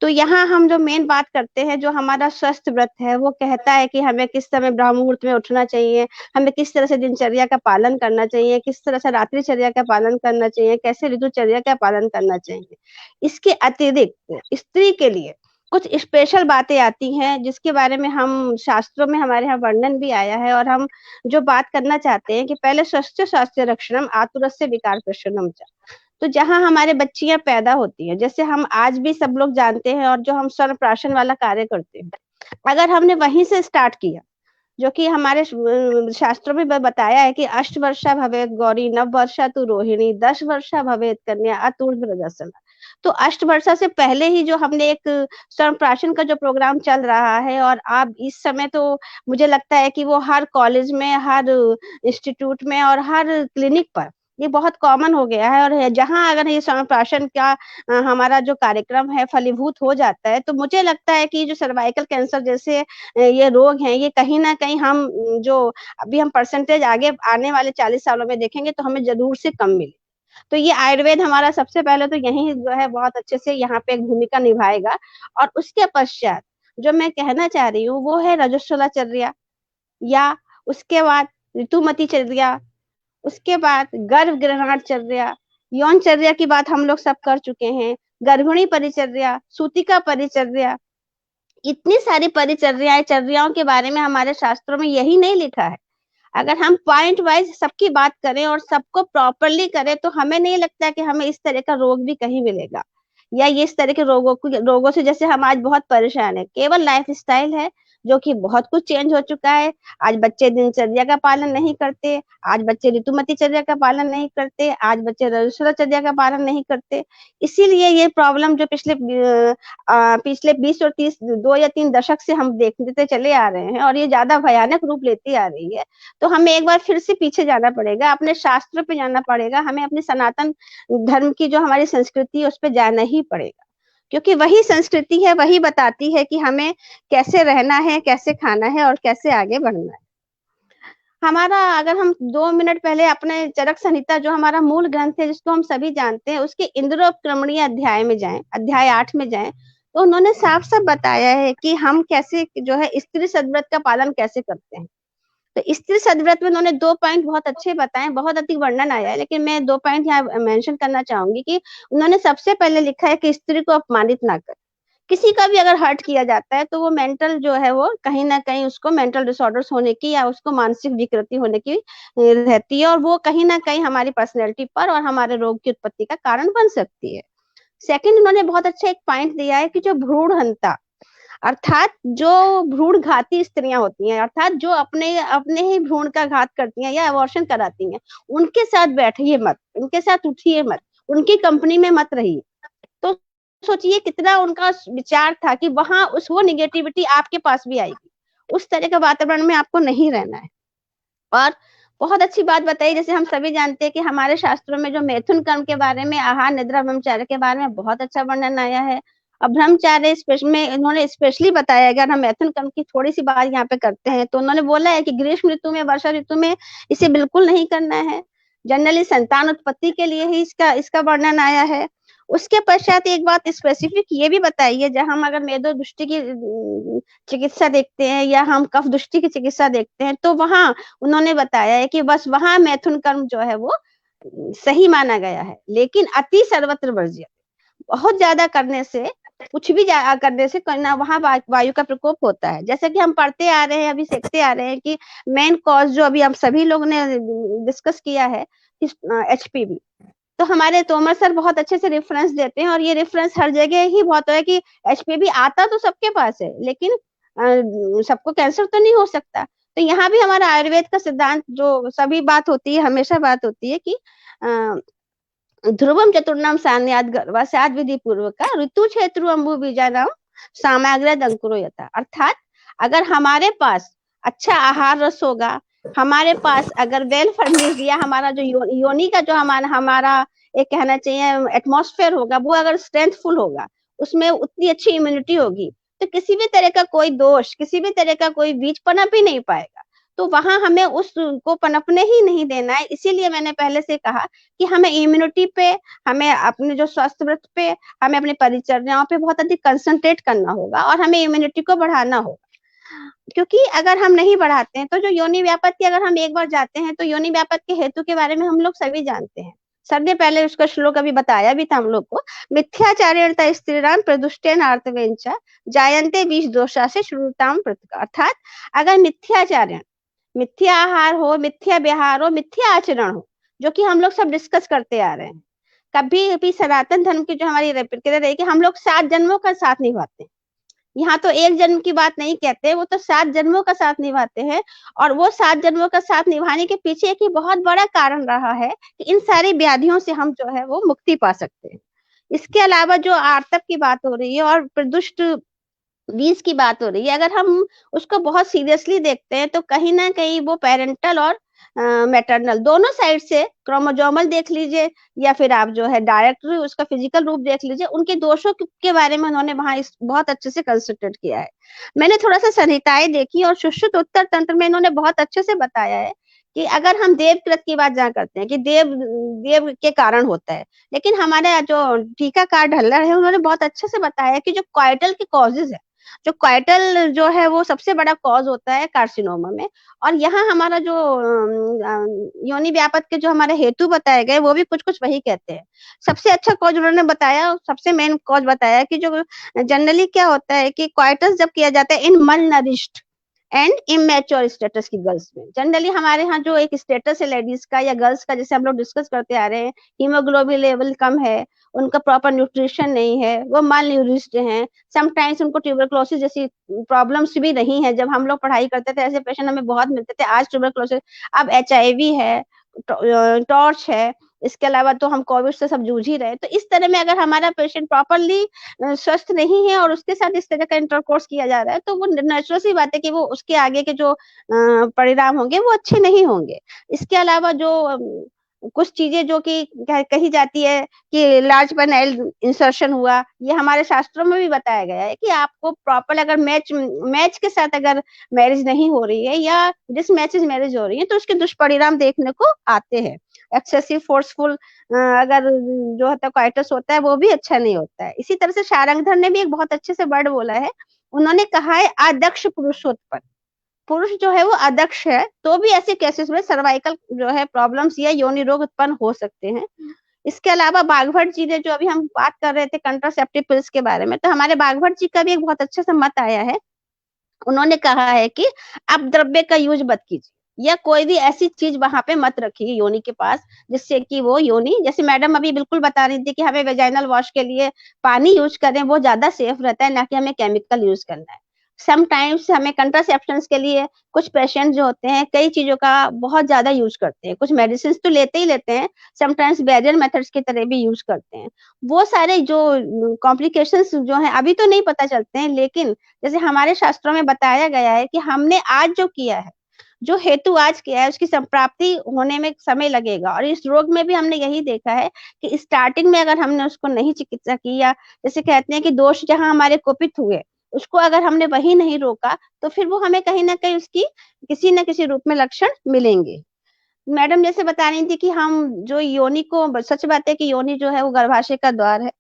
तो यहाँ हम जो मेन बात करते हैं, जो हमारा स्वस्थ व्रत है वो कहता है कि हमें किस समय ब्रह्म मुहूर्त में उठना चाहिए, हमें किस तरह से दिनचर्या का पालन करना चाहिए, किस तरह से रात्रिचर्या का पालन करना चाहिए, कैसे ऋतुचर्या का पालन करना चाहिए। इसके अतिरिक्त स्त्री के लिए कुछ स्पेशल बातें आती हैं जिसके बारे में हम शास्त्रों में हमारे यहाँ वर्णन भी आया है, और हम जो बात करना चाहते हैं कि पहले स्वस्थ स्वास्थ्य रक्षणम आतुरस्य विकार प्रशमनम च। तो जहाँ हमारे बच्चियां पैदा होती हैं, जैसे हम आज भी सब लोग जानते हैं, और जो हम स्वर्ण वाला कार्य करते हैं, अगर हमने वहीं से स्टार्ट किया, जो कि हमारे शास्त्रों में बताया है कि 8 वर्षा भवेत गौरी, 9 वर्षा तु रोहिणी, 10 वर्षा भवेत कन्या, अतुर्ध रजस्वला। तो 8 वर्षा से पहले ही जो हमने एक स्वर्ण का जो प्रोग्राम चल रहा है, और अब इस समय तो मुझे लगता है कि वो हर कॉलेज में, हर इंस्टीट्यूट में और हर क्लिनिक पर ये बहुत कॉमन हो गया है। और जहाँ अगर ये स्वर्ण का हमारा जो कार्यक्रम है फलीभूत हो जाता है, तो मुझे लगता है कि जो सर्वाइकल कैंसर जैसे ये रोग हैं, ये कहीं ना कहीं हम जो अभी हम परसेंटेज आगे आने वाले 40 सालों में देखेंगे तो हमें जरूर से कम मिले। तो ये आयुर्वेद हमारा सबसे पहले तो यही जो है बहुत अच्छे से यहाँ पे एक भूमिका निभाएगा। और उसके पश्चात जो मैं कहना चाह रही हूँ वो है रजस्वलाचर्या, या उसके बाद ऋतुमतीचर्या, उसके बाद गर्भ ग्रहणचर्या, यौनचर्या की बात हम लोग सब कर चुके हैं, गर्भिणी परिचर्या, सूतिका परिचर्या, इतनी सारी परिचर्याएं, चर्याओं के बारे में हमारे शास्त्रों में यही नहीं लिखा है। अगर हम पॉइंट वाइज सबकी बात करें और सबको प्रॉपरली करें तो हमें नहीं लगता कि हमें इस तरह का रोग भी कहीं मिलेगा, या ये इस तरह के रोगों से जैसे हम आज बहुत परेशान है। केवल लाइफस्टाइल है जो कि बहुत कुछ चेंज हो चुका है। आज बच्चे दिनचर्या का पालन नहीं करते, आज बच्चे ऋतुमतीचर्या का पालन नहीं करते, आज बच्चे रजस्वलाचर्या का पालन नहीं करते। इसीलिए ये प्रॉब्लम जो पिछले 20 और 30 2 या 3 दशक से हम देखते चले आ रहे हैं, और ये ज्यादा भयानक रूप लेती आ रही है। तो हमें एक बार फिर से पीछे जाना पड़ेगा, अपने शास्त्र पे जाना पड़ेगा, हमें अपने सनातन धर्म की जो हमारी संस्कृति है उस पे जाना ही पड़ेगा, क्योंकि वही संस्कृति है, वही बताती है कि हमें कैसे रहना है, कैसे खाना है और कैसे आगे बढ़ना है। हमारा अगर हम 2 मिनट पहले अपने चरक संहिता जो हमारा मूल ग्रंथ है जिसको हम सभी जानते हैं, उसके इंद्रोपक्रमणीय अध्याय में जाएं, अध्याय 8 में जाएं, तो उन्होंने साफ साफ बताया है कि हम कैसे जो है स्त्री सद्व्रत का पालन कैसे करते हैं। तो स्त्री सद्व्रत में उन्होंने 2 पॉइंट बहुत अच्छे बताए, बहुत अधिक वर्णन आया है, लेकिन मैं 2 पॉइंट यहाँ मेंशन करना चाहूंगी कि उन्होंने सबसे पहले लिखा है कि स्त्री को अपमानित ना कर। किसी का भी अगर हर्ट किया जाता है तो वो मेंटल जो है वो कहीं ना कहीं उसको मेंटल डिसऑर्डर्स होने की या उसको मानसिक विकृति होने की रहती है, और वो कहीं ना कहीं हमारी पर्सनैलिटी पर और हमारे रोग की उत्पत्ति का कारण बन सकती है। सेकंड, उन्होंने बहुत अच्छा एक पॉइंट दिया है कि जो भ्रूण हंता, अर्थात जो भ्रूण घाती स्त्रियां होती हैं, अर्थात जो अपने ही भ्रूण का घात करती हैं या अबॉर्शन कराती हैं, उनके साथ बैठिए मत, उनके साथ उठिए मत, उनकी कंपनी में मत रहिए। तो सोचिए कितना उनका विचार था कि वहां वो निगेटिविटी आपके पास भी आएगी, उस तरह का वातावरण में आपको नहीं रहना है। और बहुत अच्छी बात बताई, जैसे हम सभी जानते हैं कि हमारे शास्त्रों में जो मैथुन कर्म के बारे में, आहार निद्रा ब्रह्मचार्य के बारे में बहुत अच्छा वर्णन आया है। अब ब्रह्मचार्य में इन्होंने स्पेशली बताया, अगर हम मैथुन कर्म की थोड़ी सी बात यहाँ पे करते हैं तो उन्होंने बोला है कि ग्रीष्म ऋतु में, वर्षा ऋतु में इसे बिल्कुल नहीं करना है। जनरली संतान उत्पत्ति के लिए ही इसका वर्णन आया है। उसके पश्चात एक बात स्पेसिफिक ये भी बताई है, जहां हम अगर मेदो दृष्टि की चिकित्सा देखते हैं या हम कफ दृष्टि की चिकित्सा देखते हैं, तो वहां उन्होंने बताया है कि बस वहां मैथुन कर्म जो है वो सही माना गया है, लेकिन अति सर्वत्र वर्ज्य, बहुत ज्यादा करने से कुछ भी करने से ना वहां वायु का प्रकोप होता है। जैसे कि हम पढ़ते आ रहे हैं, अभी सीखते आ रहे हैं कि मेन कॉज जो अभी हम सभी लोग ने डिस्कस किया है HPV, तो हमारे तोमर सर बहुत अच्छे से रेफरेंस देते हैं और ये रेफरेंस हर जगह ही बहुत है कि HPV आता तो सबके पास है, लेकिन सबको कैंसर तो नहीं हो सकता। तो यहाँ भी हमारा आयुर्वेद का सिद्धांत जो सभी बात होती है, हमेशा बात होती है कि ध्रुवम चतुर्णाम सान्याद गर्भासाद विधि पूर्वक ऋतु क्षेत्रु अंबु बीजानाम सामग्रद अंकुरो यथा। अर्थात अगर हमारे पास अच्छा आहार रस होगा, हमारे पास अगर वेल फर्निश्ड या हमारा जो योनि का जो हमारा एक कहना चाहिए एटमॉस्फेयर होगा, वो अगर स्ट्रेंथफुल होगा, उसमें उतनी अच्छी इम्यूनिटी होगी, तो किसी भी तरह का कोई दोष, किसी भी तरह का कोई बीज पनप ही नहीं पाएगा। तो वहां हमें उसको पनपने ही नहीं देना है। इसीलिए मैंने पहले से कहा कि हमें इम्यूनिटी पे, हमें अपने जो स्वास्थ्य व्रत पे, हमें अपनी परिचर्याओं पे बहुत अधिक कंसंट्रेट करना होगा और हमें इम्यूनिटी को बढ़ाना होगा। क्योंकि अगर हम नहीं बढ़ाते हैं तो जो योनि व्यापत की अगर हम एक बार जाते हैं तो योनि व्यापत के हेतु के बारे में हम लोग सभी जानते हैं। सर ने पहले उसका श्लोक अभी बताया भी था हम लोग को, मिथ्याचार्यता स्त्रीराम प्रदुष्टेन आर्तवेंचा जायन्ते विष दोषा से श्रुताम प्रतिका। अर्थात अगर मिथ्याचार्य, मिथ्या आहार हो, मिथ्या व्यवहार हो, मिथ्या आचरण हो, जो कि हम लोग सब डिस्कस करते आ रहे हैं, कभी भी सनातन धर्म की जो हमारी प्रक्रिया रही कि हम लोग 7 जन्मों का साथ निभाते हैं। यहाँ तो 1 जन्म की बात नहीं कहते, वो तो 7 जन्मों का साथ निभाते हैं। और वो 7 जन्मों का साथ निभाने के पीछे एक ही बहुत बड़ा कारण रहा है कि इन सारी व्याधियों से हम जो है वो मुक्ति पा सकते हैं। इसके अलावा जो आर्तव की बात हो रही है और प्रदुष्ट बीज की बात हो रही है, अगर हम उसको बहुत सीरियसली देखते हैं तो कहीं ना कहीं वो पेरेंटल और मैटरनल दोनों साइड से, क्रोमोजोमल देख लीजिए या फिर आप जो है डायरेक्ट उसका फिजिकल रूप देख लीजिए, उनके दोषों के बारे में उन्होंने वहां बहुत अच्छे से कंसंट्रेट किया है। मैंने थोड़ा सा संहिताएं देखी और सुश्रुत उत्तर तंत्र में इन्होंने बहुत अच्छे से बताया है कि अगर हम देवकृत की बात जहाँ करते हैं कि देव के कारण होता है, लेकिन हमारे जो टीकाकार ढल्लर है उन्होंने बहुत अच्छे से बताया कि जो कॉइटल के कॉजेज है, जो कॉइटल जो है वो सबसे बड़ा कॉज होता है कार्सिनोमा में। और यहाँ हमारा जो योनि व्यापत के जो हमारे हेतु बताए गए वो भी कुछ कुछ वही कहते हैं। सबसे अच्छा कॉज उन्होंने बताया, सबसे मेन कॉज बताया कि जो जनरली क्या होता है कि क्वाइटस जब किया जाता है इन मल नरिश्ड एंड इमेच्योर स्टेटस की गर्ल्स में, जनरली हमारे यहाँ जो एक स्टेटस है लेडीज का या गर्ल्स का, जैसे हम लोग डिस्कस करते आ रहे हैं, हीमोग्लोबिन लेवल कम है, उनका प्रॉपर न्यूट्रिशन नहीं है, वो माल न्यूरिश्ड हैं, समटाइम्स उनको ट्यूबरक्लोसिस जैसी प्रॉब्लम्स भी नहीं है। जब हम लोग पढ़ाई करते थे ऐसे पेशेंट हमें बहुत मिलते थे, आज ट्यूबरक्लोसिस, अब HIV है, टॉर्च है, इसके अलावा तो हम कोविड से सब जूझ ही रहे। तो इस तरह में अगर हमारा पेशेंट प्रॉपरली स्वस्थ नहीं है और उसके साथ इस तरह का इंटरकोर्स किया जा रहा है तो वो नेचुरल सी बात है कि वो उसके आगे के जो परिणाम होंगे वो अच्छे नहीं होंगे। इसके अलावा जो कुछ चीजें जो कि कही जाती है कि लार्ज पेनाइल इंसर्शन हुआ, ये हमारे शास्त्रों में भी बताया गया है कि आपको प्रॉपर अगर मैच के साथ अगर मैरिज नहीं हो रही है या डिस मैचेज मैरिज हो रही है तो उसके दुष्परिणाम देखने को आते हैं। एक्सेसिव फोर्सफुल अगर जो होता है क्वाइटस होता है वो भी अच्छा नहीं होता है। इसी तरह से शारंगधर ने भी एक बहुत अच्छे से वर्ड बोला है, उन्होंने कहा है अदक्ष पुरुषोत्पन्न, पुरुष जो है वो अदक्ष है तो भी ऐसे केसेस में सर्वाइकल जो है प्रॉब्लम्स या योनि रोग उत्पन्न हो सकते हैं। इसके अलावा बागभट्ट जी ने जो अभी हम बात कर रहे थे कंट्रासेप्टिव पिल्स के बारे में, तो हमारे बागभट्ट जी का भी एक बहुत अच्छे से मत आया है। उन्होंने कहा है कि आप द्रव्य का यूज मत कीजिए या कोई भी ऐसी चीज वहां पे मत रखिए योनि के पास जिससे कि वो योनि, जैसे मैडम अभी बिल्कुल बता रही थी कि हमें वेजाइनल वॉश के लिए पानी यूज करें, वो ज्यादा सेफ रहता है, ना कि हमें केमिकल यूज करना है। समटाइम्स हमें कंट्रासेप्शन के लिए कुछ पेशेंट जो होते हैं कई चीजों का बहुत ज्यादा यूज करते हैं, कुछ मेडिसिन तो लेते ही लेते हैं, समटाइम्स बैरियर मेथड्स की तरह भी यूज करते हैं। वो सारे जो कॉम्प्लिकेशंस जो है अभी तो नहीं पता चलते हैं, लेकिन जैसे हमारे शास्त्रों में बताया गया है कि हमने आज जो किया है, जो हेतु आज किया है, उसकी संप्राप्ति होने में समय लगेगा। और इस रोग में भी हमने यही देखा है कि स्टार्टिंग में अगर हमने उसको नहीं चिकित्सा की या जैसे कहते हैं कि दोष जहां हमारे कुपित हुए उसको अगर हमने वही नहीं रोका तो फिर वो हमें कहीं ना कहीं उसकी किसी न किसी रूप में लक्षण मिलेंगे। मैडम जैसे बता रही थी कि हम जो योनि को, सच बात है कि योनि जो है वो गर्भाशय का द्वार है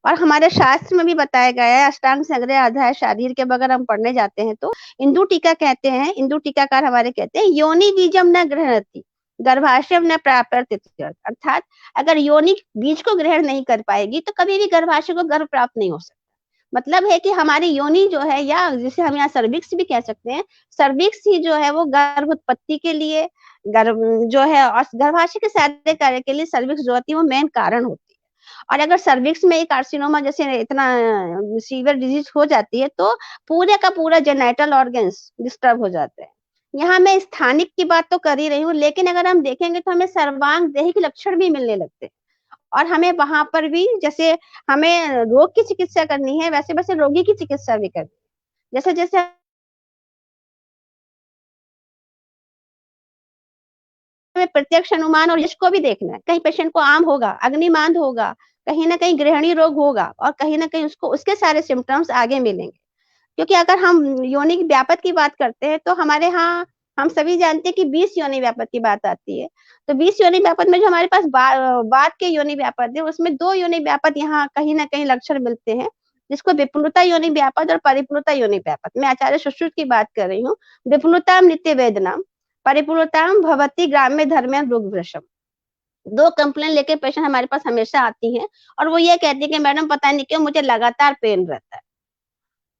और हमारे शास्त्र में भी बताया गया है, अष्टांग संग्रह अध्याय शारीर के अगर हम पढ़ने जाते हैं तो इंदु टीका कहते हैं, इंदु टीकाकार हमारे कहते हैं योनि बीजम न ग्रहणति गर्भाशय न प्राप्त, अर्थात अगर योनि बीज को ग्रहण नहीं कर पाएगी तो कभी भी गर्भाशय को गर्भ प्राप्त नहीं हो सकता। मतलब है कि हमारी योनि जो है, या जिसे हम यहाँ सर्विक्स भी कह सकते हैं, सर्विक्स ही जो है वो गर्भ उत्पत्ति के लिए, गर्भ जो है और गर्भाशय के सारे कार्य के लिए सर्विक्स जो होती है वो मेन कारण होती है। और अगर सर्विक्स में एक कार्सिनोमा जैसे इतना सीवियर डिजीज हो जाती है तो पूरे का पूरा जेनाइटल ऑर्गन्स डिस्टर्ब हो जाते हैं। यहाँ मैं स्थानिक की बात तो कर ही रही हूँ, लेकिन अगर हम देखेंगे तो हमें सर्वांग देही के लक्षण भी मिलने लगते हैं। और हमें वहां पर भी, जैसे हमें रोग की चिकित्सा करनी है, वैसे वैसे रोगी की चिकित्सा भी करनी है। जैसे जैसे हमें प्रत्यक्ष अनुमान और इसको भी देखना है। कहीं पेशेंट को आम होगा, अग्निमांद होगा, कहीं ना कहीं गृहिणी रोग होगा, और कहीं ना कहीं उसको उसके सारे सिम्टम्स आगे मिलेंगे। क्योंकि अगर हम योनि व्यापत की बात करते हैं तो हमारे यहाँ हम सभी जानते हैं कि 20 योनि व्यापत की बात आती है। तो 20 योनि व्यापत में जो हमारे पास बाद के योनि व्यापत है, उसमें 2 योनि व्यापत यहाँ कहीं ना कहीं लक्षण मिलते हैं, जिसको विपुलता योनि व्यापत और परिपूर्णता योनि व्यापत। मैं आचार्य सुश्रुत की बात कर रही हूँ। विपुलता नित्य वेदनाम, परिपूर्णताम भवती ग्राम्य धर्म रोग वृषम। 2 कंप्लेन लेके पेशेंट हमारे पास हमेशा आती है, और वो ये कहती है कि मैडम पता नहीं क्यों मुझे लगातार पेन रहता है।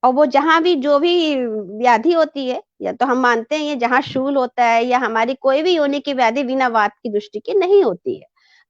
और वो जहां भी जो भी व्याधि होती है, या तो हम मानते हैं ये जहां शूल होता है, या हमारी कोई भी योनि की व्याधि बिना वात की दृष्टि के नहीं होती है।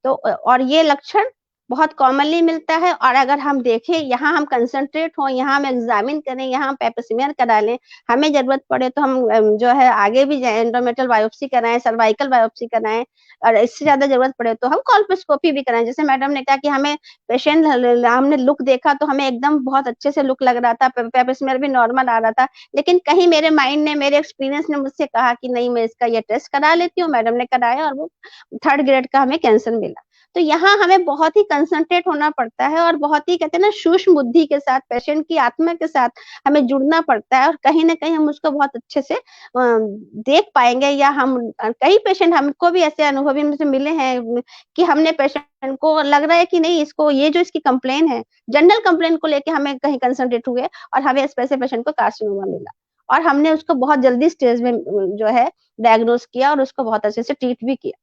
तो और ये लक्षण बहुत कॉमनली मिलता है। और अगर हम देखें, यहाँ हम कंसंट्रेट हो, यहाँ हम एग्जामिन करें, यहाँ हम पेपर करा लें, हमें जरूरत पड़े तो हम जो है आगे भी जाए, एंडोमेट्रियल बायोप्सी कराएं, सर्वाइकल बायोप्सी कराएं, और इससे ज्यादा जरूरत पड़े तो हम कॉल्पोस्कोपी भी कराएं। जैसे मैडम ने कहा कि हमें पेशेंट, हमने लुक देखा तो हमें एकदम बहुत अच्छे से लुक लग रहा था, पेपर स्मेयर भी नॉर्मल आ रहा था, लेकिन कहीं मेरे माइंड ने, मेरे एक्सपीरियंस ने मुझसे कहा कि नहीं, मैं इसका ये टेस्ट करा लेती हूँ। मैडम ने कराया और वो 3rd ग्रेड का हमें कैंसर मिला। तो यहाँ हमें बहुत ही कंसंट्रेट होना पड़ता है, और बहुत ही कहते हैं ना सूक्ष्म बुद्धि के साथ, पेशेंट की आत्मा के साथ हमें जुड़ना पड़ता है, और कहीं ना कहीं हम उसको बहुत अच्छे से देख पाएंगे। या हम कई पेशेंट हमको भी ऐसे अनुभवी मुझे मिले हैं कि हमने पेशेंट को लग रहा है कि नहीं, इसको ये जो इसकी कंप्लेन है, जनरल कंप्लेन को लेके हमें कहीं कंसंट्रेट हुए, और हमें स्पेशल पेशेंट को कार्सिनोमा मिला, और हमने उसको बहुत जल्दी स्टेज में जो है डायग्नोज किया, और उसको बहुत अच्छे से ट्रीट भी किया।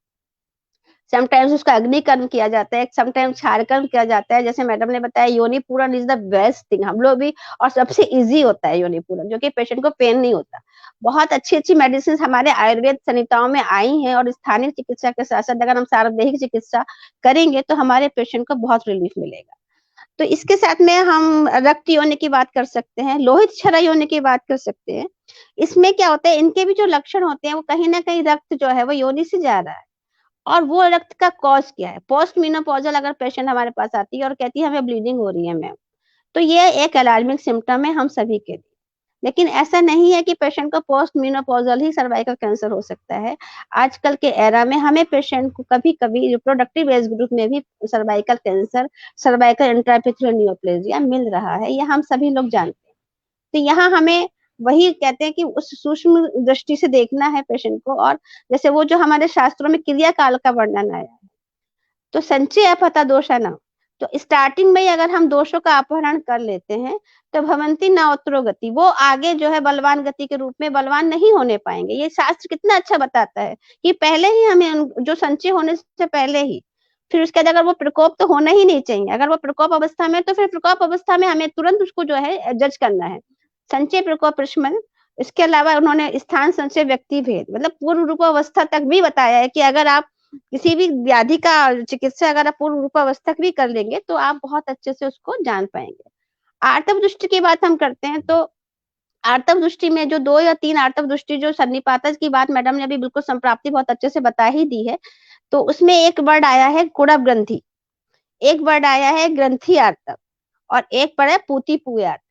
समटाइम्स उसका अग्निकर्म किया जाता है, समटाइम्स क्षारकर्म किया जाता है। जैसे मैडम ने बताया, योनि पूरन इज द बेस्ट थिंग, हम लोग भी, और सबसे इजी होता है योनि पूरन, जो कि पेशेंट को पेन नहीं होता। बहुत अच्छी अच्छी मेडिसिन हमारे आयुर्वेद संहिताओं में आई हैं, और स्थानीय चिकित्सा के साथ साथ अगर हम सार्वदेहिक चिकित्सा करेंगे तो हमारे पेशेंट को बहुत रिलीफ मिलेगा। तो इसके साथ में हम रक्त योनि की बात कर सकते हैं, लोहित क्षरा योनि की बात कर सकते हैं। इसमें क्या होता है, इनके भी जो लक्षण होते हैं वो कहीं ना कहीं रक्त जो है वो योनि से जा रहा है, और वो रक्त का कॉज क्या है। पोस्ट मेनोपॉजल अगर पेशेंट हमारे पास आती है और कहती है हमें ब्लीडिंग हो रही है मैम, तो ये एक अलार्मिंग सिम्टम है हम सभी के लिए। लेकिन ऐसा नहीं है कि पेशेंट को पोस्ट मेनोपॉजल ही सर्वाइकल कैंसर हो सकता है। आजकल के एरा में हमें पेशेंट को कभी कभी रिप्रोडक्टिव एज ग्रुप में भी cervical cancer, cervical intraepithelial neoplasia मिल रहा है, ये हम सभी लोग जानते हैं। तो यहाँ हमें वही कहते हैं कि उस सूक्ष्म दृष्टि से देखना है पेशेंट को। और जैसे वो जो हमारे शास्त्रों में क्रिया काल का वर्णन आया है, तो संचय अपहता दोषा न, तो स्टार्टिंग में अगर हम दोषों का अपहरण कर लेते हैं तो भवंती न उत्तरो गति, वो आगे जो है बलवान गति के रूप में बलवान नहीं होने पाएंगे। ये शास्त्र कितना अच्छा बताता है कि पहले ही हमें जो संचय होने से पहले ही, फिर उसके बाद अगर वो प्रकोप तो होना ही नहीं चाहिए, अगर वो प्रकोप अवस्था में तो फिर प्रकोप अवस्था में हमें तुरंत उसको जो है जज करना है। संचय प्रकोप प्रशमन, इसके अलावा उन्होंने स्थान संचय व्यक्ति भेद, मतलब पूर्व रूपावस्था तक भी बताया है कि अगर आप किसी भी व्याधि का चिकित्सा अगर आप पूर्व रूपावस्था भी कर लेंगे तो आप बहुत अच्छे से उसको जान पाएंगे। आर्तव दृष्टि की बात हम करते हैं, तो आर्तव दृष्टि में जो 2 या 3 आर्तव दृष्टि, जो सन्निपात की बात मैडम ने अभी बिल्कुल संप्राप्ति बहुत अच्छे से बता ही दी है। तो उसमें एक वर्ड आया है कुड़ब ग्रंथि, एक वर्ड आया है ग्रंथि आर्तव, और एक वर्ड है पूती पुए आर्तव।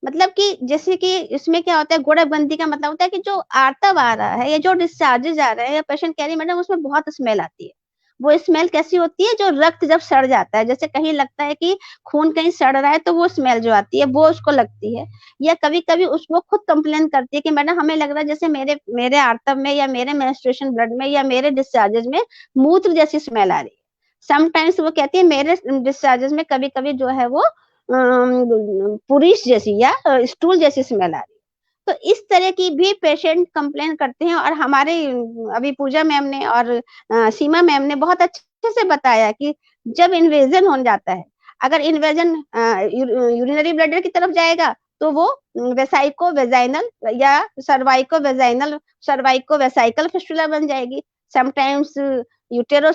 मतलब कि जैसे कि इसमें क्या होता है, गुड़बंदी का मतलब होता है कि जो आर्तव आ रहा है या जो डिस्चार्जेज आ रहे हैं, या पेशेंट कह रही मैडम उसमें बहुत स्मेल आती है। वो स्मेल कैसी होती है, जो रक्त जब सड़ जाता है, जैसे कहीं लगता है कि खून कहीं सड़ रहा है तो वो स्मेल जो आती है वो उसको लगती है। या कभी कभी उसको खुद कंप्लेन करती है कि मैडम हमें लग रहा है जैसे मेरे आर्तव में या मेरे मेंस्ट्रुएशन ब्लड में या मेरे डिस्चार्जेज में मूत्र जैसी स्मेल आ रही है। समटाइम्स वो कहती है मेरे डिस्चार्जेज में कभी कभी जो है वो पुरुष जैसी या स्टूल जैसी स्मेल आ रही है। तो इस तरह की भी पेशेंट कंप्लेन करते हैं। और हमारे अभी पूजा मैम ने और सीमा मैम ने बहुत अच्छे से बताया कि जब इन्वेजन हो जाता है, अगर इन्वेजन यूरिनरी ब्लैडर की तरफ जाएगा तो वो वेसाइको वेजाइनल या सर्वाइको वेजाइनल सर्वाइको वेसाइकल फिस्टुला बन जाएगी। समटाइम्स यूटेरो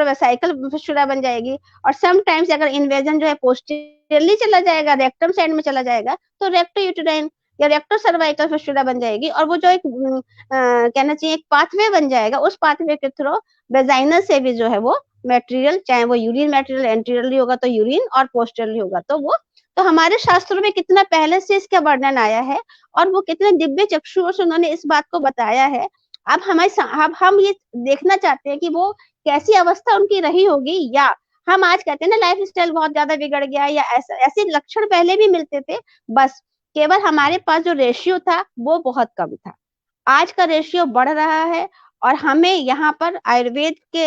वेसाइकल फिस्टुला बन जाएगी। और समटाइम्स अगर इन्वेजन जो है पोस्टीरियरली चला जाएगा, रेक्टम साइड में चला जाएगा, तो रेक्टो यूटेराइन या रेक्टो सर्वाइकल फिस्टुला बन जाएगी। और वो जो एक कहना चाहिए एक पाथवे बन जाएगा, उस पाथवे के थ्रू वेजाइनल से भी जो है वो मटेरियल, चाहे वो यूरिन मटेरियल एंटीरियरली होगा तो यूरिन और पोस्टीरियरली होगा तो वो, तो हमारे शास्त्रों में कितना पहले से इसका वर्णन आया है और वो कितने दिव्य चक्षुओं से उन्होंने इस बात को बताया है। अब हम ये देखना चाहते हैं कि वो कैसी अवस्था उनकी रही होगी, या हम आज कहते हैं ना लाइफ स्टाइल बहुत ज्यादा बिगड़ गया, या ऐसे लक्षण पहले भी मिलते थे, बस केवल हमारे पास जो रेशियो था वो बहुत कम था। आज का रेशियो बढ़ रहा है और हमें यहाँ पर आयुर्वेद के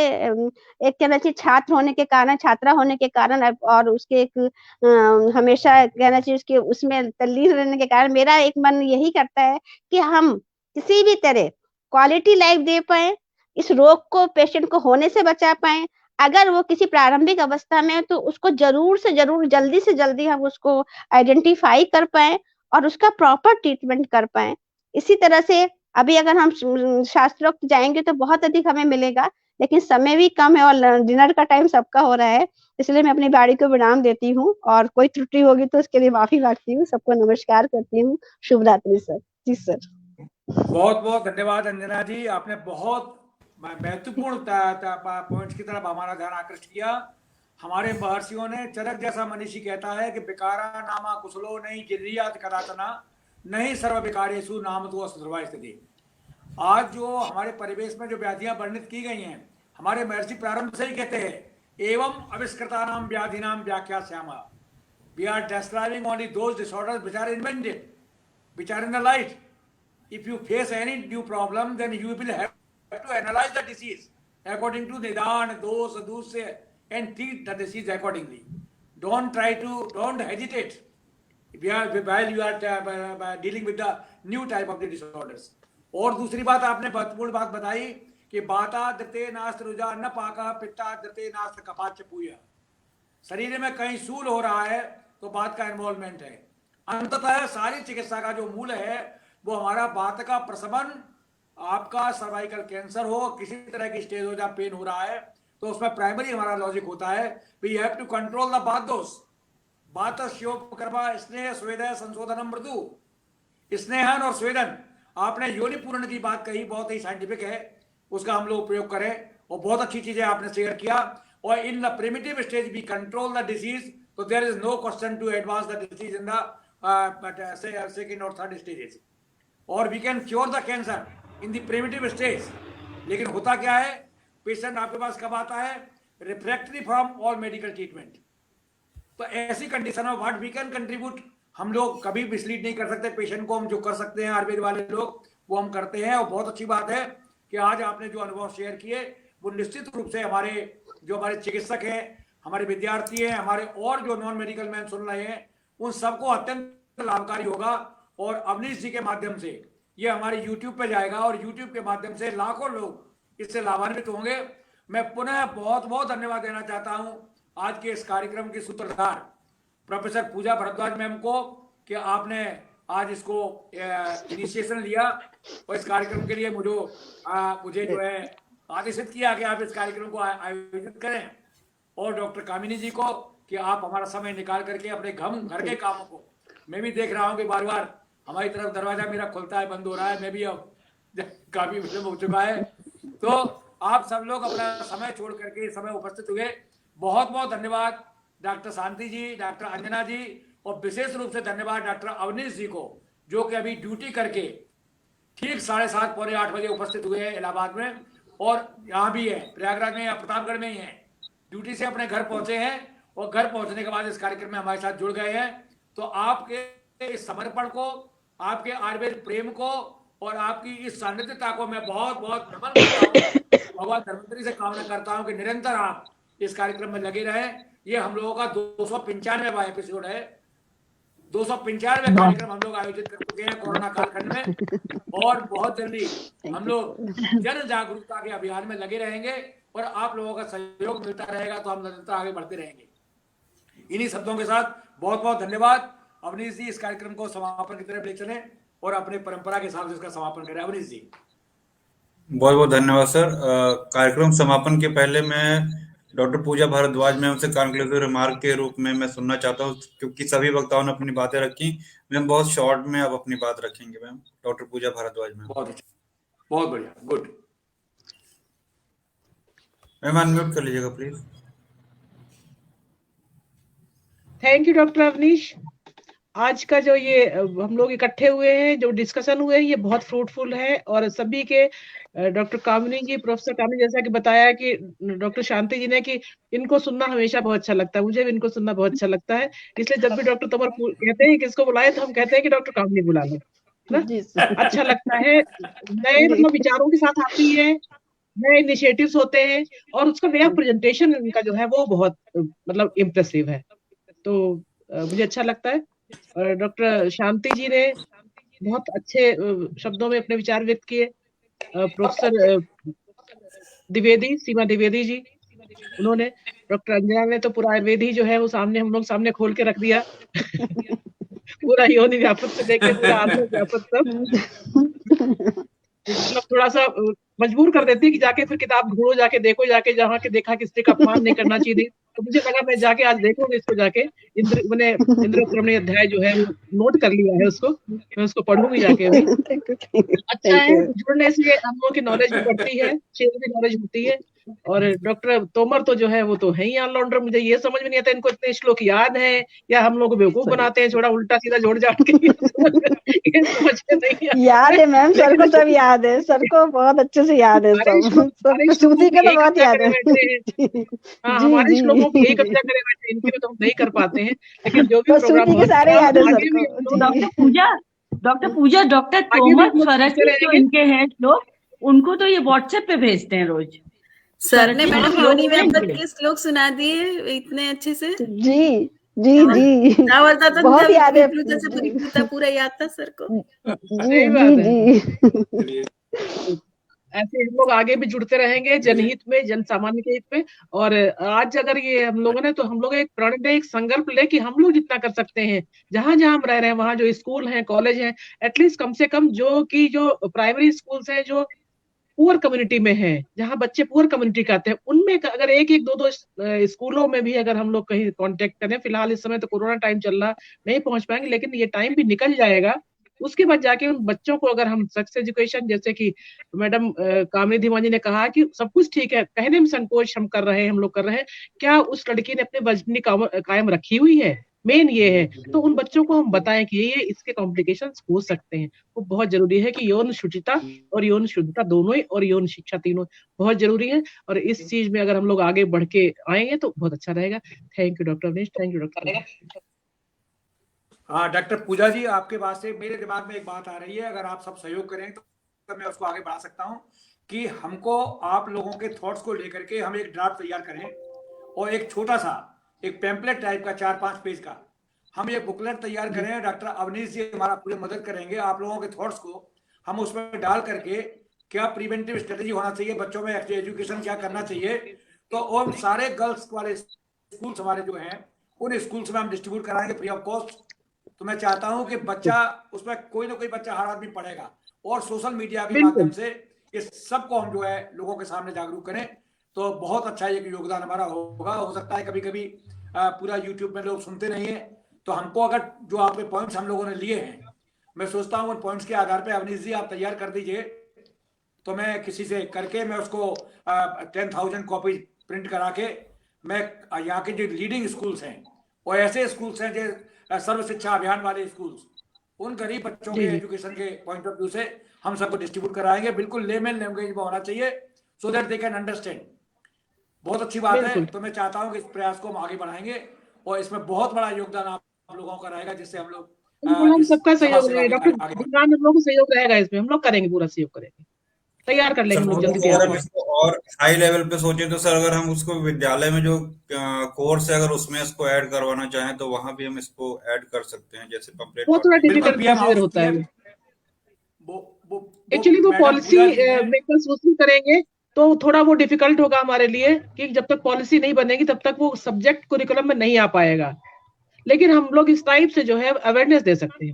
एक कहना चाहिए छात्र होने के कारण, छात्रा होने के कारण और उसके एक हमेशा कहना चाहिए उसके उसमें तल्लीन रहने के कारण मेरा एक मन यही करता है कि हम किसी भी तरह क्वालिटी लाइफ दे पाए, इस रोग को पेशेंट को होने से बचा पाए। अगर वो किसी प्रारंभिक अवस्था में है तो उसको जरूर से जरूर जल्दी से जल्दी हम उसको आइडेंटिफाई कर पाए और उसका प्रॉपर ट्रीटमेंट कर पाए। इसी तरह से अभी अगर हम शास्त्रोक्त जाएंगे तो बहुत अधिक हमें मिलेगा, लेकिन समय भी कम है और डिनर का टाइम सबका हो रहा है, इसलिए मैं अपनी बाड़ी को विराम देती हूँ और कोई त्रुटि होगी तो उसके लिए माफी मांगती हूँ। सबको नमस्कार करती हूँ। शुभ रात्रि सर। जी सर। बहुत बहुत धन्यवाद अंजना जी, आपने बहुत महत्वपूर्ण पॉइंट्स की तरफ हमारा ध्यान आकृष्ट किया। हमारे महर्षियों ने, चरक जैसा मनीषी कहता है कि बिकारा नामा कुशलो नहीं जिर्रियात कदातना नहीं सर्व विकारेषु नाम तो असुर्वा स्थिति। आज जो हमारे परिवेश में जो व्याधियां वर्णित की गई हैं, हमारे महर्षि प्रारंभ से ही कहते हैं एवं आविष्कृता नाम व्याधि नाम व्याख्या श्यामा, we are describing only those disorders which are invented, which are in the light. If you face any new problem, then you will have to analyze the disease according to Nidan, Dos, Dusya, and treat the disease accordingly. Don't hesitate while you are dealing with the new type of the disorders. और दूसरी बात आपने महत्वपूर्ण बात बताई कि बाता दृते नास्त रुजा न पाका पित्ता दृते नास्त कपाच पूया। शरीर में कहीं सूल हो रहा है तो बात का इन्वॉल्वमेंट है। अंततः सारी चिकित्सा का जो मूल है वो हमारा बात का प्रशमन, आपका सर्वाइकल कैंसर हो, किसी तरह की स्टेज हो जहाँ पेन हो रहा है, तो उसमें प्राइमरी हमारा लॉजिक होता है we have to control the vata dosha. बात श्योपकर्मा स्नेह स्वेदन संशोधनम मृदु, स्नेहन और स्वेदन। आपने योनि पूर्ण की बात कही, बहुत ही साइंटिफिक है, उसका हम लोग उपयोग करें और बहुत अच्छी चीजें आपने शेयर किया। और in the primitive stage we control the disease, तो there is no question to advance the disease in the second और थर्ड स्टेजेस, और we can cure the cancer in the primitive stage. लेकिन होता क्या है, patient आपके पास कब आता है, refractory from all medical treatment. तो ऐसी कंडीशन में व्हाट वी कैन कंट्रीब्यूट, हम लोग कभी मिसलीड नहीं कर सकते पेशेंट को। हम जो कर सकते हैं आयुर्वेद वाले लोग वो हम करते हैं। और बहुत अच्छी बात है कि आज आपने जो अनुभव शेयर किए वो निश्चित रूप से हमारे चिकित्सक हैं, हमारे विद्यार्थी हैं, हमारे और जो नॉन मेडिकल मैन सुन रहे हैं उन सबको अत्यंत लाभकारी होगा। और अवनीश जी के माध्यम से ये हमारे YouTube पे जाएगा और YouTube के माध्यम से लाखों लोग इससे लाभान्वित होंगे। मैं पुनः बहुत बहुत धन्यवाद देना चाहता हूं आज के इस कार्यक्रम की सूत्रधार प्रोफेसर पूजा भरद्वाज मैम को कि आपने आज इसको इनिशिएशन लिया और इस कार्यक्रम के लिए मुझे जो है आदेशित किया कि आप इस कार्यक्रम को आयोजित करें। और डॉक्टर कामिनी जी को कि आप हमारा समय निकाल करके अपने घर के कामों को, मैं भी देख रहा हूँ कि बार बार हमारी तरफ दरवाजा मेरा खुलता है, बंद हो रहा है, मैं भी अब काफी विलंब हो चुका है। तो आप सब लोग अपना समय छोड़ करके इस समय उपस्थित हुए, बहुत बहुत धन्यवाद डॉक्टर शांति जी, डॉक्टर अंजना जी, और विशेष रूप से धन्यवाद डॉक्टर अवनीश जी को जो कि अभी ड्यूटी करके ठीक 7:30 पौने 8 बजे उपस्थित हुए हैं इलाहाबाद में, और यहाँ भी है प्रयागराज में या प्रतापगढ़ में ही है, ड्यूटी से अपने घर पहुंचे हैं और घर पहुंचने के बाद इस कार्यक्रम में हमारे साथ जुड़ गए हैं। तो आपके इस समर्पण को, आपके आयुर्वेद प्रेम को और आपकी इस सान्निध्यता को मैं बहुत बहुत नमन करता हूँ। भगवान धर्मंतरी से कामना करता हूँ कि निरंतर आप इस कार्यक्रम में लगे रहें। ये हम लोगों का 295वां एपिसोड है, 295वें कार्यक्रम हम लोग आयोजित कर चुके हैं कोरोना कालखंड में, और बहुत जल्दी हम लोग जन जागरूकता के अभियान में लगे रहेंगे और आप लोगों का सहयोग मिलता रहेगा तो हम निरंतर आगे बढ़ते रहेंगे। इन्हीं शब्दों के साथ बहुत बहुत धन्यवाद। अवनीश जी इस कार्यक्रम को समापन की तरफ ले चलें और अपने परंपरा के हिसाब से इसका समापन करें। अवनीश जी। बहुत बहुत धन्यवाद सर। कार्यक्रम समापन के पहले मैं डॉक्टर पूजा भारद्वाज मैम से कंक्लूसिव रिमार्क के रूप में मैं सुनना चाहता हूँ, क्योंकि सभी वक्ताओं ने अपनी बातें रखी। मैम बहुत शॉर्ट में अब अपनी बात रखेंगे ma'am, doctor Pooja Bhardwaj ma'am. बहुत अच्छा, बहुत बढ़िया, गुड। मैम अनम्यूट कर लीजिएगा please. Thank you doctor Avneesh. आज का जो ये हम लोग इकट्ठे हुए हैं, जो डिस्कशन हुए हैं, ये बहुत फ्रूटफुल है और सभी के डॉक्टर कामिनी जी, प्रोफेसर कामिनी जैसा कि बताया कि डॉक्टर शांति जी ने कि इनको सुनना हमेशा बहुत अच्छा लगता है, मुझे भी इनको सुनना बहुत अच्छा लगता है। इसलिए जब भी डॉक्टर तोमर कहते हैं कि इसको बुलाए तो हम कहते हैं कि डॉक्टर कामिनी बुला लो ना। अच्छा लगता है, नए मतलब विचारों के साथ आती है, नए इनिशिएटिव्स होते हैं और उसका नया प्रेजेंटेशन इनका जो है वो बहुत मतलब इम्प्रेसिव है। तो मुझे अच्छा लगता है। और डॉक्टर शांति जी ने बहुत अच्छे शब्दों में अपने विचार व्यक्त किए। प्रोफेसर द्विवेदी, सीमा द्विवेदी जी, उन्होंने, डॉक्टर अंजना ने तो पूरा आयुर्वेद ही जो है वो सामने हम लोग सामने खोल के रख दिया पूरा योनि व्यापक से लेके पूरा आत्म व्यापक तक। मतलब थोड़ा सा मजबूर कर देती है कि जाके फिर किताब ढूंढो, जाके देखो, जाके जहाँ के देखा किसी का अपमान नहीं करना चाहिए। तो मुझे लगा मैं जाके आज देखूंगी इसको, जाके मैंने इंद्र अध्याय जो है वो नोट कर लिया है उसको, मैं उसको पढ़ूंगी जाके अभी। अच्छा है, जुड़ने से हम लोगों की नॉलेज भी बढ़ती है, शेयर भी नॉलेज होती है। और डॉक्टर तोमर तो जो है वो तो है ही ऑलराउंडर। मुझे ये समझ में नहीं आता इनको इतने श्लोक याद है या हम लोग बेवकूफ बनाते हैं, थोड़ा उल्टा सीधा जोड़ जाड़ के ये समझ में नहीं आता। याद है मैम, सर को सब याद है, सर को बहुत अच्छे से याद है सब श्रुति का तो बहुत याद है। हाँ, हमारे श्लोकों की यही कब्जा करे बैठे, इनके तो हम नहीं कर पाते हैं, लेकिन जो भी प्रोग्राम श्रुति के सारे याद है सर को। डॉक्टर पूजा, डॉक्टर तोमर स्वरचित जो इनके हैं श्लोक, उनको तो ये व्हाट्सएप पे भेजते हैं रोज। सर ने मैडम योनि व्यापक के श्लोक सुना दिए इतने अच्छे से। जी जी जी, बहुत याद है, पूरा याद था सर को। जी जी। ऐसे हम लोग आगे भी जुड़ते रहेंगे जनहित में, जन सामान्य के हित में। और आज अगर ये हम लोगों ने, तो हम लोग एक प्रण में एक संकल्प ले कि हम लोग जितना कर सकते हैं, जहां जहां हम रह रहे हैं, वहां जो स्कूल हैं, कॉलेज हैं, एटलीस्ट कम से कम जो प्राइमरी स्कूल्स हैं जो पुअर कम्युनिटी में है, जहाँ बच्चे पुअर कम्युनिटी के आते हैं, उनमें अगर एक एक दो स्कूलों में भी अगर हम लोग कहीं कांटेक्ट करें। फिलहाल इस समय तो कोरोना टाइम चल रहा, नहीं पहुंच पाएंगे, लेकिन ये टाइम भी निकल जाएगा। उसके बाद जाके उन बच्चों को अगर हम सेक्स एजुकेशन, जैसे कि मैडम कामिनी धीमान जी ने कहा कि सब कुछ ठीक है, कहने में संकोच हम कर रहे हैं, हम लोग कर रहे हैं, क्या उस लड़की ने अपनी वजनी कायम रखी हुई है, मेन ये है। तो उन बच्चों को हम बताएं कि ये इसके कॉम्प्लिकेशंस हो सकते हैं। वो बहुत जरूरी है कि यौन शुचिता और यौन शुद्धता दोनों ही, और यौन शिक्षा तीनों बहुत जरूरी है। और इस चीज में अगर हम लोग आगे बढ़ के आएंगे तो बहुत अच्छा रहेगा। Thank you doctor Avneesh, thank you doctor. हाँ डॉक्टर पूजा जी, आपके बात से मेरे दिमाग में एक बात आ रही है, अगर आप सब सहयोग करें तो मैं उसको आगे बढ़ा सकता हूँ कि हमको आप लोगों के थॉट्स को लेकर के हम एक ड्राफ्ट तैयार करें और एक छोटा सा एक पैम्पलेट टाइप का 4-5 पेज का हम एक बुकलेट तैयार करें। डॉक्टर अवनीश जी हमारा पूरी मदद करेंगे, आप लोगों के थॉट्स को हम उसमें डाल करके क्या प्रिवेंटिव स्ट्रेटेजी होना चाहिए, बच्चों में एजुकेशन क्या करना चाहिए, तो उन सारे गर्ल्स वाले स्कूल्स हमारे जो हैं उन स्कूल्स में हम डिस्ट्रीब्यूट कराएंगे फ्री ऑफ कॉस्ट। तो मैं चाहता हूं कि बच्चा उसमें कोई ना कोई बच्चा हर आदमी पढ़ेगा और सोशल मीडिया के माध्यम से इस सबको हम जो है लोगों के सामने जागरूक करें, तो बहुत अच्छा एक योगदान हमारा होगा। हो सकता है कभी कभी पूरा यूट्यूब में लोग सुनते नहीं है, तो हमको अगर जो आपके पॉइंट्स हम लोगों ने लिए हैं, मैं सोचता हूं उन पॉइंट्स के आधार पे अवनीश जी आप तैयार कर दीजिए, तो मैं किसी से करके मैं उसको 10,000 कॉपी प्रिंट करा के मैं यहाँ के जो लीडिंग स्कूल्स हैं और ऐसे स्कूल्स हैं जो सर्व शिक्षा अभियान वाले स्कूल्स, उन गरीब बच्चों के एजुकेशन के पॉइंट ऑफ व्यू से हम सबको डिस्ट्रीब्यूट कराएंगे। बिल्कुल लेमन लैंग्वेज में होना चाहिए so that they can understand. बहुत अच्छी बात है, तो मैं चाहता हूं कि इस प्रयास को हम आगे बढ़ाएंगे और इसमें बहुत बड़ा योगदान आप लोगों का रहेगा, जिससे हम लोग हम सबका सहयोग रहेगा। डॉक्टर हम लोगों को सहयोग रहेगा, इसमें हम लोग करेंगे, पूरा सहयोग करेंगे, तैयार कर लेंगे हम लोग जल्दी तैयार। और हाई लेवल पे सोचे तो सर अगर हम उसको विद्यालय में जो कोर्स है अगर उसमें इसको ऐड करवाना चाहें तो वहां भी हम इसको ऐड कर सकते हैं, जैसे पंपलेट। वो थोड़ा डिफिकल्ट प्रोसीजर होता है, एक्चुअली वो पॉलिसी मेकर्स उसमें करेंगे तो थोड़ा वो डिफिकल्ट होगा हमारे लिए कि जब तक पॉलिसी नहीं बनेगी तब तक वो सब्जेक्ट कुरिकुलम में नहीं आ पाएगा, लेकिन हम लोग इस टाइप से जो है अवेयरनेस दे सकते हैं।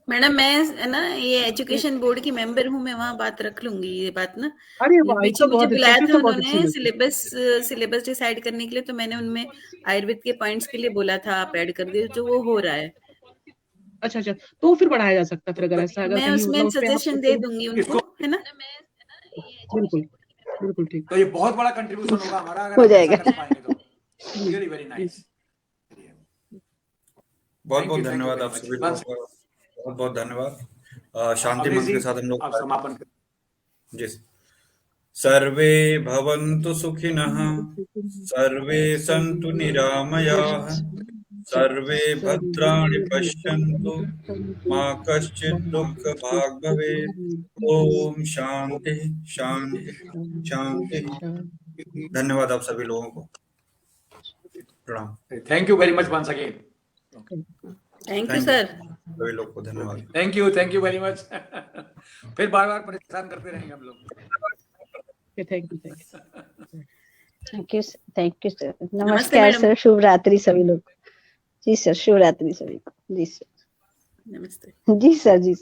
मैडम मैं ना ये एजुकेशन बोर्ड की मेंबर हूँ, मैं वहाँ बात रख लूंगी ये बात ना। अरे वाह, पीछे तो मुझे बहुत बुलाया अच्छा, था तो बहुत अच्छी उन्होंने बात है। सिलेबस डिसाइड करने के लिए, तो मैंने उनमें आयुर्वेद के पॉइंट्स के लिए बोला था आप ऐड कर दिए, जो वो हो रहा है। अच्छा, तो फिर बढ़ाया जा सकता है फिर, अगर ऐसा, अगर मैं कहीं उसमें मतलब उसपे आप सजेशन दे दूंगी उनको, है ना। बिल्कुल बिल्कुल ठीक। तो ये बहुत बड़ा कंट्रीब्यूशन होगा हमारा अगर हो हम ऐसा जाएगा। कर पाएंगे तो। Really very nice. बहुत बहुत Thank you धन्यवाद very आप much. सभी लोगों का, बहुत बहुत धन्यवाद। शांति अवनीश मंत्र जी, के साथ हम लोग आप समापन करें। जी। सर्वे भवन्तु सुखिनः, सर्वे सन्तु निरामयाः, सर्वे भद्राणि पश्यन्तु, मा कश्चित् दुःखभाग् भवेत्। ओम शांति शांति शांति। धन्यवाद आप सभी लोगों को। प्रणाम। Thank you very much once again. Thank you sir. सभी लोग को धन्यवाद। Thank you very much. फिर बार बार परेशान करते रहेंगे हम लोग। Thank you thank you sir. नमस्ते नमस्कार मैडम। सर, शुभ रात्रि सभी लोग। जी सर, शुभ रात्रि सभी को। जी सर। नमस्ते। जी सर, जी।